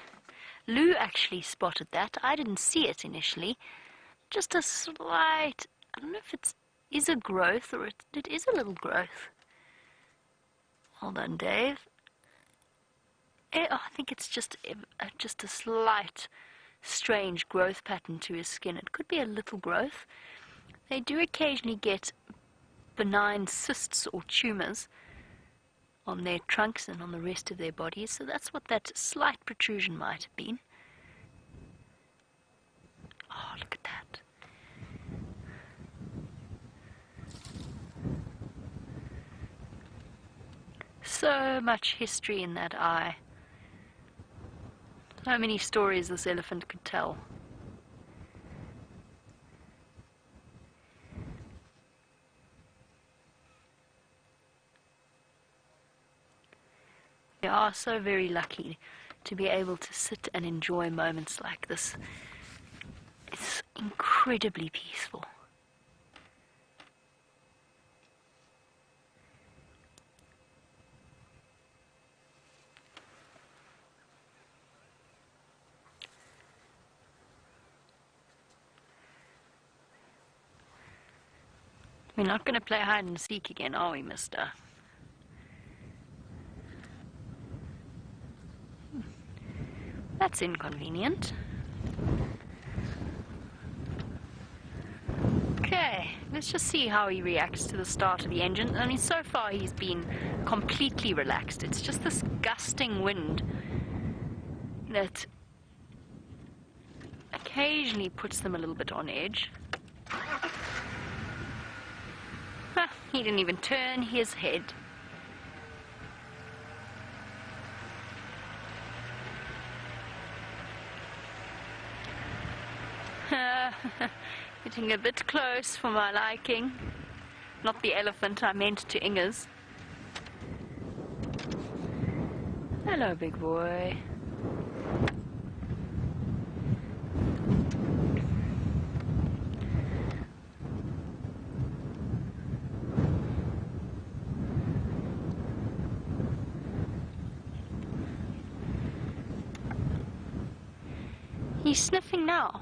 Lou actually spotted that. I didn't see it initially. Just a slight, I don't know if it is a growth or it is a little growth. Hold on, Dave. Oh, I think it's just a slight, strange growth pattern to his skin. It could be a little growth. They do occasionally get benign cysts or tumors on their trunks and on the rest of their bodies, so that's what that slight protrusion might have been. Oh, look at that. So much history in that eye. So many stories this elephant could tell. We are so very lucky to be able to sit and enjoy moments like this. It's incredibly peaceful. We're not going to play hide and seek again, are we, mister? That's inconvenient. Okay, let's just see how he reacts to the start of the engine. I mean, so far he's been completely relaxed. It's just this gusting wind that occasionally puts them a little bit on edge. He didn't even turn his head. Getting a bit close for my liking. Not the elephant, I meant to Inga's. Hello, big boy. He's sniffing now.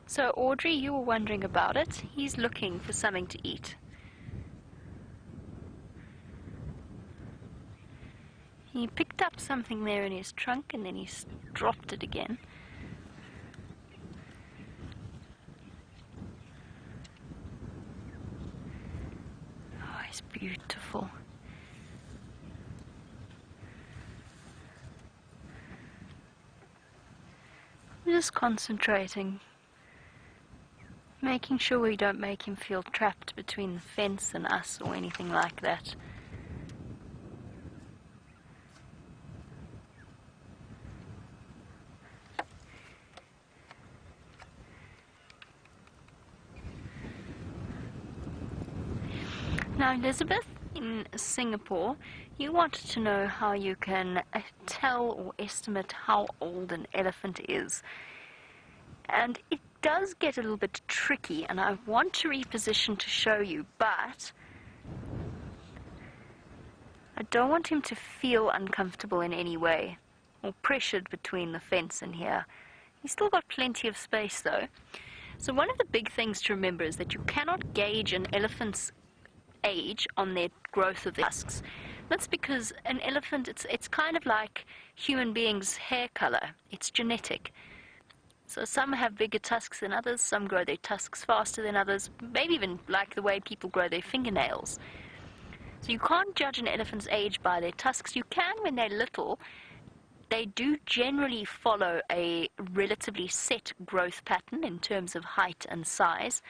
So, Audrey, you were wondering about it. He's looking for something to eat. He picked up something there in his trunk and then he dropped it again. Oh, he's beautiful. Just concentrating. Making sure we don't make him feel trapped between the fence and us or anything like that. Now, Elizabeth, in Singapore, you wanted to know how you can tell or estimate how old an elephant is. And it does get a little bit tricky, and I want to reposition to show you, but I don't want him to feel uncomfortable in any way or pressured between the fence and here. He's still got plenty of space though. So one of the big things to remember is that you cannot gauge an elephant's age on their growth of their tusks. That's because an elephant, it's kind of like human beings' hair color. It's genetic. So some have bigger tusks than others, some grow their tusks faster than others, maybe even like the way people grow their fingernails. So you can't judge an elephant's age by their tusks. You can when they're little. They do generally follow a relatively set growth pattern in terms of height and size.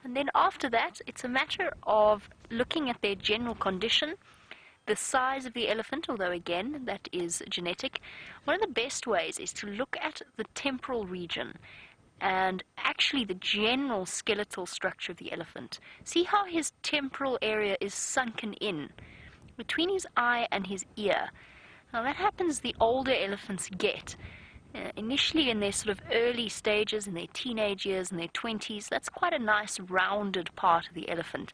And then after that, it's a matter of looking at their general condition, the size of the elephant, although again, that is genetic. One of the best ways is to look at the temporal region and actually the general skeletal structure of the elephant. See how his temporal area is sunken in between his eye and his ear. Now that happens the older elephants get. Initially in their sort of early stages, in their teenage years, in their 20s, that's quite a nice rounded part of the elephant.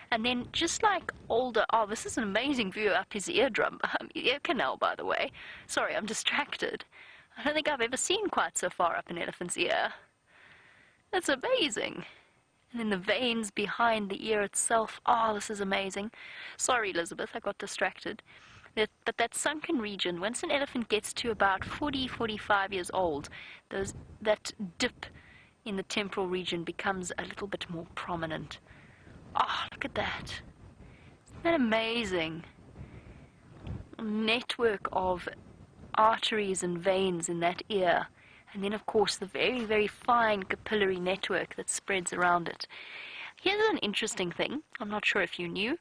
And then just like older, oh, this is an amazing view up his eardrum, ear canal, by the way. Sorry, I'm distracted. I don't think I've ever seen quite so far up an elephant's ear. That's amazing. And then the veins behind the ear itself. Oh, this is amazing. Sorry, Elizabeth, I got distracted. But that sunken region, once an elephant gets to about 40, 45 years old, that dip in the temporal region becomes a little bit more prominent. Oh, look at that. Isn't that amazing? A network of arteries and veins in that ear. And then, of course, the very, very fine capillary network that spreads around it. Here's an interesting thing. I'm not sure if you knew.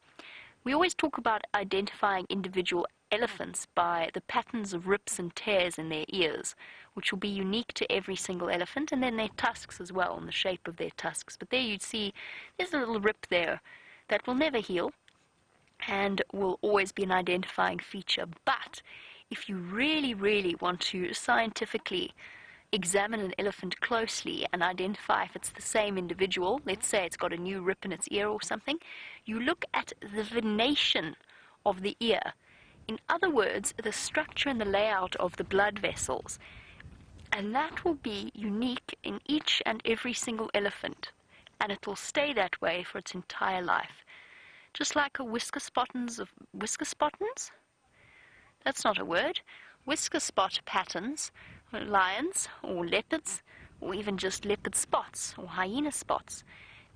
We always talk about identifying individual elephants by the patterns of rips and tears in their ears, which will be unique to every single elephant, and then their tusks as well, and the shape of their tusks. But there you'd see there's a little rip there that will never heal and will always be an identifying feature. But if you really, really want to scientifically examine an elephant closely and identify if it's the same individual, let's say it's got a new rip in its ear or something, you look at the venation of the ear. In other words, the structure and the layout of the blood vessels. And that will be unique in each and every single elephant. And it will stay that way for its entire life. Just like a whisker spottons? That's not a word. Whisker spot patterns, lions or leopards, or even just leopard spots or hyena spots.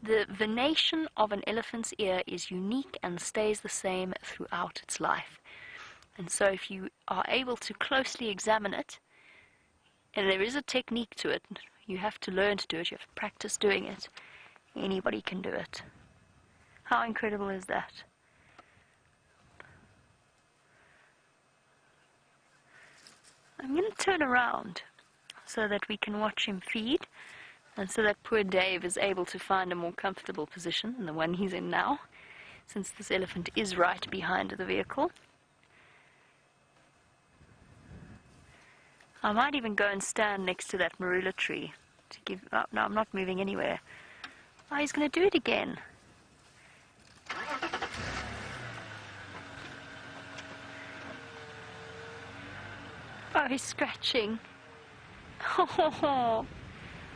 The venation of an elephant's ear is unique and stays the same throughout its life. And so if you are able to closely examine it, and there is a technique to it, you have to learn to do it, you have to practice doing it, anybody can do it. How incredible is that? I'm going to turn around so that we can watch him feed, and so that poor Dave is able to find a more comfortable position than the one he's in now, since this elephant is right behind the vehicle. I might even go and stand next to that marula tree to give... Oh, no, I'm not moving anywhere. Oh, he's going to do it again. Oh, he's scratching. Oh,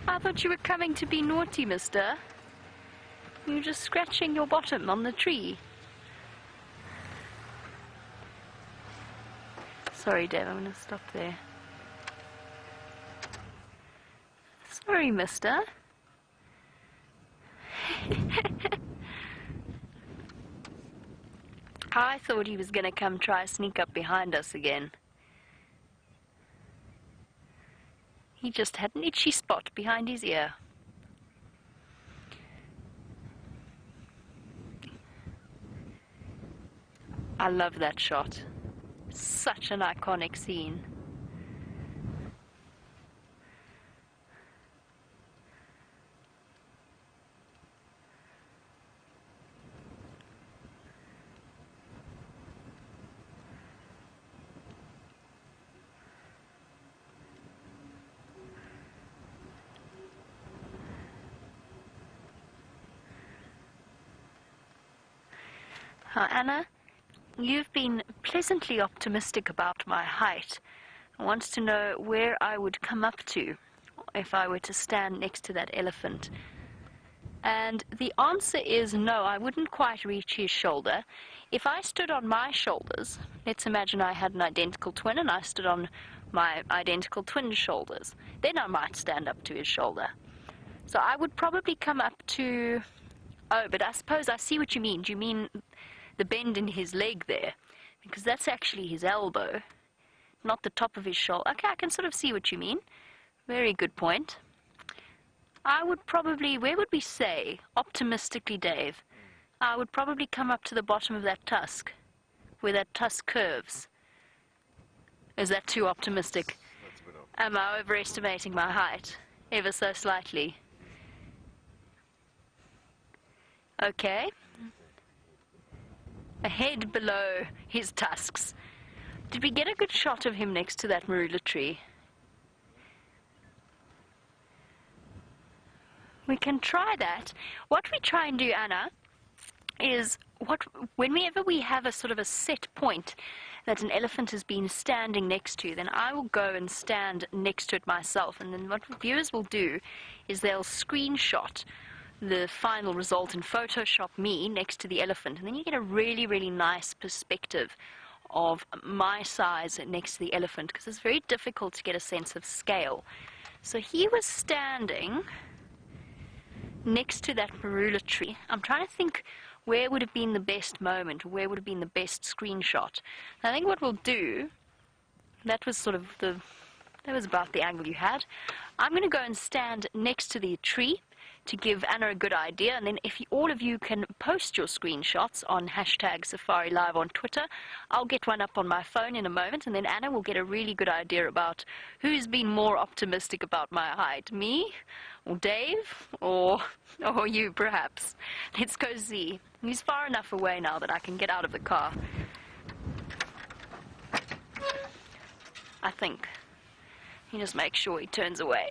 I thought you were coming to be naughty, mister. You're just scratching your bottom on the tree. Sorry, Dave, I'm going to stop there. Sorry, mister. I thought he was going to come try sneak up behind us again. He just had an itchy spot behind his ear. I love that shot. Such an iconic scene. Anna, you've been pleasantly optimistic about my height. I want to know where I would come up to if I were to stand next to that elephant. And the answer is no, I wouldn't quite reach his shoulder. If I stood on my shoulders, let's imagine I had an identical twin and I stood on my identical twin's shoulders, then I might stand up to his shoulder. So I would probably come up to... Oh, but I suppose I see what you mean. Do you mean the bend in his leg there? Because that's actually his elbow, not the top of his shoulder. Okay, I can sort of see what you mean. Very good point. I would probably, where would we say, optimistically, Dave, I would probably come up to the bottom of that tusk, where that tusk curves. Is that too optimistic? Am I overestimating my height ever so slightly? Okay. A head below his tusks. Did we get a good shot of him next to that marula tree? We can try that. What we try and do, Anna, is whenever we have a sort of a set point that an elephant has been standing next to, then I will go and stand next to it myself. And then what viewers will do is they'll screenshot the final result and Photoshop me next to the elephant. And then you get a really, really nice perspective of my size next to the elephant, because it's very difficult to get a sense of scale. So he was standing next to that marula tree. I'm trying to think where would have been the best moment, where would have been the best screenshot. And I think what we'll do, that was about the angle you had. I'm going to go and stand next to the tree to give Anna a good idea, and then if all of you can post your screenshots on #SafariLive on Twitter, I'll get one up on my phone in a moment, and then Anna will get a really good idea about who's been more optimistic about my height, me or Dave or you perhaps. Let's go see. He's far enough away now that I can get out of the car, I think. You just make sure he turns away.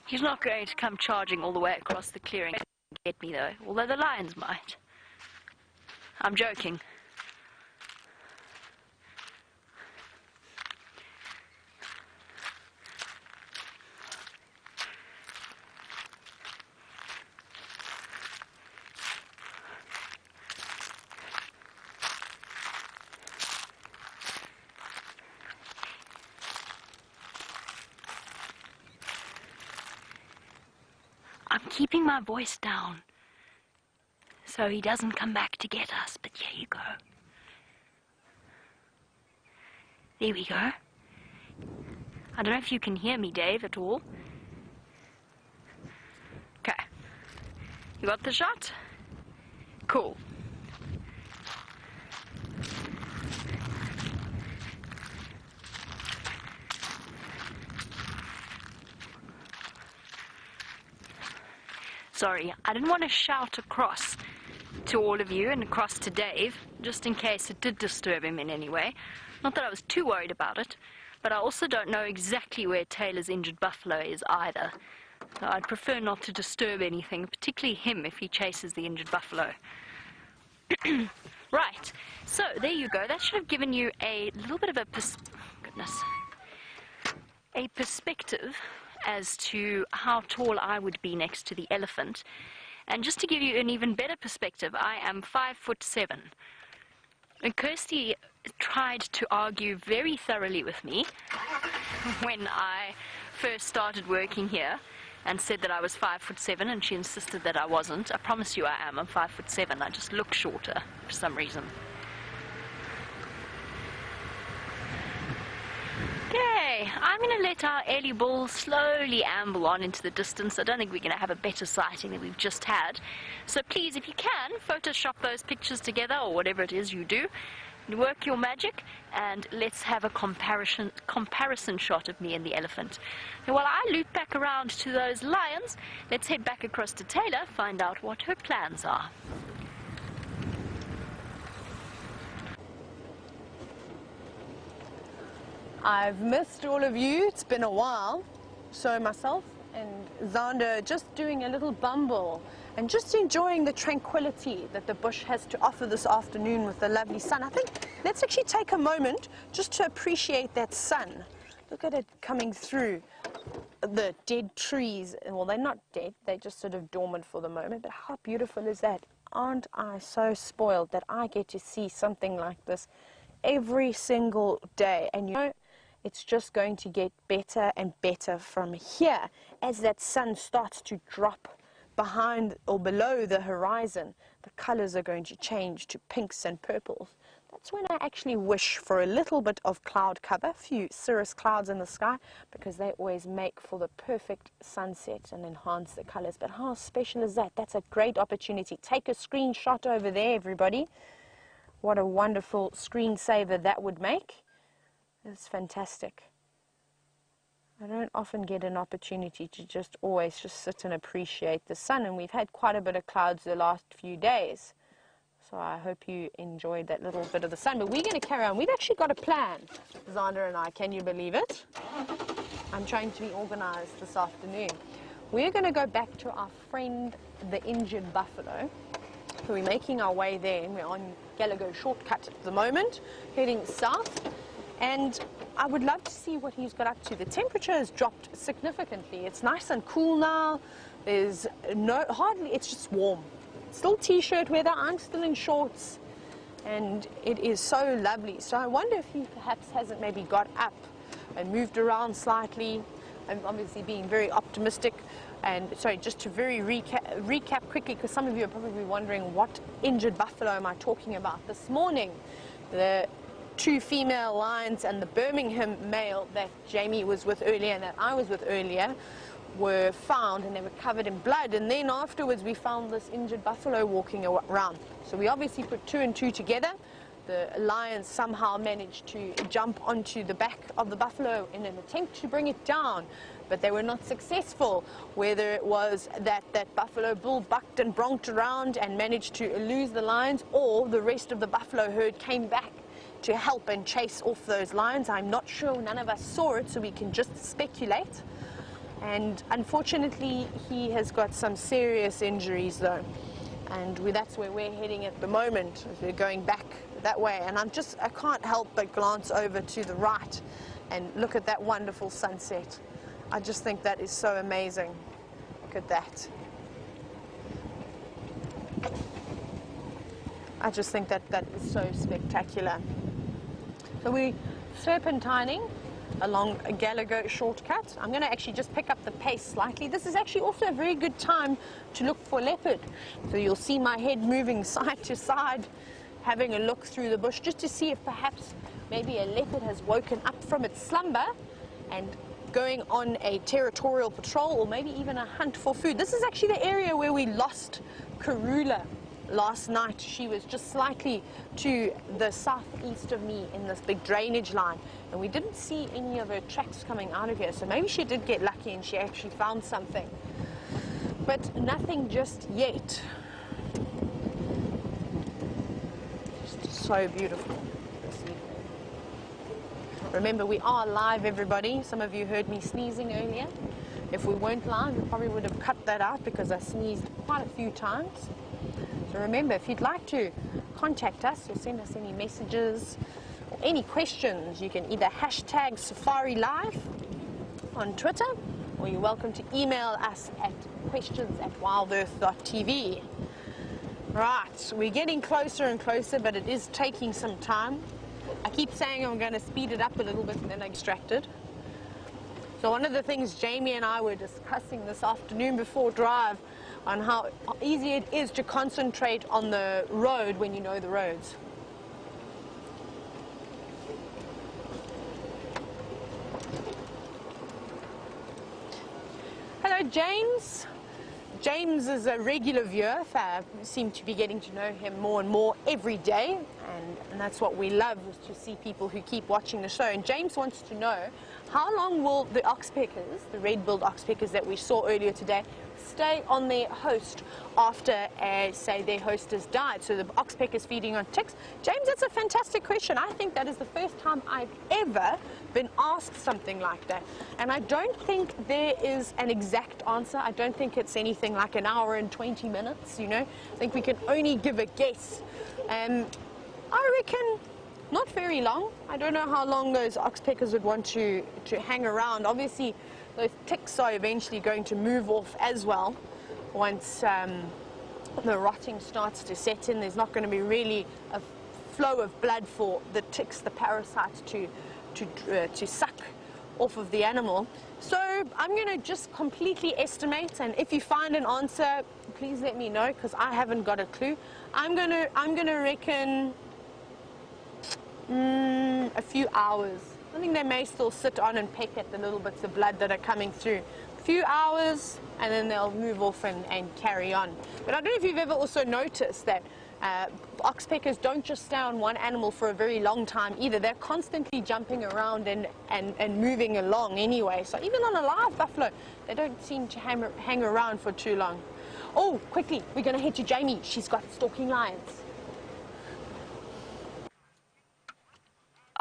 He's not going to come charging all the way across the clearing to get me, though, although the lions might. I'm joking. I'm keeping my voice down so he doesn't come back to get us, but here you go. There we go. I don't know if you can hear me, Dave, at all. Okay. You got the shot? Cool. Sorry, I didn't want to shout across to all of you and across to Dave, just in case it did disturb him in any way. Not that I was too worried about it, but I also don't know exactly where Taylor's injured buffalo is either. So I'd prefer not to disturb anything, particularly him if he chases the injured buffalo. Right, so there you go. That should have given you a little bit of a perspective as to how tall I would be next to the elephant. And just to give you an even better perspective, I am 5'7". And Kirsty tried to argue very thoroughly with me when I first started working here and said that I was 5'7", and she insisted that I wasn't. I promise you I am. I'm 5'7". I just look shorter for some reason. Okay, I'm going to let our Ellie bull slowly amble on into the distance. I don't think we're going to have a better sighting than we've just had. So please, if you can, Photoshop those pictures together, or whatever it is you do. Work your magic, and let's have a comparison shot of me and the elephant. And while I loop back around to those lions, let's head back across to Taylor, find out what her plans are. I've missed all of you. It's been a while. So myself and Zander just doing a little bumble and just enjoying the tranquility that the bush has to offer this afternoon with the lovely sun. I think let's actually take a moment just to appreciate that sun. Look at it coming through the dead trees. Well, they're not dead. They're just sort of dormant for the moment. But how beautiful is that? Aren't I so spoiled that I get to see something like this every single day? And you know, it's just going to get better and better from here as that sun starts to drop behind or below the horizon. The colors are going to change to pinks and purples. That's when I actually wish for a little bit of cloud cover, a few cirrus clouds in the sky, because they always make for the perfect sunset and enhance the colors. But how special is that? That's a great opportunity. Take a screenshot over there, everybody. What a wonderful screensaver that would make. It's fantastic. I don't often get an opportunity to just always just sit and appreciate the sun, and we've had quite a bit of clouds the last few days. So I hope you enjoyed that little bit of the sun. But we're going to carry on. We've actually got a plan, Zander and I. Can you believe it? I'm trying to be organized this afternoon. we're going to go back to our friend, the injured buffalo. So we're making our way there, and we're on Gallagher shortcut at the moment, heading south. And I would love to see what he's got up to. The temperature has dropped significantly. It's nice and cool now. There's it's just warm. Still t-shirt weather, I'm still in shorts, and it is so lovely. So I wonder if he perhaps hasn't maybe got up and moved around slightly. I'm obviously being very optimistic. And sorry, just to very recap quickly, because some of you are probably wondering what injured buffalo am I talking about. This morning, the 2 female lions and the Birmingham male that Jamie was with earlier and that I was with earlier were found, and they were covered in blood. And then afterwards we found this injured buffalo walking around. So we obviously put 2 and 2 together. The lions somehow managed to jump onto the back of the buffalo in an attempt to bring it down, but they were not successful. Whether it was that buffalo bull bucked and bronked around and managed to elude the lions, or the rest of the buffalo herd came back to help and chase off those lions, I'm not sure. None of us saw it, so we can just speculate. And unfortunately, he has got some serious injuries though, and that's where we're heading at the moment, as we're going back that way. And I can't help but glance over to the right and look at that wonderful sunset. I just think that is so amazing. Look at that. I just think that is so spectacular. So we're serpentining along a Gallagher shortcut. I'm going to actually just pick up the pace slightly. This is actually also a very good time to look for leopard. So you'll see my head moving side to side, having a look through the bush just to see if perhaps maybe a leopard has woken up from its slumber and going on a territorial patrol, or maybe even a hunt for food. This is actually the area where we lost Karula last night. She was just slightly to the southeast of me in this big drainage line, and we didn't see any of her tracks coming out of here. So maybe she did get lucky and she actually found something, but nothing just yet. Just so beautiful. Remember, we are live, everybody. Some of you heard me sneezing earlier. If we weren't live, we probably would have cut that out because I sneezed quite a few times. So remember, if you'd like to contact us or send us any messages or any questions, you can either hashtag SafariLIVE on Twitter, or you're welcome to email us at questions@wildearth.tv. Right, we're getting closer and closer, but it is taking some time. I keep saying I'm going to speed it up a little bit, and then I'm distracted. So one of the things Jamie and I were discussing this afternoon before drive, on how easy it is to concentrate on the road when you know the roads. Hello, James. James is a regular viewer. I seem to be getting to know him more and more every day, and that's what we love, is to see people who keep watching the show. And James wants to know, how long will the oxpeckers, the red-billed oxpeckers that we saw earlier today, stay on their host after, say, their host has died? So the oxpeckers feeding on ticks. James, that's a fantastic question. I think that is the first time I've ever been asked something like that. And I don't think there is an exact answer. I don't think it's anything like an hour and 20 minutes, you know. I think we can only give a guess. I reckon not very long. I don't know how long those oxpeckers would want to hang around. Obviously, those ticks are eventually going to move off as well once the rotting starts to set in. There's not going to be really a flow of blood for the ticks, the parasites, to suck off of the animal. So I'm going to just completely estimate, and if you find an answer, please let me know, because I haven't got a clue. I'm gonna reckon a few hours. I think they may still sit on and peck at the little bits of blood that are coming through. A few hours, and then they'll move off and carry on. But I don't know if you've ever also noticed that oxpeckers don't just stay on one animal for a very long time either. They're constantly jumping around and moving along anyway. So even on a live buffalo, they don't seem to hang around for too long. Oh, quickly, we're going to head to Jamie. She's got stalking lions.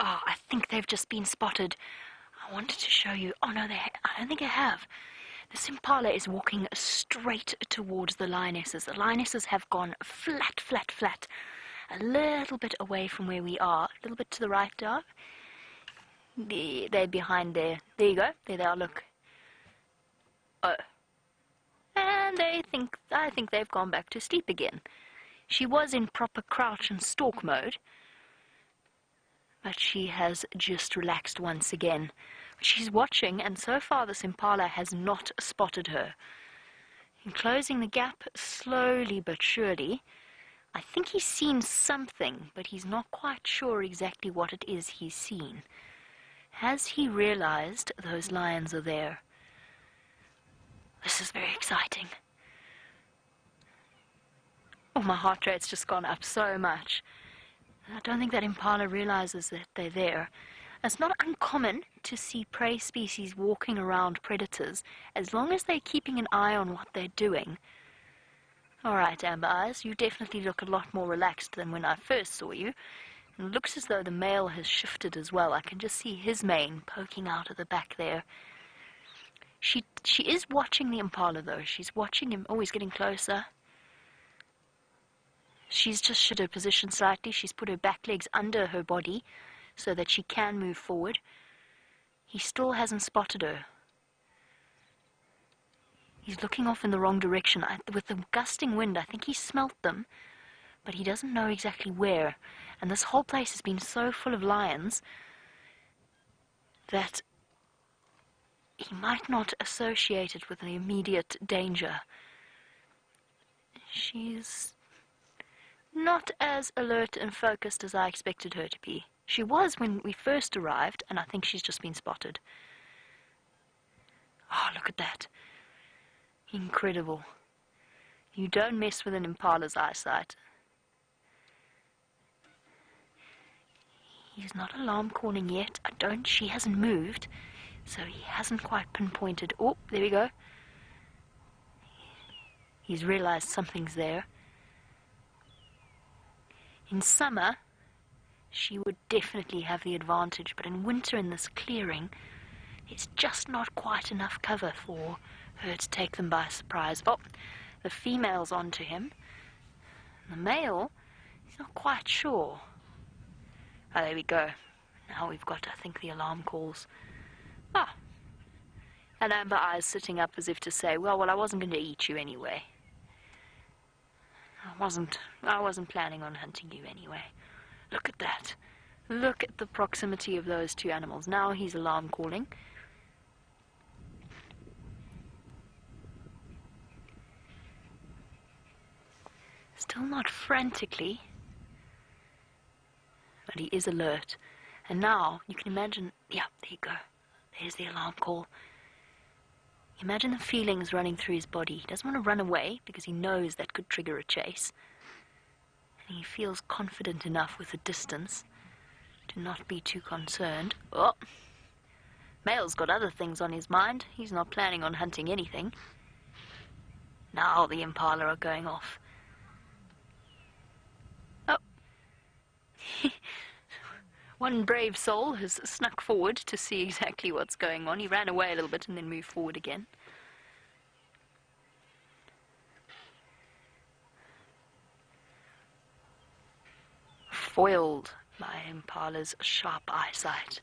Oh, I think they've just been spotted. I wanted to show you. Oh, no, I don't think I have. This impala is walking straight towards the lionesses. The lionesses have gone flat, flat, flat. A little bit away from where we are. A little bit to the right, Dog. They're behind there. There you go. There they are, look. Oh. And I think they've gone back to sleep again. She was in proper crouch and stalk mode, but she has just relaxed once again. She's watching, and so far this impala has not spotted her. In closing the gap slowly but surely. I think he's seen something, but he's not quite sure exactly what it is he's seen. Has he realized those lions are there? This is very exciting. Oh, my heart rate's just gone up so much. I don't think that impala realizes that they're there. It's not uncommon to see prey species walking around predators as long as they're keeping an eye on what they're doing. Alright, Amber Eyes, you definitely look a lot more relaxed than when I first saw you. And it looks as though the male has shifted as well. I can just see his mane poking out of the back there. She is watching the impala though. She's watching him. Oh, he's getting closer. She's just shifted her position slightly. She's put her back legs under her body so that she can move forward. He still hasn't spotted her. He's looking off in the wrong direction. With the gusting wind, I think he smelt them, but he doesn't know exactly where. And this whole place has been so full of lions that he might not associate it with the immediate danger. She's not as alert and focused as I expected her to be. She was when we first arrived, and I think she's just been spotted. Oh, look at that. Incredible. You don't mess with an impala's eyesight. He's not alarm calling yet. She hasn't moved, so he hasn't quite pinpointed. Oh, there we go. He's realized something's there. In summer, she would definitely have the advantage, but in winter in this clearing, it's just not quite enough cover for her to take them by surprise. Oh, the female's onto him. The male, he's not quite sure. Oh, there we go. Now we've got, I think, the alarm calls. Ah, and Amber Eyes sitting up as if to say, well, I wasn't going to eat you anyway. I wasn't planning on hunting you anyway. Look at that. Look at the proximity of those two animals. Now he's alarm calling. Still not frantically, but he is alert. And now you can imagine, yeah, there you go. There's the alarm call. Imagine the feelings running through his body. He doesn't want to run away because he knows that could trigger a chase. And he feels confident enough with the distance to not be too concerned. Oh, male's got other things on his mind. He's not planning on hunting anything. Now the impala are going off. Oh. One brave soul has snuck forward to see exactly what's going on. He ran away a little bit and then moved forward again. Foiled by impala's sharp eyesight.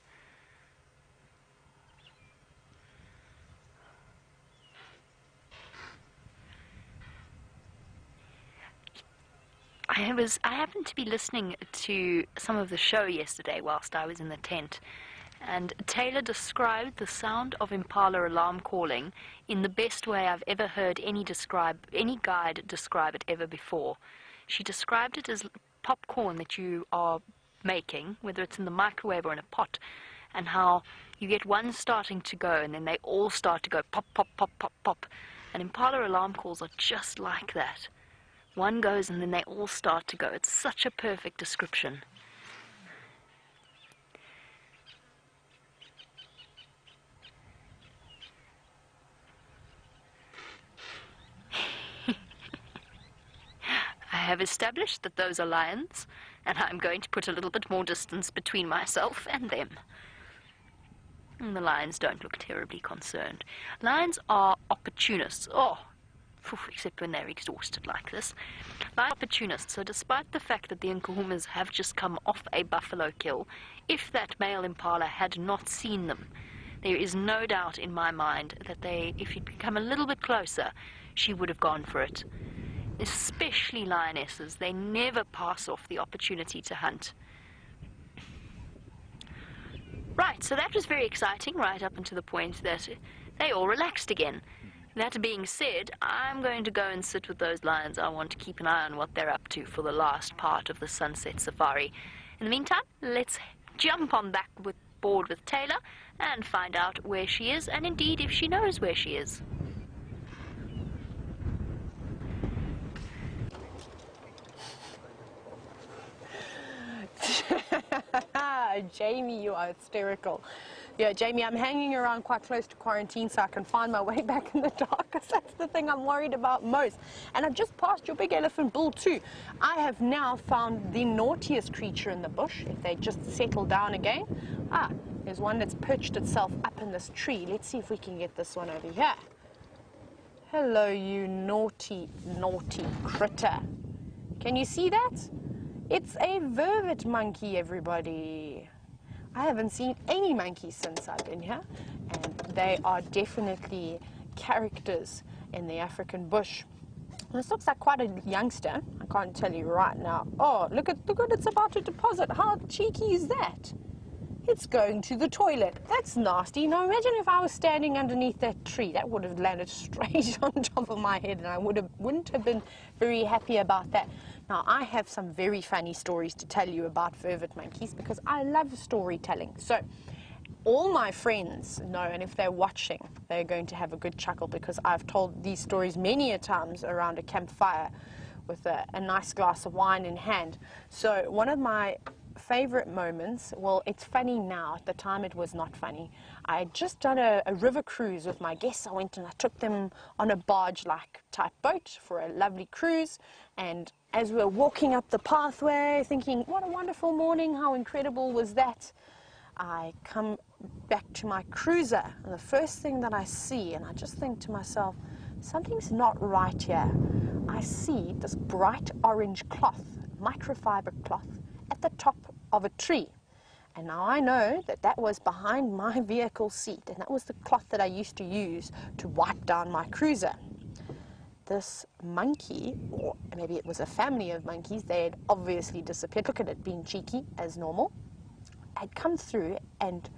I happened to be listening to some of the show yesterday whilst I was in the tent, and Taylor described the sound of impala alarm calling in the best way I've ever heard any guide describe it ever before. She described it as popcorn that you are making, whether it's in the microwave or in a pot, and how you get one starting to go and then they all start to go pop, pop, pop, pop, pop. And impala alarm calls are just like that. One goes and then they all start to go. It's such a perfect description. I have established that those are lions, and I'm going to put a little bit more distance between myself and them. And the lions don't look terribly concerned. Lions are opportunists. Oh, except when they're exhausted like this. Lions are opportunists, so despite the fact that the Nkuhumas have just come off a buffalo kill, if that male impala had not seen them, there is no doubt in my mind that if he'd become a little bit closer, she would have gone for it. Especially lionesses, they never pass off the opportunity to hunt. Right, so that was very exciting, right up until the point that they all relaxed again. That being said, I'm going to go and sit with those lions. I want to keep an eye on what they're up to for the last part of the sunset safari. In the meantime, let's jump on board with Taylor and find out where she is, and indeed if she knows where she is. Jamie, you are hysterical. Yeah, Jamie, I'm hanging around quite close to quarantine so I can find my way back in the dark, because that's the thing I'm worried about most. And I've just passed your big elephant bull too. I have now found the naughtiest creature in the bush, if they just settle down again. Ah, there's one that's perched itself up in this tree. Let's see if we can get this one over here. Hello, you naughty, naughty critter. Can you see that? It's a vervet monkey, everybody. I haven't seen any monkeys since I've been here, and they are definitely characters in the African bush. This looks like quite a youngster. I can't tell you right now. Oh, look at it's about to deposit. How cheeky is that? It's going to the toilet. That's nasty. Now imagine if I was standing underneath that tree. That would have landed straight on top of my head, and I wouldn't have been very happy about that. Now, I have some very funny stories to tell you about vervet monkeys because I love storytelling. So, all my friends know, and if they're watching, they're going to have a good chuckle because I've told these stories many a times around a campfire with a nice glass of wine in hand. So, one of my favorite moments, well, it's funny now. At the time, it was not funny. I had just done a river cruise with my guests. I went and I took them on a barge-like type boat for a lovely cruise, and as we were walking up the pathway, thinking, what a wonderful morning, how incredible was that, I come back to my cruiser, and the first thing that I see, and I just think to myself, something's not right here. I see this bright orange cloth, microfiber cloth, at the top of a tree. And now I know that that was behind my vehicle seat, and that was the cloth that I used to use to wipe down my cruiser. This monkey, or maybe it was a family of monkeys, they had obviously disappeared. Look at it being cheeky as normal. Had come through and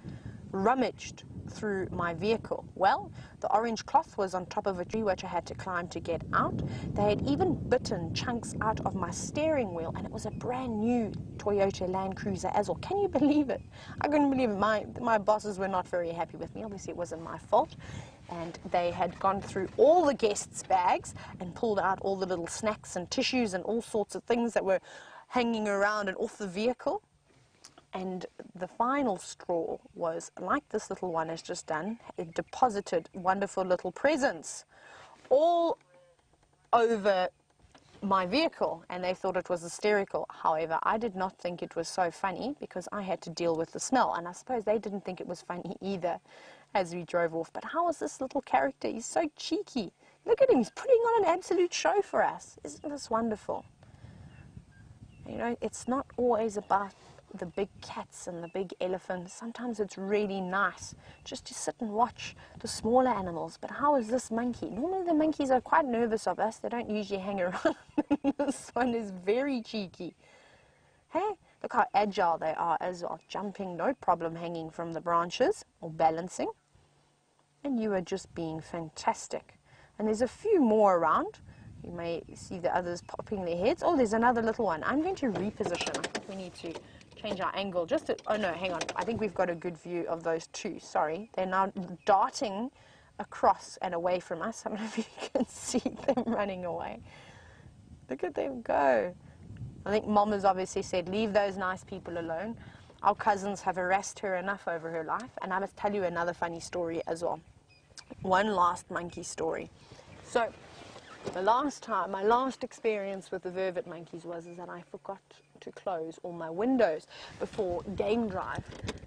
rummaged through my vehicle. Well, the orange cloth was on top of a tree which I had to climb to get out. They had even bitten chunks out of my steering wheel, and it was a brand new Toyota Land Cruiser as well. Can you believe it? I couldn't believe it. My bosses were not very happy with me. Obviously, it wasn't my fault. And they had gone through all the guests' bags and pulled out all the little snacks and tissues and all sorts of things that were hanging around and off the vehicle. And the final straw was, like this little one has just done, it deposited wonderful little presents all over my vehicle, and they thought it was hysterical. However, I did not think it was so funny because I had to deal with the smell, and I suppose they didn't think it was funny either as we drove off. But how is this little character? He's so cheeky. Look at him, he's putting on an absolute show for us. Isn't this wonderful? You know, it's not always about the big cats and the big elephants. Sometimes it's really nice just to sit and watch the smaller animals. But how is this monkey? Normally the monkeys are quite nervous of us. They don't usually hang around. This one is very cheeky. Hey, look how agile they are as well. Jumping, no problem, hanging from the branches or balancing. And you are just being fantastic. And there's a few more around. You may see the others popping their heads. Oh, there's another little one. I'm going to reposition. I think we need to change our angle just to, oh no, hang on. I think we've got a good view of those two. Sorry. They're now darting across and away from us. I don't know if you can see them running away. Look at them go. I think Mom has obviously said, leave those nice people alone. Our cousins have harassed her enough over her life. And I must tell you another funny story as well. One last monkey story. So, The last time, my last experience with the vervet monkeys was that I forgot to close all my windows before game drive.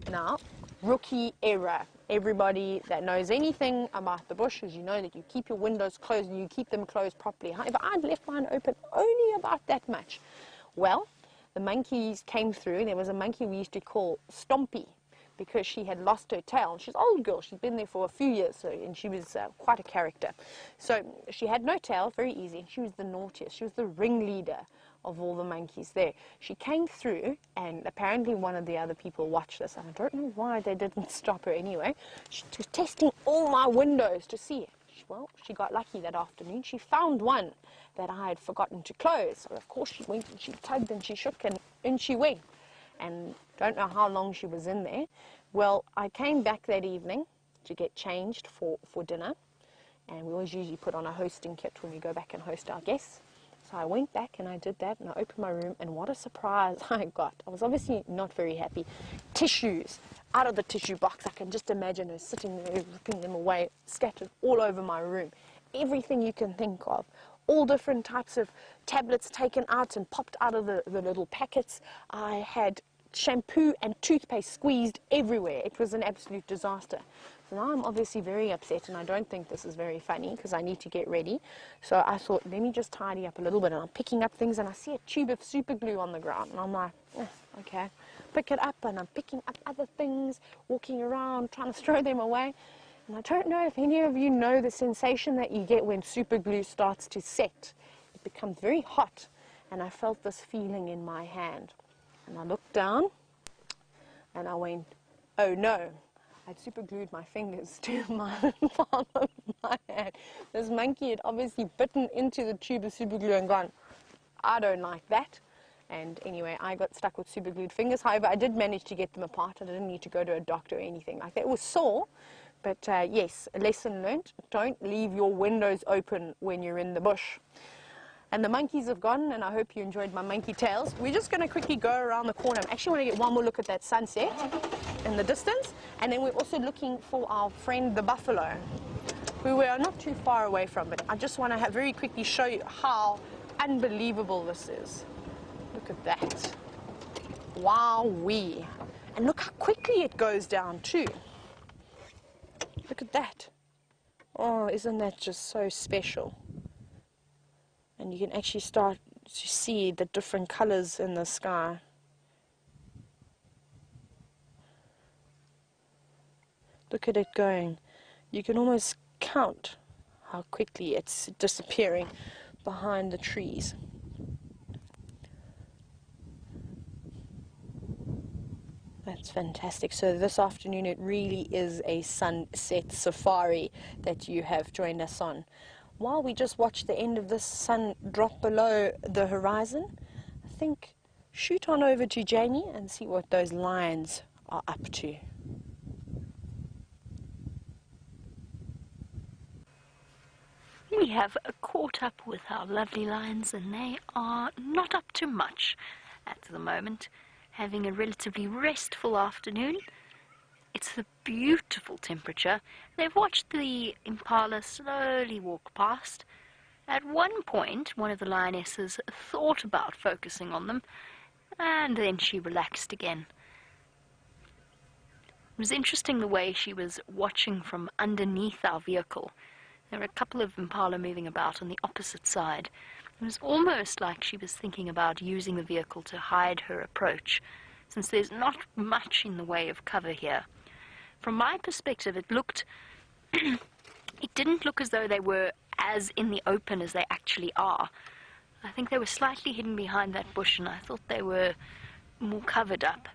Now, rookie error. Everybody that knows anything about the bushes, you know that you keep your windows closed and you keep them closed properly. However, I'd left mine open only about that much. Well, the monkeys came through. There was a monkey we used to call Stompy, because she had lost her tail. She's an old girl. She's been there for a few years, and she was quite a character. So she had no tail, very easy, and she was the naughtiest. She was the ringleader of all the monkeys there. She came through, and apparently one of the other people watched this, and I don't know why they didn't stop her anyway. She was testing all my windows to see. Well, she got lucky that afternoon. She found one that I had forgotten to close. So, of course, she went and she tugged and she shook, and in she went. And don't know how long she was in there. Well, I came back that evening to get changed for dinner, and we always usually put on a hosting kit when we go back and host our guests. So I went back and I did that, and I opened my room, and what a surprise I got. I was obviously not very happy. Tissues out of the tissue box. I can just imagine her sitting there, ripping them away, scattered all over my room. Everything you can think of. All different types of tablets taken out and popped out of the little packets. I had shampoo and toothpaste squeezed everywhere. It was an absolute disaster. So now I'm obviously very upset, and I don't think this is very funny because I need to get ready. So I thought, let me just tidy up a little bit, and I'm picking up things, and I see a tube of super glue on the ground, and I'm like, okay. Pick it up, and I'm picking up other things, walking around, trying to throw them away. And I don't know if any of you know the sensation that you get when super glue starts to set. It becomes very hot, and I felt this feeling in my hand. And I looked down, and I went, oh no. I'd super glued my fingers to my palm of my hand. This monkey had obviously bitten into the tube of super glue and gone, I don't like that. And anyway, I got stuck with super glued fingers. However, I did manage to get them apart. I didn't need to go to a doctor or anything like that. It was sore, but yes, a lesson learnt. Don't leave your windows open when you're in the bush. And the monkeys have gone, and I hope you enjoyed my monkey tales. We're just going to quickly go around the corner. I actually want to get one more look at that sunset in the distance. And then we're also looking for our friend the buffalo, who we are not too far away from. But I just want to very quickly show you how unbelievable this is. Look at that. Wowee. And look how quickly it goes down too. Look at that. Oh, isn't that just so special? And you can actually start to see the different colors in the sky. Look at it going. You can almost count how quickly it's disappearing behind the trees. That's fantastic. So this afternoon it really is a sunset safari that you have joined us on. While we just watch the end of the sun drop below the horizon, I think shoot on over to Janie and see what those lions are up to. We have caught up with our lovely lions, and they are not up to much at the moment, having a relatively restful afternoon. It's a beautiful temperature. They've watched the impala slowly walk past. At one point, one of the lionesses thought about focusing on them, and then she relaxed again. It was interesting the way she was watching from underneath our vehicle. There were a couple of impala moving about on the opposite side. It was almost like she was thinking about using the vehicle to hide her approach, since there's not much in the way of cover here. From my perspective, it didn't look as though they were as in the open as they actually are. I think they were slightly hidden behind that bush, and I thought they were more covered up.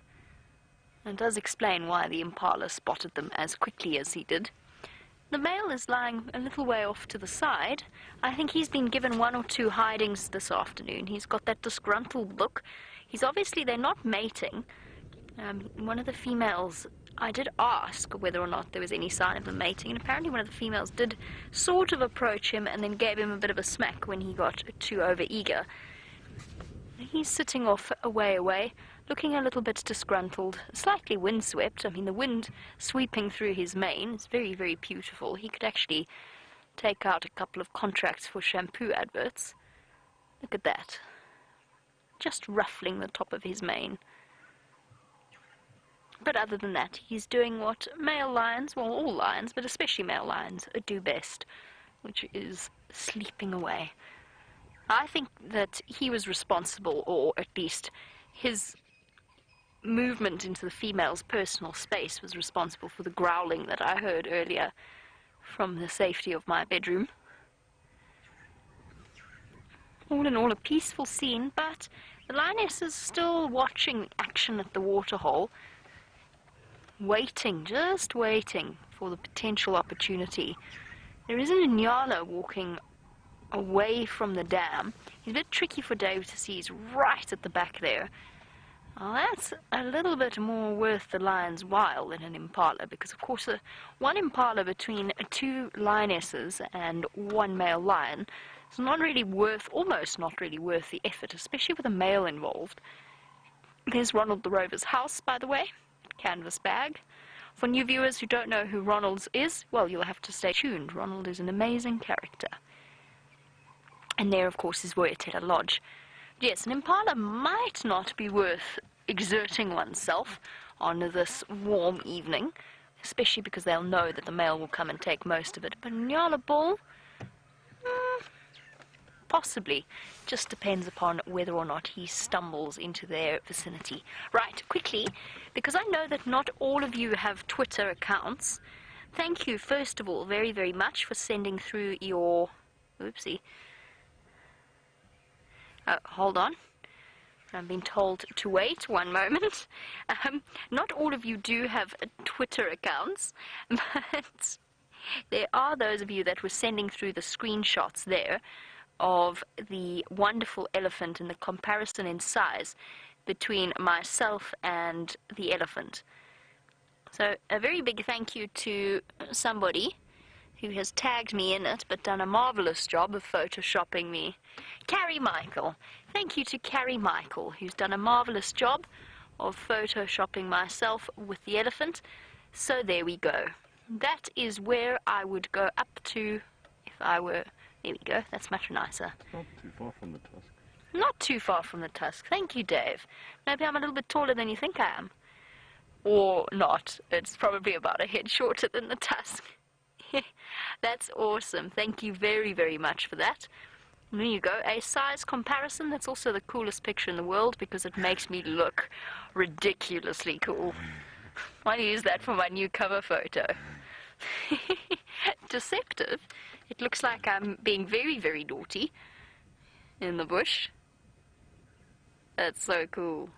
And it does explain why the impala spotted them as quickly as he did. The male is lying a little way off to the side. I think he's been given one or two hidings this afternoon. He's got that disgruntled look. They're not mating. One of the females, I did ask whether or not there was any sign of them mating, and apparently one of the females did sort of approach him and then gave him a bit of a smack when he got too over-eager. He's sitting off away, looking a little bit disgruntled, slightly windswept. I mean, the wind sweeping through his mane is very, very beautiful. He could actually take out a couple of contracts for shampoo adverts. Look at that. Just ruffling the top of his mane. But other than that, he's doing what male lions, well, all lions, but especially male lions, do best, which is sleeping away. I think that he was responsible, or at least his movement into the female's personal space was responsible for the growling that I heard earlier from the safety of my bedroom. All in all, a peaceful scene, but the lioness is still watching action at the waterhole, waiting, just waiting for the potential opportunity. There is an Inyala walking away from the dam. He's a bit tricky for Dave to see. He's right at the back there. Well, that's a little bit more worth the lion's while than an impala, because of course one impala between two lionesses and one male lion is not really worth, almost not really worth the effort, especially with a male involved. There's Ronald the Rover's house, by the way, canvas bag. For new viewers who don't know who Ronald is, well, you'll have to stay tuned. Ronald is an amazing character. And there, of course, is Woyatela Lodge. Yes, an impala might not be worth exerting oneself on this warm evening, especially because they'll know that the male will come and take most of it. But Nyala bull, possibly. Just depends upon whether or not he stumbles into their vicinity. Right, quickly, because I know that not all of you have Twitter accounts. Thank you, first of all, very, very much for sending through your... Oopsie. Hold on. I've been told to wait one moment. Not all of you do have Twitter accounts, but there are those of you that were sending through the screenshots there of the wonderful elephant and the comparison in size between myself and the elephant. So a very big thank you to somebody who has tagged me in it but done a marvelous job of photoshopping me. Carrie Michael. Thank you to Carrie Michael, who's done a marvelous job of photoshopping myself with the elephant. So there we go. That is where I would go up to if I were... There we go. That's much nicer. Not too far from the tusk. Not too far from the tusk. Thank you, Dave. Maybe I'm a little bit taller than you think I am. Or not. It's probably about a head shorter than the tusk. That's awesome. Thank you very, very much for that. And there you go. A size comparison. That's also the coolest picture in the world because it makes me look ridiculously cool. I'll use that for my new cover photo. Deceptive. It looks like I'm being very, very naughty in the bush. That's so cool.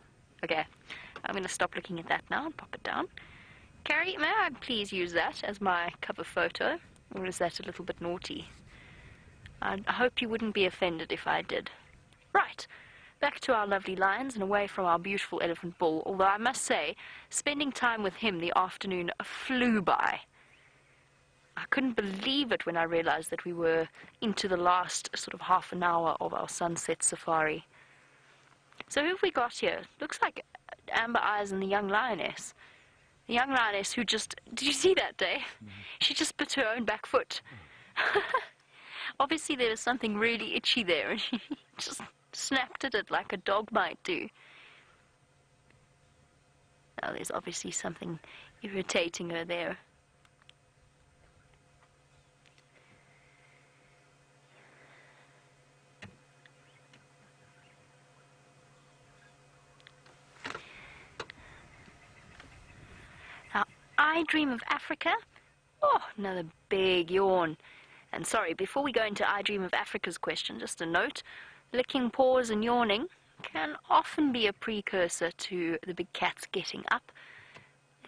Okay, I'm going to stop looking at that now and pop it down. Carrie, may I please use that as my cover photo? Or is that a little bit naughty? I hope you wouldn't be offended if I did. Right, back to our lovely lions and away from our beautiful elephant bull, although I must say, spending time with him the afternoon flew by. I couldn't believe it when I realized that we were into the last sort of half an hour of our sunset safari. So who have we got here? Looks like Amber Eyes and the young lioness. The young lioness who just... Did you see that, Dave? She just bit her own back foot. Obviously there was something really itchy there and she just snapped at it like a dog might do. Now there's obviously something irritating her there. I Dream of Africa. Oh, another big yawn. And sorry, before we go into I Dream of Africa's question, just a note. Licking paws and yawning can often be a precursor to the big cats getting up,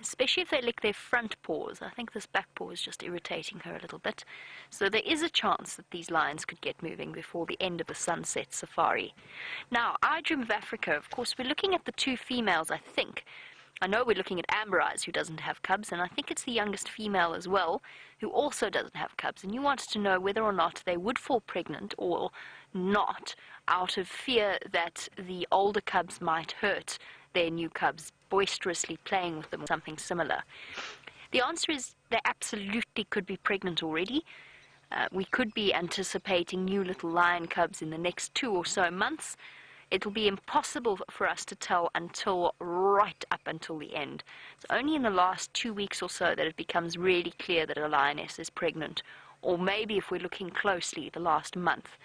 especially if they lick their front paws. I think this back paw is just irritating her a little bit. So there is a chance that these lions could get moving before the end of the sunset safari. Now, I Dream of Africa, of course, we're looking at the two females, I think. I know we're looking at Amber Eyes, who doesn't have cubs, and I think it's the youngest female as well, who also doesn't have cubs. And you wanted to know whether or not they would fall pregnant or not, out of fear that the older cubs might hurt their new cubs, boisterously playing with them or something similar. The answer is they absolutely could be pregnant already. We could be anticipating new little lion cubs in the next 2 or so months. It'll be impossible for us to tell until right up until the end. It's only in the last 2 weeks or so that it becomes really clear that a lioness is pregnant, or maybe if we're looking closely, the last month.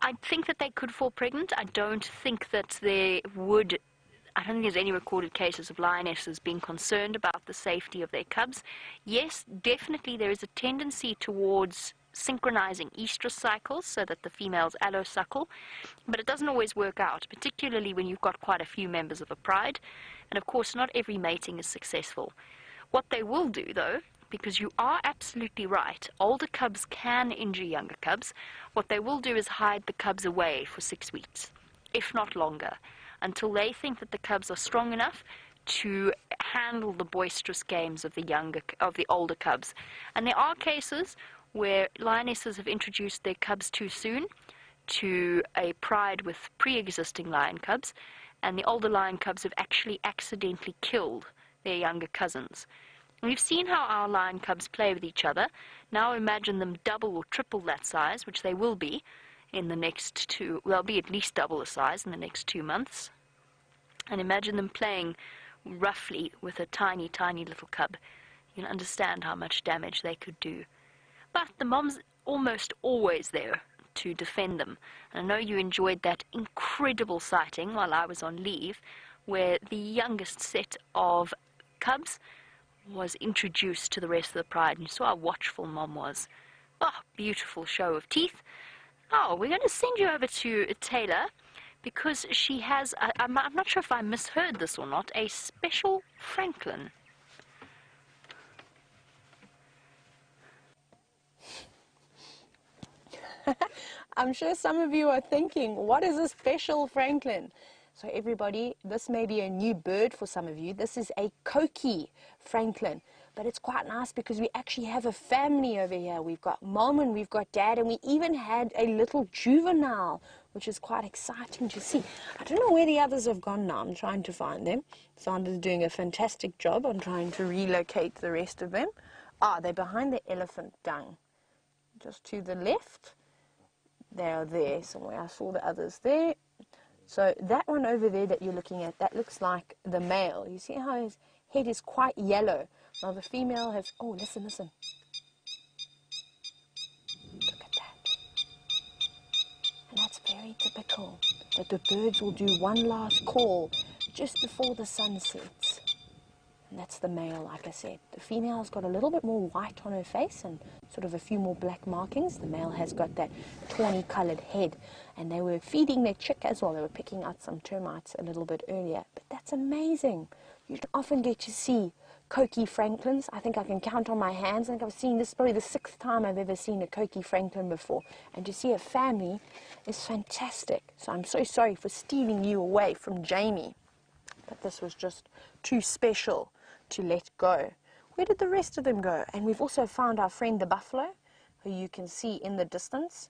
I think that they could fall pregnant. I don't think that I don't think there's any recorded cases of lionesses being concerned about the safety of their cubs. Yes, definitely there is a tendency towards synchronizing estrus cycles so that the females allosuckle, but it doesn't always work out, particularly when you've got quite a few members of a pride. And of course, not every mating is successful. What they will do, though, because you are absolutely right, older cubs can injure younger cubs, what they will do is hide the cubs away for 6 weeks, if not longer, until they think that the cubs are strong enough to handle the boisterous games of the older cubs. And there are cases where lionesses have introduced their cubs too soon to a pride with pre-existing lion cubs, and the older lion cubs have actually accidentally killed their younger cousins. We've seen how our lion cubs play with each other. Now imagine them double or triple that size, which they will be in the next they'll be at least double the size in the next 2 months. And imagine them playing roughly with a tiny, tiny little cub. You can understand how much damage they could do. But the mom's almost always there to defend them. And I know you enjoyed that incredible sighting while I was on leave, where the youngest set of cubs was introduced to the rest of the pride, and you saw how watchful Mom was. Oh, beautiful show of teeth. Oh, we're going to send you over to Taylor, because she has, I'm not sure if I misheard this or not, a special Franklin. I'm sure some of you are thinking, what is a special Franklin? So everybody, this may be a new bird for some of you. This is a coqui Franklin, but it's quite nice because we actually have a family over here. We've got Mom and we've got Dad, and we even had a little juvenile, which is quite exciting to see. I don't know where the others have gone now. I'm trying to find them. Sandra's doing a fantastic job on trying to relocate the rest of them. Ah, they're behind the elephant dung. Just to the left. They are there somewhere. I saw the others there. So that one over there that you're looking at, that looks like the male. You see how his head is quite yellow. Now the female has, oh, listen. Look at that. And that's very typical, that the birds will do one last call just before the sun sets. And that's the male, like I said. The female's got a little bit more white on her face and sort of a few more black markings. The male has got that tawny colored head. And they were feeding their chick as well. They were picking out some termites a little bit earlier. But that's amazing. You don't often get to see coqui Franklins. I think I can count on my hands. I think I've seen this, probably the 6th time I've ever seen a coqui Franklin before. And to see a family is fantastic. So I'm so sorry for stealing you away from Jamie. But this was just too special to let go. Where did the rest of them go? And we've also found our friend the buffalo, who you can see in the distance.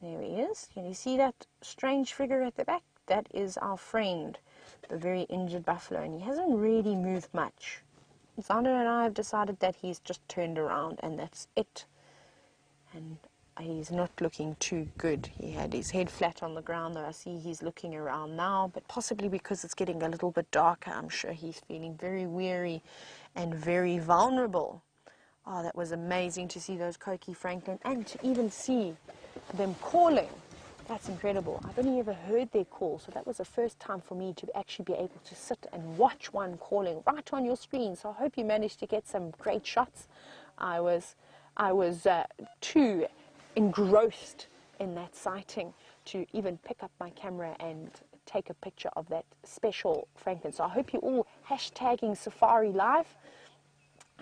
There he is. Can you see that strange figure at the back? That is our friend, the very injured buffalo, and he hasn't really moved much. Sandra and I have decided that he's just turned around, and that's it. And he's not looking too good. He had his head flat on the ground, though I see he's looking around now, but possibly because it's getting a little bit darker, I'm sure he's feeling very weary and very vulnerable. Oh, that was amazing to see those coqui Franklin, and to even see them calling. That's incredible. I've only ever heard their call, so that was the first time for me to actually be able to sit and watch one calling right on your screen. So I hope you managed to get some great shots. I was too engrossed in that sighting to even pick up my camera and take a picture of that special Franklin. So I hope you're all hashtagging SafariLIVE.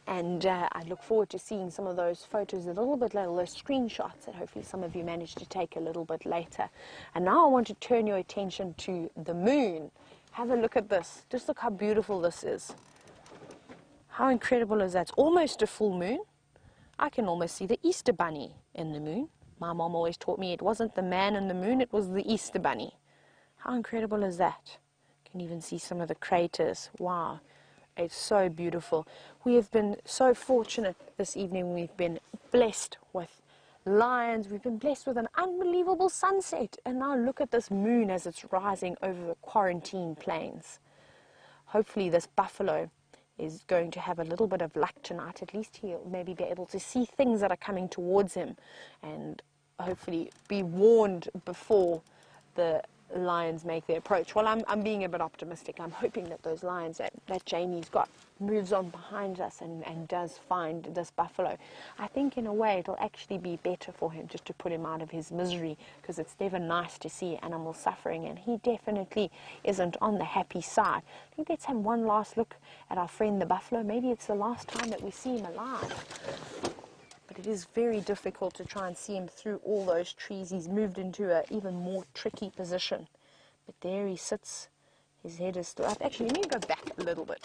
And I look forward to seeing some of those photos a little bit later, those screenshots that hopefully some of you managed to take a little bit later. And now I want to turn your attention to the moon. Have a look at this. Just look how beautiful this is. How incredible is that? It's almost a full moon. I can almost see the Easter bunny in the moon. My mom always taught me it wasn't the man in the moon, it was the Easter bunny. How incredible is that? You can even see some of the craters. Wow. It's so beautiful. We have been so fortunate this evening. We've been blessed with lions. We've been blessed with an unbelievable sunset. And now look at this moon as it's rising over the quarantine plains. Hopefully this buffalo is going to have a little bit of luck tonight. At least he'll maybe be able to see things that are coming towards him and hopefully be warned before the lions make their approach. Well, I'm being a bit optimistic. I'm hoping that those lions that Jamie's got moves on behind us and does find this buffalo. I think in a way it'll actually be better for him just to put him out of his misery, because it's never nice to see animals suffering, and he definitely isn't on the happy side. I think let's have one last look at our friend the buffalo. Maybe it's the last time that we see him alive. But it is very difficult to try and see him through all those trees. He's moved into an even more tricky position. But there he sits. His head is still up. Actually, let me go back a little bit.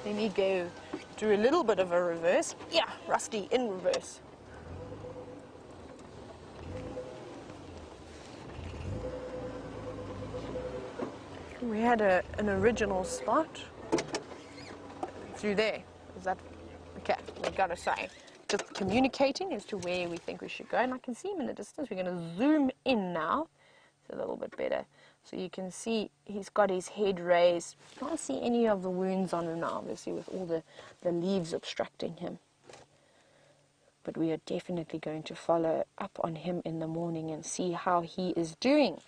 Let me go do a little bit of a reverse. Yeah, Rusty, in reverse. We had an original spot through there. Is that okay? We've got to say, just communicating as to where we think we should go. And I can see him in the distance. We're going to zoom in now. It's a little bit better. So you can see he's got his head raised. You can't see any of the wounds on him now, obviously, with all the leaves obstructing him. But we are definitely going to follow up on him in the morning and see how he is doing.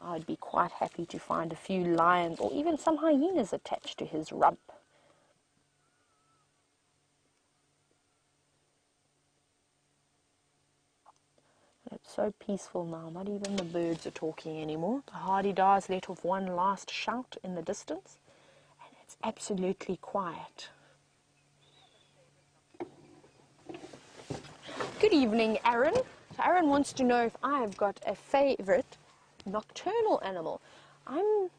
I'd be quite happy to find a few lions or even some hyenas attached to his rump. It's so peaceful now, not even the birds are talking anymore. The hardy-dars let off one last shout in the distance, and it's absolutely quiet. Good evening, Aaron. So Aaron wants to know if I've got a favorite nocturnal animal. I'm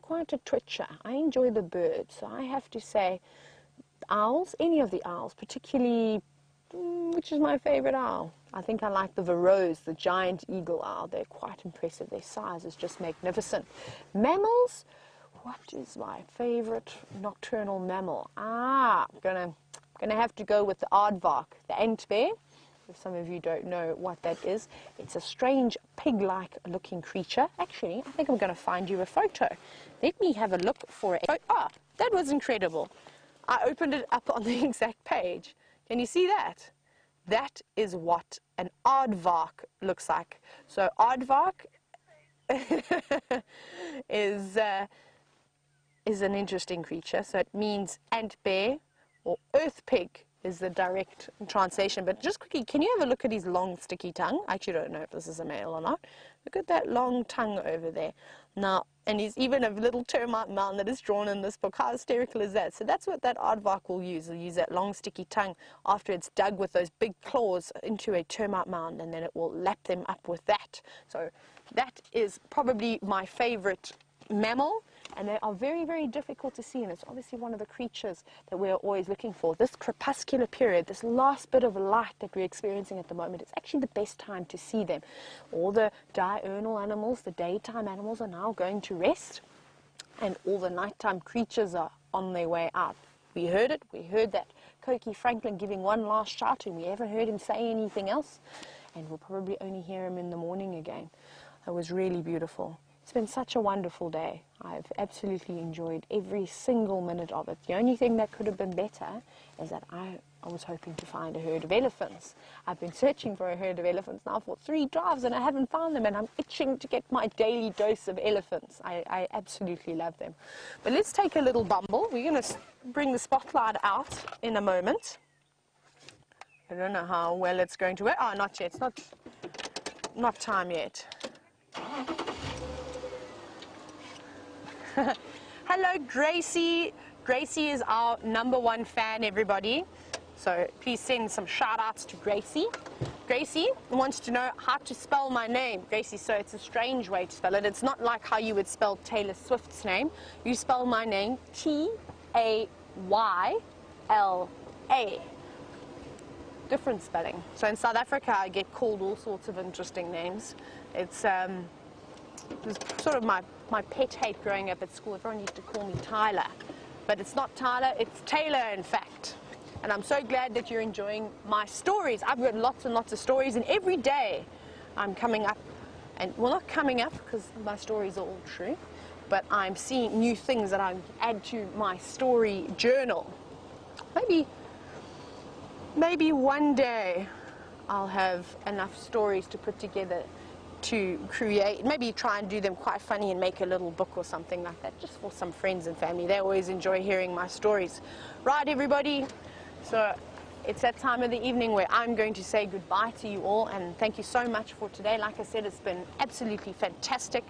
quite a twitcher. I enjoy the birds, so I have to say owls, any of the owls, particularly, which is my favorite owl? I think I like the Varroes, the giant eagle owl. They're quite impressive. Their size is just magnificent. Mammals, what is my favorite nocturnal mammal? I'm gonna have to go with the aardvark, the ant bear. If some of you don't know what that is, it's a strange pig-like looking creature. Actually, I think I'm going to find you a photo. Let me have a look for it. Ah, that was incredible. I opened it up on the exact page. Can you see that? That is what an aardvark looks like. So aardvark is an interesting creature. So it means ant bear or earth pig is the direct translation. But just quickly, can you have a look at his long sticky tongue? I actually don't know if this is a male or not. Look at that long tongue over there. Now, and he's even a little termite mound that is drawn in this book. How hysterical is that? So that's what that aardvark will use. He'll use that long sticky tongue after it's dug with those big claws into a termite mound, and then it will lap them up with that. So that is probably my favorite mammal, and they are very, very difficult to see, and it's obviously one of the creatures that we're always looking for. This crepuscular period, this last bit of light that we're experiencing at the moment, it's actually the best time to see them. All the diurnal animals, the daytime animals, are now going to rest, and all the nighttime creatures are on their way out. We heard it. We heard that Cokie Franklin giving one last shout, and we haven't heard him say anything else, and we'll probably only hear him in the morning again. That was really beautiful. It's been such a wonderful day. I've absolutely enjoyed every single minute of it. The only thing that could have been better is that I was hoping to find a herd of elephants. I've been searching for a herd of elephants now for 3 drives, and I haven't found them, and I'm itching to get my daily dose of elephants. I absolutely love them. But let's take a little bumble. We're going to bring the spotlight out in a moment. I don't know how well it's going to work. Oh, not yet. It's not time yet. Hello, Gracie. Gracie is our #1 fan, everybody. So please send some shout-outs to Gracie. Gracie wants to know how to spell my name. Gracie, so it's a strange way to spell it. It's not like how you would spell Taylor Swift's name. You spell my name Tayla. Different spelling. So in South Africa, I get called all sorts of interesting names. It's it was sort of my pet hate growing up at school. Everyone used to call me Tyler. But it's not Tyler, it's Taylor, in fact. And I'm so glad that you're enjoying my stories. I've got lots and lots of stories, and every day I'm coming up, and well, not coming up because my stories are all true, but I'm seeing new things that I add to my story journal. Maybe one day I'll have enough stories to put together to create, maybe try and do them quite funny and make a little book or something like that, just for some friends and family. They always enjoy hearing my stories. Right, everybody? So it's that time of the evening where I'm going to say goodbye to you all, and thank you so much for today. Like I said, it's been absolutely fantastic.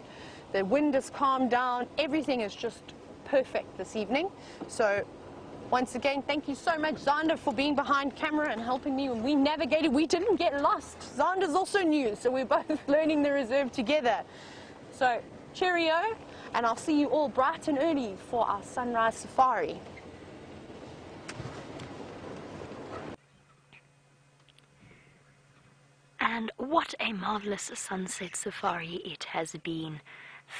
The wind has calmed down. Everything is just perfect this evening. So once again, thank you so much, Zander, for being behind camera and helping me when we navigated. We didn't get lost. Zander's also new, so we're both learning the reserve together. So cheerio, and I'll see you all bright and early for our sunrise safari. And what a marvelous sunset safari it has been.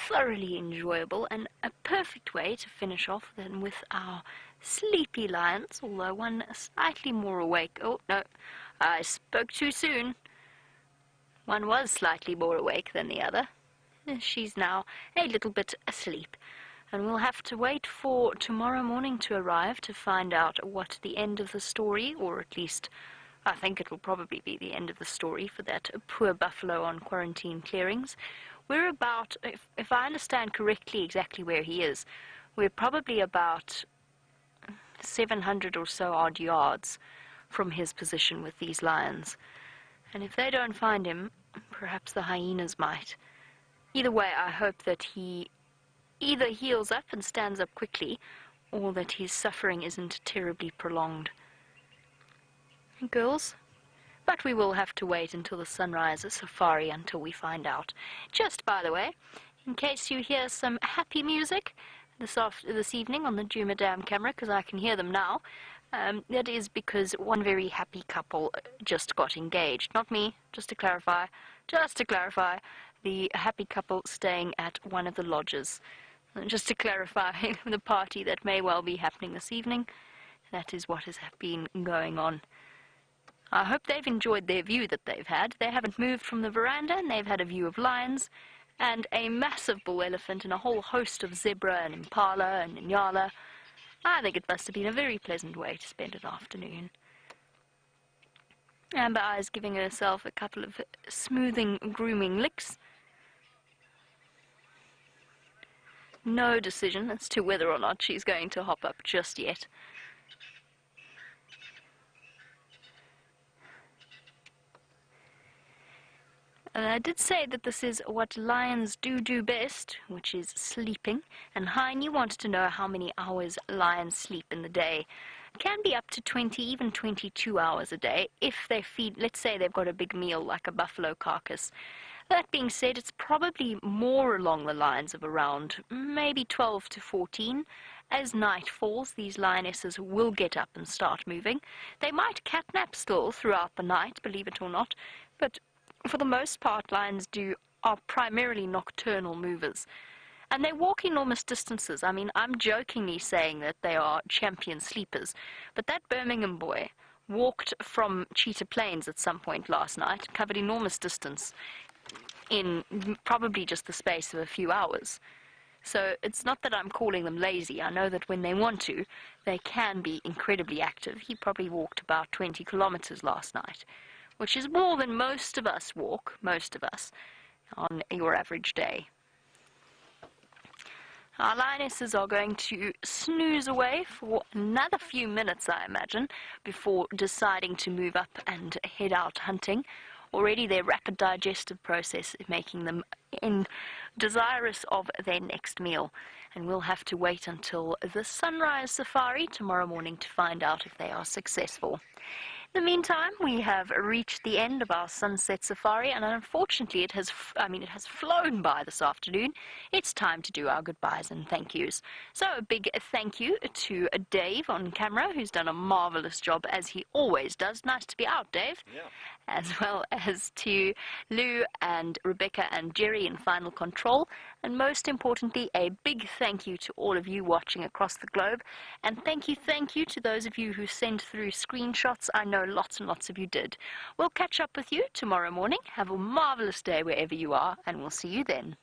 Thoroughly enjoyable, and a perfect way to finish off then with our sleepy lions, although one slightly more awake. Oh, no, I spoke too soon. One was slightly more awake than the other. She's now a little bit asleep, and we'll have to wait for tomorrow morning to arrive to find out what the end of the story, or at least I think it will probably be the end of the story for that poor buffalo on quarantine clearings. We're about, if I understand correctly exactly where he is, we're probably about 700 or so odd yards from his position with these lions. And if they don't find him, perhaps the hyenas might. Either way, I hope that he either heals up and stands up quickly, or that his suffering isn't terribly prolonged. Girls? But we will have to wait until the sunrise safari until we find out. Just by the way, in case you hear some happy music this evening on the Djuma Dam camera, because I can hear them now, that is because one very happy couple just got engaged. Not me, just to clarify, the happy couple staying at one of the lodges. Just to clarify, the party that may well be happening this evening, that is what has been going on. I hope they've enjoyed their view that they've had. They haven't moved from the veranda, and they've had a view of lions and a massive bull elephant and a whole host of zebra and impala and nyala. I think it must have been a very pleasant way to spend an afternoon. Amber Eye's giving herself a couple of smoothing, grooming licks. No decision as to whether or not she's going to hop up just yet. And I did say that this is what lions do best, which is sleeping. And Hein, you wanted to know how many hours lions sleep in the day. It can be up to 20, even 22 hours a day if they feed, let's say they've got a big meal like a buffalo carcass. That being said, it's probably more along the lines of around maybe 12 to 14. As night falls, these lionesses will get up and start moving. They might catnap still throughout the night, believe it or not, but for the most part, lions are primarily nocturnal movers. And they walk enormous distances. I mean, I'm jokingly saying that they are champion sleepers, but that Birmingham boy walked from Cheetah Plains at some point last night, covered enormous distance in probably just the space of a few hours. So it's not that I'm calling them lazy. I know that when they want to, they can be incredibly active. He probably walked about 20 kilometers last night, which is more than most of us walk, on your average day. Our lionesses are going to snooze away for another few minutes, I imagine, before deciding to move up and head out hunting. Already their rapid digestive process is making them desirous of their next meal, and we'll have to wait until the sunrise safari tomorrow morning to find out if they are successful. In the meantime, we have reached the end of our sunset safari, and unfortunately it has flown by this afternoon. It's time to do our goodbyes and thank yous. So a big thank you to Dave on camera, who's done a marvelous job as he always does. Nice to be out, Dave. Yeah. As well as to Lou and Rebecca and Jerry in Final Control, and most importantly, a big thank you to all of you watching across the globe, and thank you to those of you who sent through screenshots. I know lots and lots of you did. We'll catch up with you tomorrow morning. Have a marvelous day wherever you are, and we'll see you then.